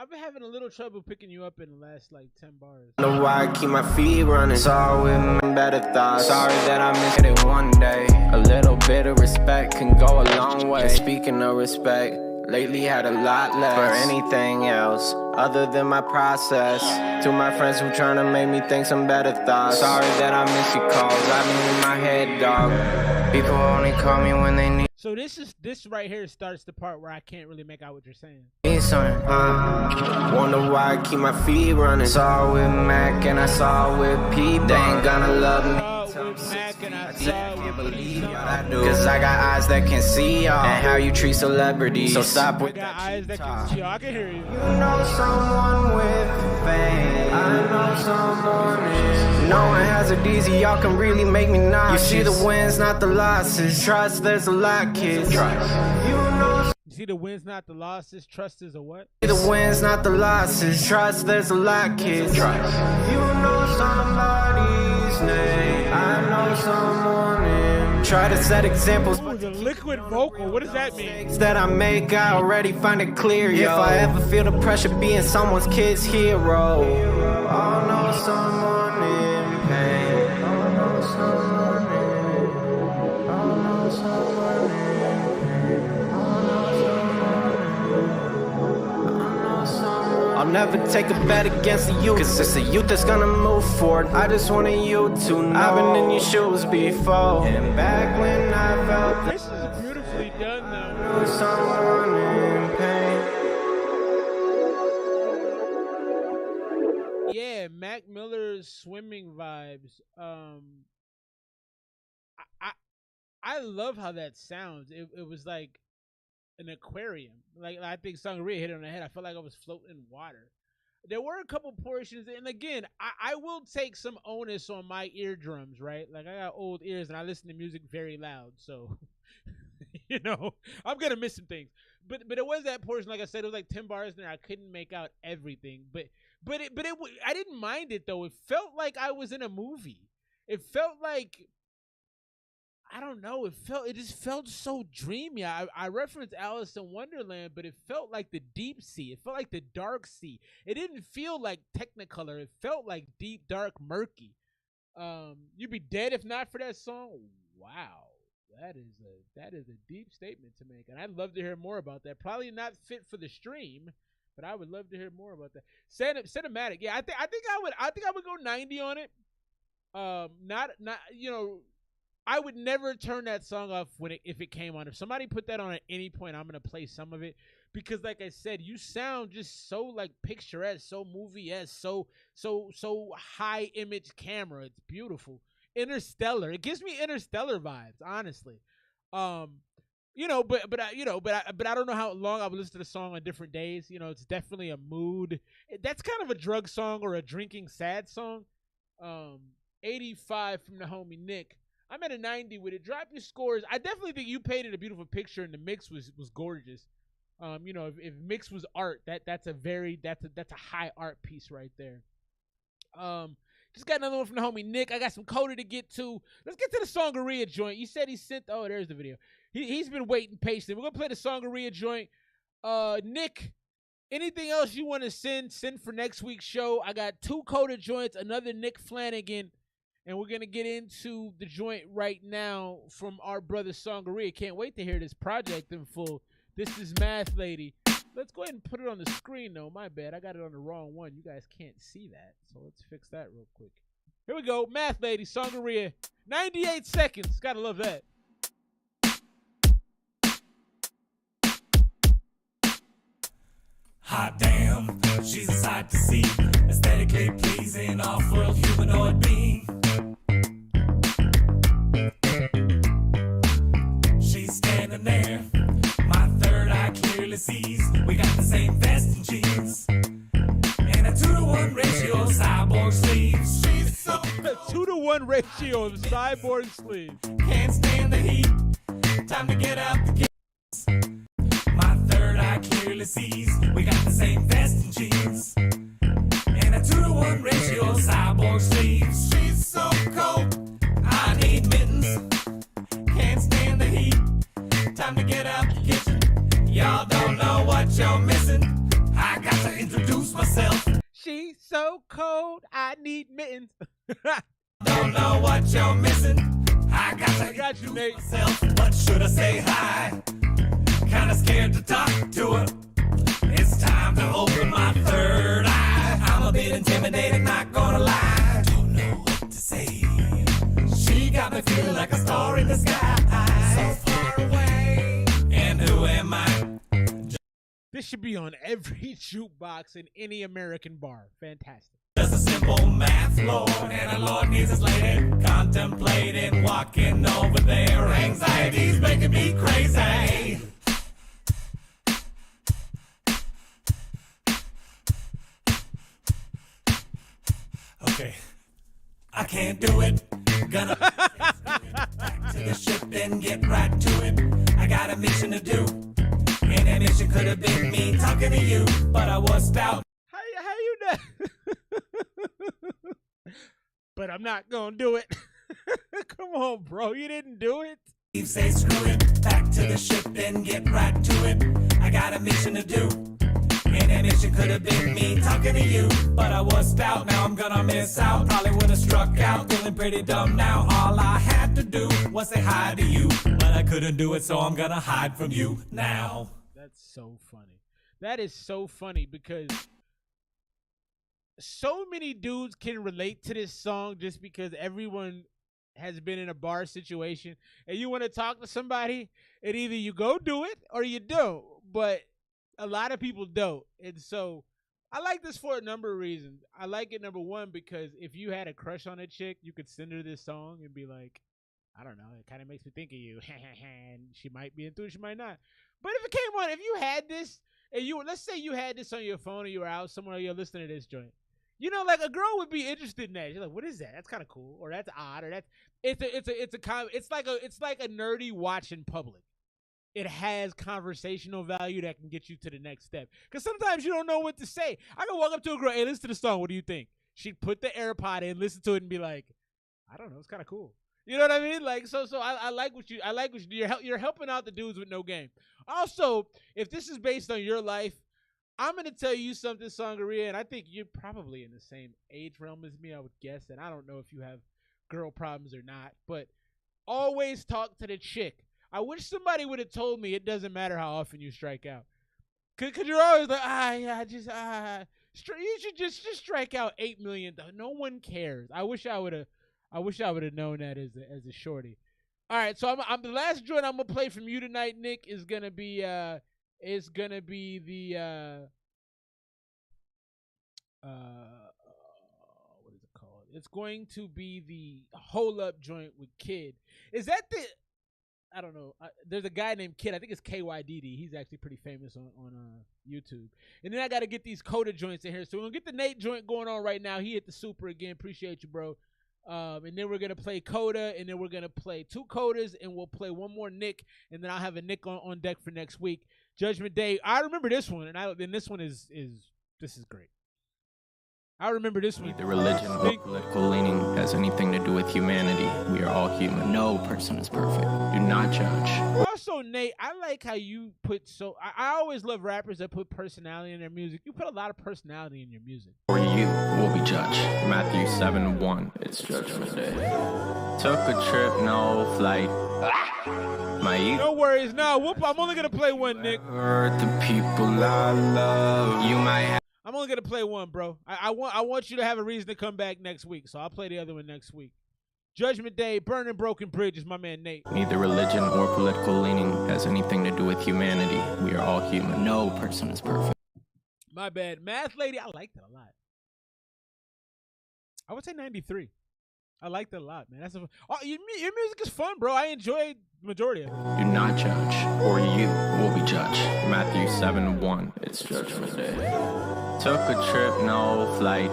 been having a little trouble picking you up in the last like 10 bars. Know why I keep my feet running. Sorry with my better thoughts. Sorry that I missed it one day. A little bit of respect can go a long way. And speaking of respect, lately had a lot less for anything else other than my process. To my friends who tryna make me think some better thoughts. Sorry that I miss your calls. I've been in my head, dog. People only call me when they need. So this right here starts the part where I can't really make out what you're saying. Wonder why I keep my feet running. Saw with Mac and I saw with P. They ain't gonna love me. Cause I got eyes that can see y'all and how you treat celebrities. So stop with that eyes that can see y'all. I can hear you. You know someone with fame. I know someone is. No one has it easy, y'all can really make me nauseous. You see the wins, not the losses. Trust, there's a lot, kids. Trust. You see the wins, not the losses. Trust is a what? The wins, not the losses. Trust, there's a lot, kids. Trust. You know somebody's name. I know someone in. Try to set examples. Ooh, the liquid vocal. What does that mean? That I make, I already find it clear, yo. If I ever feel the pressure being someone's kid's hero, I'll know someone in pain. I'll know someone in. I'll know someone in pain. I'll know someone. I'll never take a bet against the youth, cause it's the youth that's gonna move forward. I just wanted you to know I've been in your shoes before. And back when I felt this is beautifully done though. I know someone in pain. Yeah, Mac Miller's swimming vibes. I love how that sounds. It was like an aquarium. Like I think Sangria hit it on the head. I felt like I was floating in water. There were a couple portions, and again, I will take some onus on my eardrums, right? Like I got old ears and I listen to music very loud, so you know I'm gonna miss some things. But it was that portion, like I said, it was like 10 bars in there. I couldn't make out everything, but I didn't mind it though. It felt like I was in a movie. It felt like, I don't know. It just felt so dreamy. I referenced Alice in Wonderland, but it felt like the deep sea. It felt like the dark sea. It didn't feel like Technicolor. It felt like deep, dark, murky. You'd be dead if not for that song. Wow, that is a deep statement to make, and I'd love to hear more about that. Probably not fit for the stream, but I would love to hear more about that. Cinematic, yeah. I think I would go 90 on it. Not you know. I would never turn that song off if it came on. If somebody put that on at any point, I'm gonna play some of it because, like I said, you sound just so like picturesque, so movie-esque, so high image camera. It's beautiful. Interstellar. It gives me Interstellar vibes, honestly. You know, but I don't know how long I would listen to the song on different days. You know, it's definitely a mood. That's kind of a drug song or a drinking sad song. 85 from the homie Nick. I'm at a 90 with it. Drop your scores. I definitely think you painted a beautiful picture, and the mix was gorgeous. You know, if mix was art, that's a high art piece right there. Just got another one from the homie Nick. I got some Coda to get to. Let's get to the Songaria joint. You said he sent. Oh, there's the video. He's been waiting patiently. We're gonna play the Songaria joint. Nick, anything else you want to send for next week's show? I got 2 Coda joints, another Nick Flanagan. And we're going to get into the joint right now from our brother Songaria. Can't wait to hear this project in full. This is Math Lady. Let's go ahead and put it on the screen, though. My bad. I got it on the wrong one. You guys can't see that. So let's fix that real quick. Here we go. Math Lady, Sangaria. 98 seconds. Gotta love that. Hot damn, she's a sight to see. Aesthetically pleasing, off-world humanoid being. She's standing there, my third eye clearly sees. We got the same vest and jeans, and a 2-to-1 ratio of cyborg sleeves. She's so a 2-to-1 ratio of cyborg sleeves. Can't stand the heat, time to get out the gates. My third eye clearly sees. We got the same vest and jeans, and a 2-to-1 ratio of cyborg sleeves. She's so cold, I need mittens. Can't stand the heat, time to get out the kitchen. Y'all don't know what you're missing. I got to introduce myself. She's so cold, I need mittens. Don't know what you're missing. I got to you, Nate. Myself. But should I say hi? Kinda scared to talk to her. It's time to open my third eye. I'm a bit intimidated, not gonna lie. Don't know what to say. She got me feeling like a star in the sky. So far away. And who am I? This should be on every jukebox in any American bar. Fantastic. Just a simple math lord, and a lord needs his lady. Contemplating walking over there. Anxiety's making me crazy. Okay, I can't do it. Gonna back to the ship and get right to it. I got a mission to do, and that mission could have been me talking to you, but I was stout. How you know? But I'm not gonna do it. Come on, bro. You didn't do it. You say screw it. Back to the ship and get right to it. I got a mission to do, and that mission could have been me talking to you, but I was stout. Now I'm gonna miss out. Probably would have struck out. Feeling pretty dumb now. All I had to do was say hi to you, but I couldn't do it, so I'm gonna hide from you now. That's so funny. That is so funny because so many dudes can relate to this song just because everyone has been in a bar situation and you want to talk to somebody and either you go do it or you don't, but a lot of people don't. And so I like this for a number of reasons. I like it, number one, because if you had a crush on a chick, you could send her this song and be like, I don't know, it kind of makes me think of you. And she might be into it, she might not. But if it came on, if you had this, and let's say you had this on your phone or you were out somewhere, you're listening to this joint. You know, like a girl would be interested in that. You're like, what is that? That's kind of cool, or that's odd, or that's it's like a nerdy watch in public. It has conversational value that can get you to the next step. Because sometimes you don't know what to say. I can walk up to a girl, hey, listen to the song. What do you think? She'd put the AirPod in, listen to it, and be like, I don't know, it's kind of cool. You know what I mean? Like, so I like what you you're helping out the dudes with no game. Also, if this is based on your life, I'm going to tell you something, Sangaria, and I think you're probably in the same age realm as me, I would guess, and I don't know if you have girl problems or not, but always talk to the chick. I wish somebody would have told me it doesn't matter how often you strike out. Because you're always like, you should just strike out 8 million. No one cares. I wish I would have known that as a shorty. All right, so I'm the last joint I'm going to play from you tonight, Nick, is going to be the what is it called? It's going to be the Hold Up joint with Kid. Is that the? I don't know. There's a guy named Kid. I think it's KYDD. He's actually pretty famous on YouTube. And then I got to get these Coda joints in here. So we're gonna get the Nate joint going on right now. He hit the super again. Appreciate you, bro. And then we're gonna play Coda, and then we're gonna play 2 Codas, and we'll play one more Nick, and then I'll have a Nick on deck for next week. Judgment Day. I remember this one, and this one is great. I remember this one. The religion or political leaning has anything to do with humanity. We are all human. No person is perfect. Do not judge. Also, Nate, I like how you put I always love rappers that put personality in their music. You put a lot of personality in your music. For you will be judged. Matthew 7-1, it's Judgment Day. Took a trip, no flight. My ego. No worries, nah, whoop, I'm only gonna play one, Nick. Heard the people I love. You might have. I'm only gonna play one, bro. I want you to have a reason to come back next week, so I'll play the other one next week. Judgment Day, Burning Broken Bridges, my man Nate. Neither religion or political leaning has anything to do with humanity. We are all human. No person is perfect. My bad. Math Lady, I liked it a lot. I would say 93. I liked it a lot, man. Your music is fun, bro. I enjoyed the majority of it. Do not judge, or you will be judged. Matthew 7-1, it's Judgment Day. Took a trip, no flight.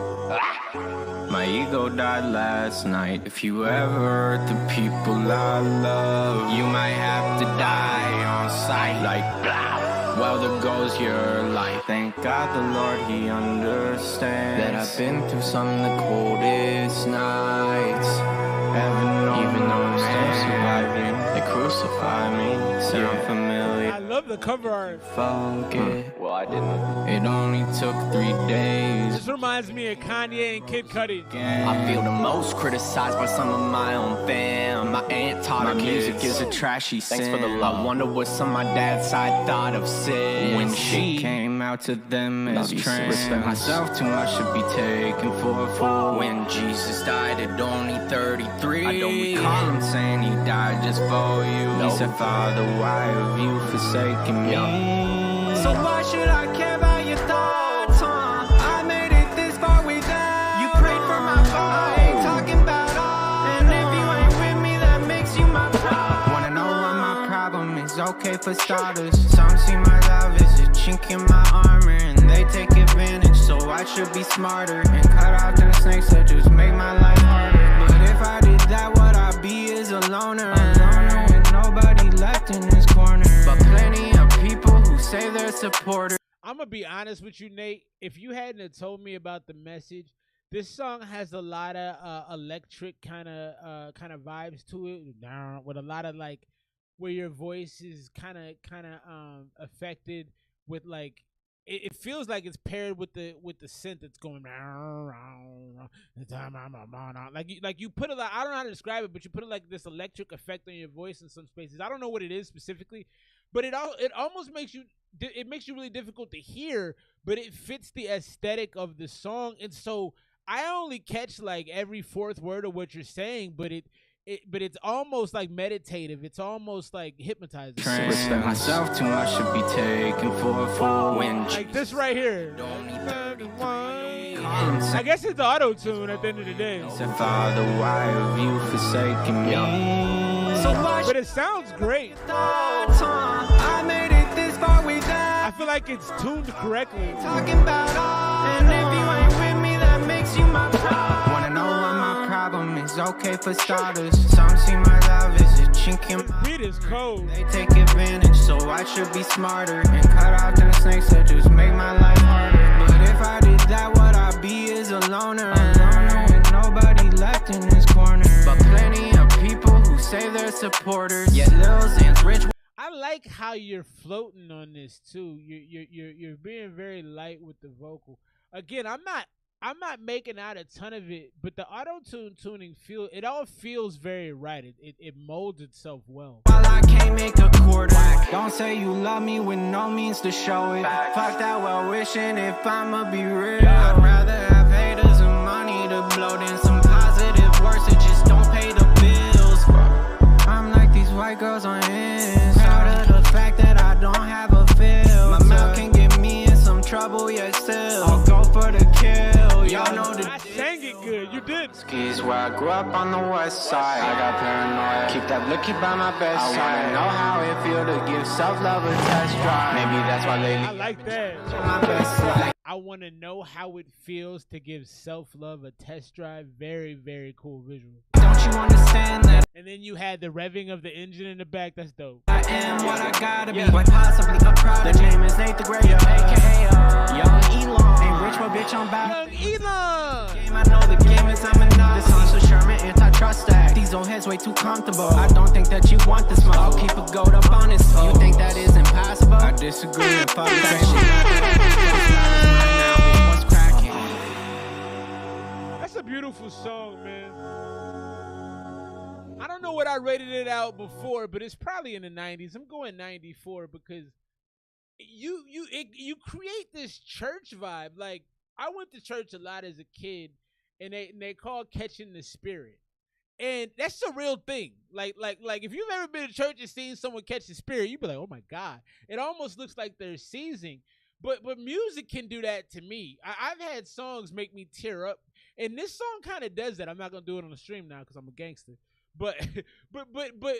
My ego died last night. If you ever hurt the people I love, you might have to die on sight. Like, well, there goes your life. Thank God the Lord, He understands that I've been through some of the coldest nights. Even though I'm still surviving, they crucify me. Sound familiar? I love the cover art. Forget. Well, I didn't. It only took 3 days. This reminds me of Kanye and Kid Cudi. I feel the most criticized by some of my own fam. My aunt taught her music is a trashy sin. Thanks for the love. I wonder what some of my dad's side thought of sin when she came out to them as trans. Respect myself too much should be taken for a fool. When Jesus died at only 33, I don't recall him saying he died just for you. He said, Father, why have you forsaken me? So why should I care about your thoughts, huh? I made it this far without. You prayed for my heart, ain't talking about all. And if you ain't with me, that makes you my pride. Wanna know what my problem is? Okay for starters. Some see my love as a chink in my armor, and they take advantage. So I should be smarter and cut out the snakes that just make my life harder. But if I did that, what I'd be is a loner. With nobody left in this corner. But plenty of people who say they're supporters. I'm gonna be honest with you, Nate. If you hadn't have told me about the message, this song has a lot of electric kind of vibes to it, with a lot of like where your voice is kind of affected with like it feels like it's paired with the synth that's going like you put it like, I don't know how to describe it, but you put it like this electric effect on your voice in some spaces. I don't know what it is specifically, but it almost makes you really difficult to hear, but it fits the aesthetic of the song. And so I only catch like every fourth word of what you're saying, but it's almost like meditative. It's almost like hypnotizing. Respect myself too much should be taken for a fool. Like this right here. I guess it's auto-tune at the end of the day. Father, why have you forsaken me? But it sounds great. I made it this far without. I feel like it's tuned correctly. Talking about all. And if you ain't with me, that makes you my pride. Wanna know what my problem is? Okay for starters. Some see my love as a chink in my beat is cold. They take advantage, so I should be smarter and cut out the snakes that just make my life harder. But if I did that, what I'd be is a loner. With nobody left in this corner. But plenty of people who say they're supporters. Yet Lil Xan's rich. I like how you're floating on this too. You're being very light with the vocal. Again, I'm not making out a ton of it, but the auto-tune tuning all feels very right. It molds itself well. While I can't make a quarter, don't say you love me with no means to show it. Fuck that well wishing if I'ma be real. I'd rather have haters and money to blow than some positive words that just don't pay the bills. I'm like these white girls on Insta. Proud of the fact that I don't have a feel. My mouth can get me in some trouble, yet still I'll go for the kill. Y'all know the I sang it good. You did. Skis where I grew up on the west side. I got paranoia. Keep that blicky by my bedside. I wanna know how it feel to give self-love a test drive. Maybe that's why lately I like that. My best life. I want to know how it feels to give self-love a test drive. Very, very cool visual. Don't you understand that? And then you had the revving of the engine in the back. That's dope. I am what I gotta be. Quite possibly a product. The name is Nate the Great, aka Young Elon. Ain't rich, but bitch, I'm back. Young Elon. Game, I know the game is I'm enough. This song's for Sherman, antitrust act. These old heads way too comfortable. I don't think that you want this smoke. I'll keep a goat up on his toe. You think that is impossible? I disagree. Fuck that shit. That's a beautiful song, man. I don't know what I rated it out before, but it's probably in the 90s. I'm going 94 because you create this church vibe. Like, I went to church a lot as a kid, and they call catching the spirit. And that's a real thing. Like if you've ever been to church and seen someone catch the spirit, you'd be like, oh my God. It almost looks like they're seizing. But music can do that to me. I've had songs make me tear up. And this song kind of does that. I'm not going to do it on the stream now because I'm a gangster. But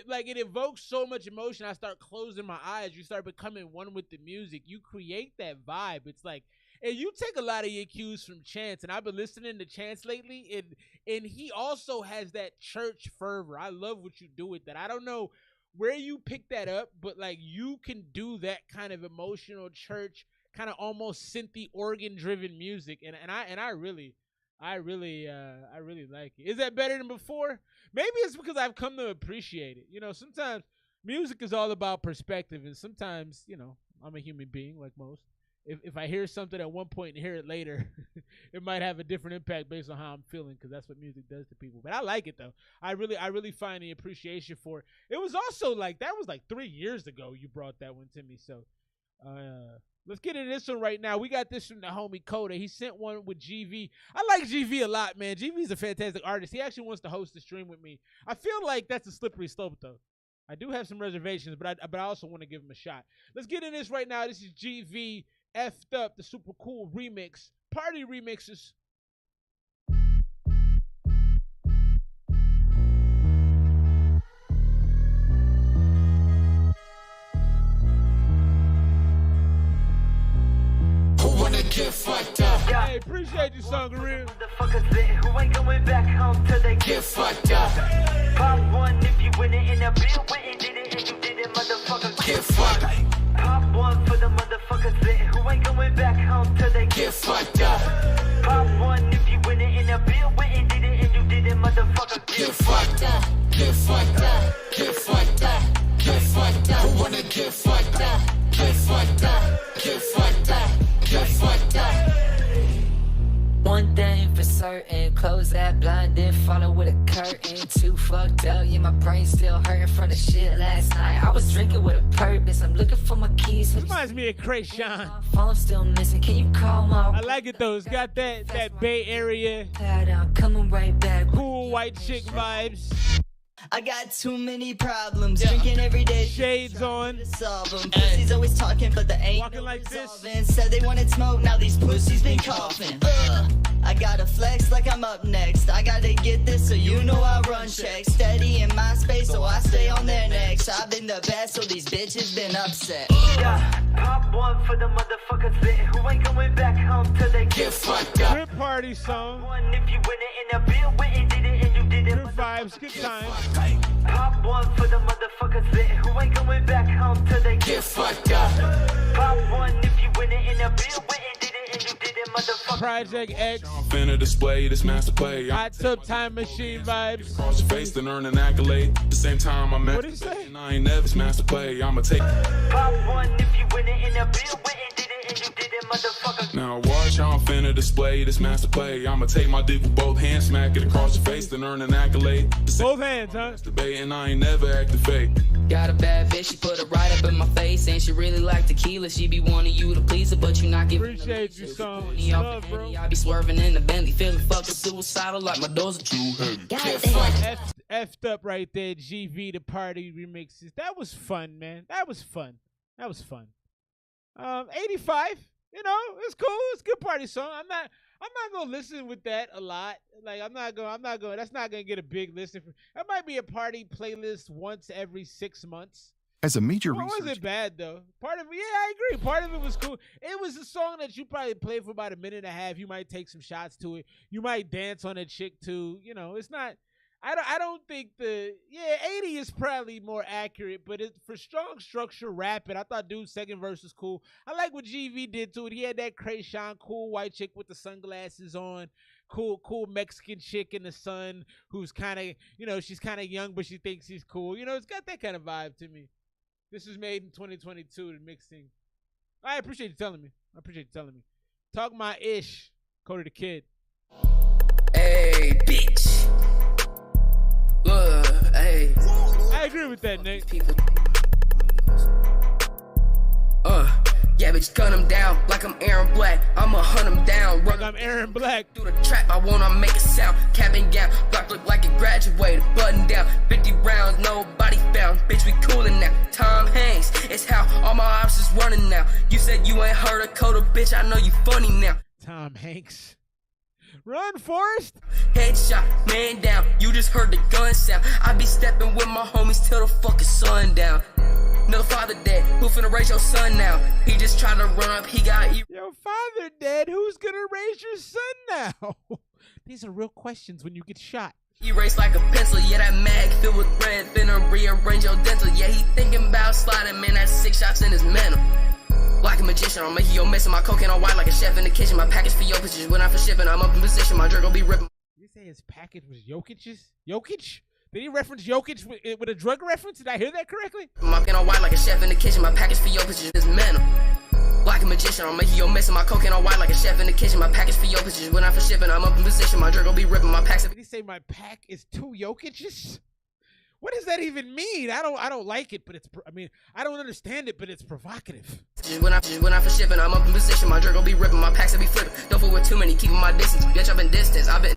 like it evokes so much emotion. I start closing my eyes. You start becoming one with the music. You create that vibe. It's like, and you take a lot of your cues from Chance, and I've been listening to Chance lately, and he also has that church fervor. I love what you do with that. I don't know where you pick that up, but like you can do that kind of emotional church, kind of almost synthy organ-driven music, and I really like it. Is that better than before? Maybe it's because I've come to appreciate it. You know, sometimes music is all about perspective, and sometimes, you know, I'm a human being like most. If I hear something at one point and hear it later, it might have a different impact based on how I'm feeling, because that's what music does to people. But I like it though. I really find the appreciation for it. It was also like, that was like 3 years ago you brought that one to me. So let's get into this one right now. We got this from the homie Coda. He sent one with GV. I like GV a lot, man. GV is a fantastic artist. He actually wants to host the stream with me. I feel like that's a slippery slope though. I do have some reservations, but I also want to give him a shot. Let's get into this right now. This is GV. F'd Up, the super cool remix. Party remixes. Who wanna get fucked up? Hey, appreciate you, Sangareer. Who ain't going back home till they Get fucked up. Pop one if you win it in a bill. When you did it and you did it, motherfucker. Get fucked up. Pop one for the motherfuckers lit. Who ain't going back home till they Get fucked up. Pop one if you win it in a bill. When you did it and you did it, motherfucker. Get fucked up. Get fucked up. Get fucked up. Get fucked up. Who wanna get fucked up? Get fucked up. Get fucked up. Get fucked up. One thing for certain, close that blind, then follow with a curtain. Too fucked up, yeah, my brain still hurting from the shit last night. I was drinking with a purpose, I'm looking for my keys. Reminds me of Krayshawn. Phone still missing, can you call my... I like it though, it's got that Bay Area, I'm coming right back. cool white chick vibes. I got too many problems, drinking every day. Shades on. Solve them. Pussies always talking, but they ain't walking like this. Said they wanted smoke, now these pussies been coughing. I gotta flex like I'm up next. I gotta get this, so you know I run checks. Steady in my space, so I stay on their necks. I've been the best, so these bitches been upset. Yeah, pop one for the motherfuckers lit. Who ain't going back home till they Get fucked up. Good party song. One if you win it in a bill. When you did it and you did it. Good vibes, good time. Pop one for the motherfuckers lit. Who ain't going back home till they Get fucked up. Pop one if you win it in a bill. When you did it and you did it, motherfucker. Project X. I'm finna display this master play. Hot Tub Time Machine vibes. Cross your face and earn an accolade. At the same time, I'm What did he say? and I ain't never master play. I'ma take. Pop one if you win it in a bill. When you did it and you did it, motherfucker. Now watch how I'm finna display this master play. I'ma take my dick with both hands, smack it across your face, then earn an accolade. Both hands, huh? Debating, I ain't never acted fake. Got a bad bitch, she put it right up in my face. And she really like tequila, she be wanting you to please her, but you not giving. Appreciate you, son. Love, bro. I be swerving in the Bentley, feeling fucking suicidal like my doors are too heavy. F'd Up right there, GV the party remixes. That was fun, man. That was fun. 85. You know, it's cool. It's a good party song. I'm not gonna listen with that a lot. Like I'm not going. That's not gonna get a big listen. That might be a party playlist once every 6 months. As a major What was it bad though? Part of it, yeah, I agree. Part of it was cool. It was a song that you probably play for about a minute and a half. You might take some shots to it. You might dance on a chick too. You know, it's not. I don't think 80 is probably more accurate, but for strong structure rapping, I thought Dude's second verse was cool. I like what GV did to it. He had that Krayshawn, cool white chick with the sunglasses on, cool Mexican chick in the sun who's kind of, she's kind of young, but she thinks he's cool. It's got that kind of vibe to me. This was made in 2022, the mixing. I appreciate you telling me. Talk my ish. Cody the Kid. Hey, agree with that, Nick. Yeah, bitch, gun him down like I'm Aaron Black. I'ma hunt him down. Like I'm Aaron Black. Through the trap, I wanna make a sound. Cap and gown, block look like it graduated. Button down, 50 rounds, nobody found. Bitch, we coolin' now. Tom Hanks, it's how all my ops is running now. You said you ain't heard a coda, bitch, I know you funny now. Tom Hanks. Run, Forrest. Headshot, man down. You just heard the gun sound. I be stepping with my homies till the fucking sun down. Another father dead, who finna raise your son now? He just tried to run up, he got your father dead, who's gonna raise your son now? These are real questions when you get shot. Erased like a pencil, yeah, that mag filled with red, finna rearrange your dental. Yeah, he thinking about sliding, man, that's 6 shots in his mental. Like a magician, I'm making your missing my cocaine on white like a chef in the kitchen. My package for your pictures, when I'm for shipping, I'm up in position, my drug will be ripping. You say his package was Jokic's? Jokic? Did he reference Jokic with a drug reference? Did I hear that correctly? My pen on white like a chef in the kitchen. My package for your pictures is mental. Like a magician, I'm making your missing my cocaine on white like a chef in the kitchen. My package for your pictures. When I'm for shipping, I'm up in position. My drug will be ripping. My packs. Did he say my pack is 2 Jokic's? What does that even mean? I don't like it, but it's. I mean, I don't understand it, but it's provocative. When I'm for shipping, I'm up in position. My drug will be ripping. My packs will be flipping. Don't fool with too many, keeping my distance. Bitch, I've been distance. I've been.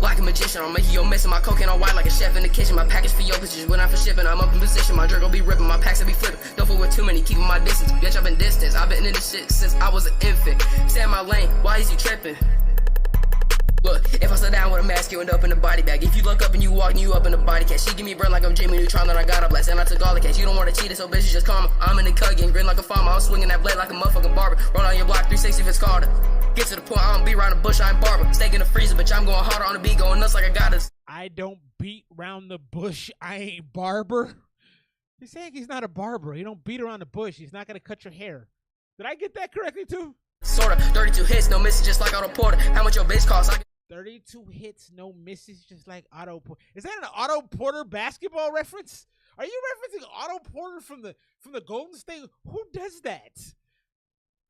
Like a magician, I'm making your missing my cocaine on white like a chef in the kitchen. My package for your pictures. When I'm for shipping, I'm up in position. My drug will be ripping. My packs will be flipping. Don't fool with too many, keeping my distance. Bitch, I've been distance. I've been in this shit since I was an infant. Stay in my lane. Why is you tripping? Look, if I sit down with a mask, you end up in the body bag. If you look up and you walk, you up in the body cat. She give me burn like I'm Jimmy Neutron, then I got a blast. And I took all the cash. You don't want to cheat it, so bitch, you just calm. I'm in the cut, getting grin like a farmer. I'm swinging that blade like a motherfucking barber. Run on your block, 360 if it's called. Get to the point, I don't beat around the bush, I ain't barber. Steak in the freezer, bitch, I'm going harder on the beat, going nuts like I got this. I don't beat round the bush, I ain't barber. He's saying he's not a barber. He don't beat around the bush. He's not gonna cut your hair. Did I get that correctly too? Sorta, 32 hits, no misses, just like Otto Porter. How much your bitch cost? 32 hits, no misses, just like Otto Porter. Is that an Otto Porter basketball reference? Are you referencing Otto Porter from the Golden State? Who does that?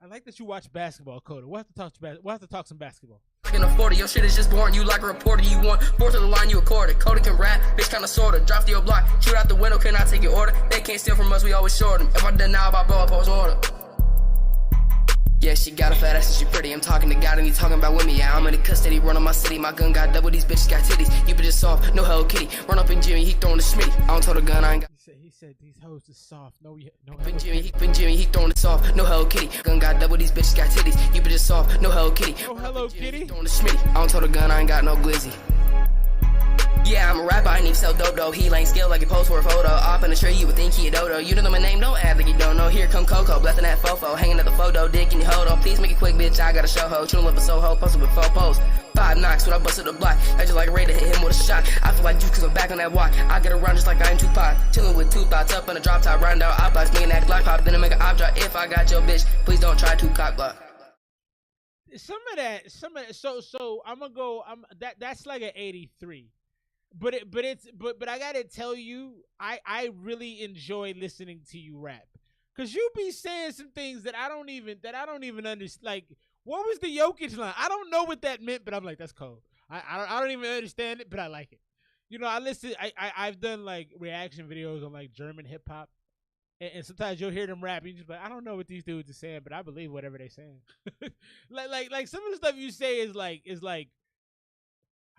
I like that you watch basketball, Coda. We'll have to talk some basketball. I can afford it. Your shit is just boring. You like a reporter. You want fourth of the line. You accorded. Coda can rap. Bitch kinda sorta. Drop to your block. Shoot out the window. Cannot take your order. They can't steal from us. We always short them. If I deny about blow up, I was order. Yeah, she got a fat ass and she pretty. I'm talking to God and he talking about with me. Yeah, I'm in the custody, run on my city. My gun got double, these bitches got titties. You bitches soft, no Hello Kitty. Run up in Jimmy, he throwing the Smitty. I don't told the gun, I ain't got. He said these hoes is soft, no Jimmy, he throwing it soft, no Hello Kitty. Gun got double, these bitches got titties. You bitches soft, no Hello Kitty. No Hello Kitty. Throwing the Smitty. I don't told the gun, I ain't got no glizzy. Yeah, I'm a rapper, I ain't even sell dope though. He lane skill like he post for a photo. Up in the tree, you would think he a dodo. You don't know my name, don't act like you don't know. Here come Coco, blessing that fofo. Hanging at the photo, dick in your hold on. Please make it quick, bitch, I got a show ho. Chillin' up a Soho, posted with 4 posts. 5 knocks when I busted the block. I just like ready to hit him with a shot. I feel like juice cause I'm back on that walk. I get around just like I ain't Tupac. Chillin' with 2 thoughts up in a drop top. Round out op blocks, me and that Glock pop. Then I make an op drop. If I got your bitch, please don't try to cock block. Some of that, so I'm gonna go, that's like an 83. But I gotta tell you, I really enjoy listening to you rap, cause you be saying some things that I don't even understand. Like, what was the Jokic line? I don't know what that meant, but I'm like, that's cold. I don't even understand it, but I like it. You know, I've done like reaction videos on like German hip hop, and sometimes you'll hear them rap, and you just like, I don't know what these dudes are saying, but I believe whatever they're saying. like some of the stuff you say is like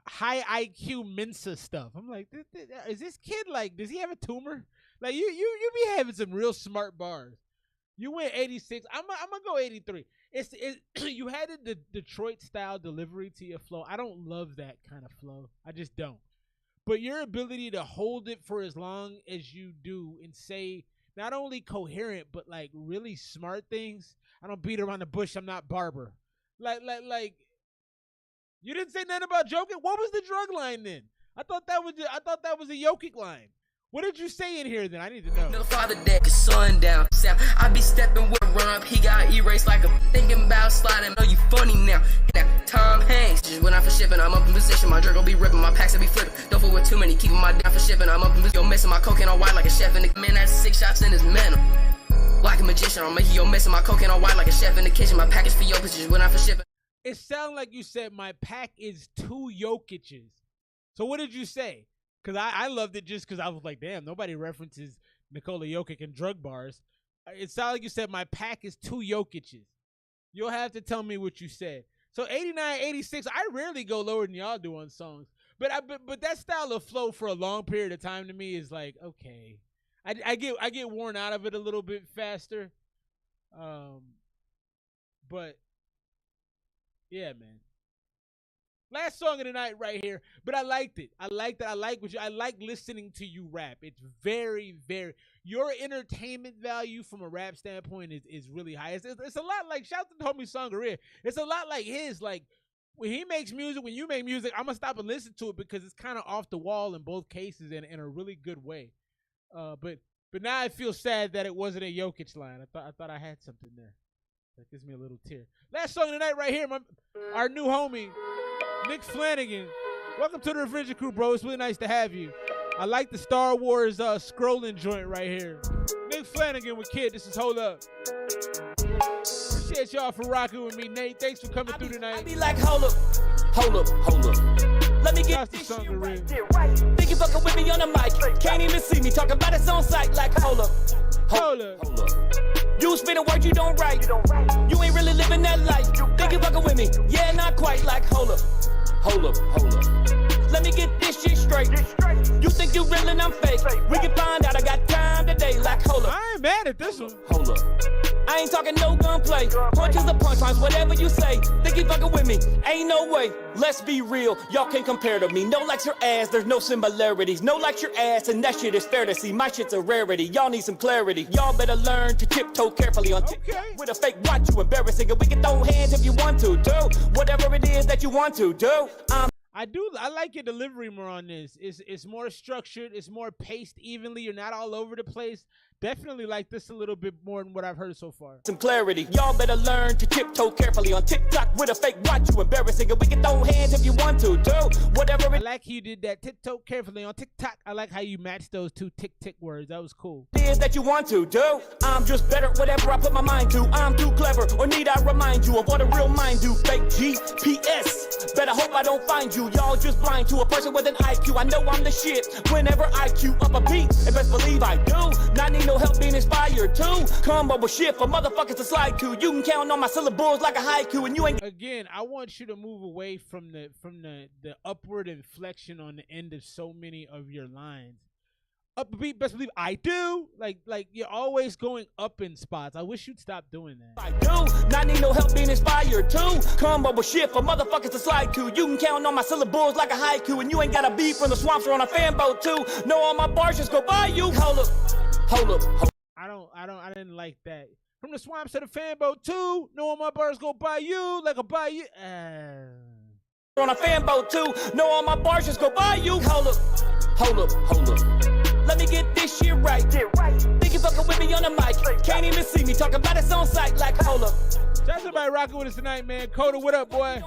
high IQ Mensa stuff. I'm like, is this kid like, does he have a tumor? Like you be having some real smart bars. You went 86. I'm gonna go 83. You had the Detroit style delivery to your flow. I don't love that kind of flow. I just don't. But your ability to hold it for as long as you do and say not only coherent but like really smart things. I don't beat around the bush. I'm not Barber. Like. You didn't say nothing about joking. What was the drug line then? I thought that was a Jokic line. What did you say in here then? I need to know. No father deck, sun down. I be stepping with a run up. He got erased like I'm thinking about sliding. Know you funny now. Tom Hanks. Just when I'm for shipping, I'm up in position. My drug will be ripping. My packs will be flipping. Don't fool with too many. Keeping my down for shipping. I'm up in position. Yo, missing my cocaine on white like a chef in the man. That's 6 shots in his mental. Like a magician. I'm making yo missing my cocaine on white like a chef in the kitchen. My package for your pictures when I'm for shipping. It sounded like you said my pack is 2 Jokic's. So what did you say? Because I loved it just because I was like, damn, nobody references Nikola Jokic and drug bars. It sounded like you said my pack is 2 Jokic's. You'll have to tell me what you said. So 89, 86, I rarely go lower than y'all do on songs. But that style of flow for a long period of time to me is like, okay. I get worn out of it a little bit faster. But yeah, man. Last song of the night right here, but I liked it. I like listening to you rap. It's very, very, your entertainment value from a rap standpoint is really high. It's a lot like, shout out to the homie Sangaria. It's a lot like his, like when he makes music, when you make music, I'm gonna stop and listen to it because it's kind of off the wall in both cases in a really good way. But now I feel sad that it wasn't a Jokic line. I thought I had something there. That gives me a little tear. Last song of the night right here, our new homie, Nick Flanagan. Welcome to the Refrigerator Crew, bro. It's really nice to have you. I like the Star Wars scrolling joint right here. Nick Flanagan with Kid. This is Hold Up. Appreciate y'all for rocking with me, Nate. Thanks for coming through tonight. I be like, hold up. Let me get this shit right. Think you fucking with me on the mic. Can't even see me talking about it on sight. Like, hold up. You spitting words you don't write. You ain't really living that life. Think you fucking with me? Yeah, not quite. Like, hold up. Let me get this shit straight. You think you real and I'm fake. We can find out. I got time today. Like, hold up. I ain't mad at this one. Hold up. I ain't talking no gunplay. Punches or punchlines, whatever you say. Think you fucking with me? Ain't no way. Let's be real. Y'all can't compare to me. No likes your ass, there's no similarities. No likes your ass, and that shit is fair to see. My shit's a rarity. Y'all need some clarity. Y'all better learn to tiptoe carefully on TikTok with a fake watch. You embarrassing, and we can throw hands if you want to. Do whatever it is that you want to do. I like your delivery more on this. It's more structured. It's more paced evenly. You're not all over the place. Definitely like this a little bit more than what I've heard so far. Some clarity. Y'all better learn to tiptoe carefully on TikTok with a fake watch. You embarrassing, and we can throw hands if you want to. Do whatever I like how you did that tiptoe carefully on TikTok. I like how you matched those 2 tick words. That was cool. It is that you want to do. I'm just better whatever I put my mind to. I'm too clever, or need I remind you of what a real mind do? Fake GPS. Better hope I don't find you. Y'all just blind to a person with an IQ. I know I'm the shit whenever I cue up a beat, and best believe I do. Not need no help being inspired to come up with shit for motherfuckers to slide to. You can count on my syllables like a haiku, and you ain't. Again, I want you to move away from the upward inflection on the end of so many of your lines. Upbeat, best believe I do. Like you're always going up in spots. I wish you'd stop doing that. I do not need no help being inspired to come up with shit for motherfuckers to slide to. You can count on my syllables like a haiku, and you ain't gotta be from the swamps or on a fan boat too. No, all my bars just go by you. Hold up. I didn't like that. From the swamps to the fan boat too. No, all my bars go by you like a by you. On a fan boat too. No, all my bars just go by you. Hold up. Let me get this shit right. Think you fucking with me on the mic. Can't even see me talking about it on sight. Like, hold up. Shout out to everybody rocking with us tonight, man. Coda, what up, boy?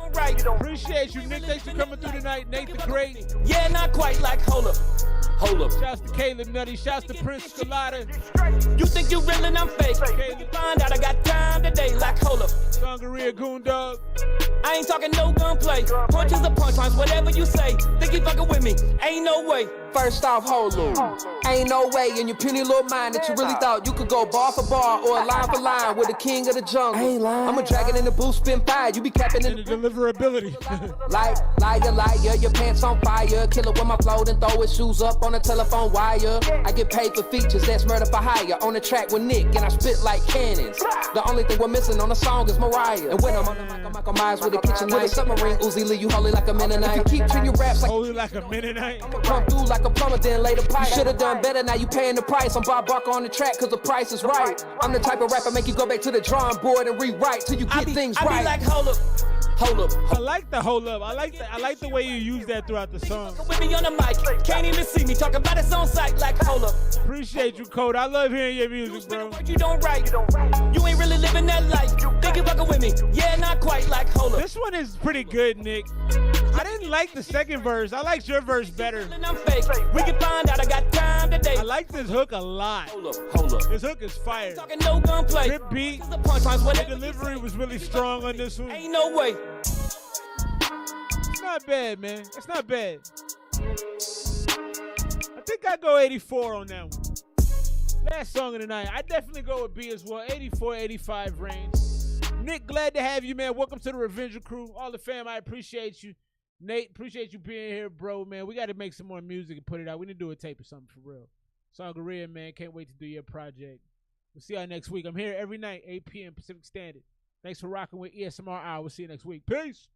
Appreciate you, Nick. Thanks for coming through tonight. Nate the Great. Yeah, not quite. Like, hold up. Shouts to Caleb Nutty. Shouts to Prince Scolada. You think you real and I'm fake. Find out I got time today. Like, hold up. Sangaria Goondog. I ain't talking no gunplay. Punches or punchlines, whatever you say. Think you fucking with me? Ain't no way. First off, hold up. Ain't no way in your penny little mind that you really thought you could go bar for bar or line for line with the king of the jungle. I ain't lying. I'm a dragon in the booth, spin fire. You be capping in the deliverability. liar, your pants on fire. Killer with my flow, then throw his shoes up on the telephone wire. I get paid for features, that's murder for hire. On the track with Nick, and I spit like cannons. The only thing we're missing on the song is Mariah. And when I'm on the mic, I'm Michael Myers with a kitchen knife. With a submarine Uzi, leave you holy like a Mennonite. You keep treating your raps like holy like a Mennonite. I'ma come through like a plumber, then lay the pipe. You should've done better, now you paying the price. I'm Bob Barker on the track, cause the price is right. I'm the type of rapper make you go back to the drawing board and rewrite till you get things right. I be like, hold up. I like the hold up. I like the way you use that throughout the song. With me on the mic, can't even see me talking about it on sight. Like, hold up. Appreciate you, Code. I love hearing your music, bro. You don't write. You ain't really living that life. Think you fucking with me? Yeah, not quite. Like, hold up. This one is pretty good, Nick. I didn't like the second verse. I liked your verse better. I'm fake. We can find out. I got time today. I like this hook a lot. Hold up. This hook is fire. Talking no gunplay. Rip beat. The delivery was really strong on this one. Ain't no way. It's not bad, man. It's not bad. think I go 84 on that one. Last song of the night. I definitely go with B as well. 84, 85 range. Nick, glad to have you, man. Welcome to the Revenger crew. All the fam, I appreciate you. Nate, appreciate you being here, bro, man. We got to make some more music and put it out. We need to do a tape or something for real. Sangaria, man. Can't wait to do your project. We'll see y'all next week. I'm here every night, 8 p.m. Pacific Standard. Thanks for rocking with ESMR Hour. We'll see you next week. Peace.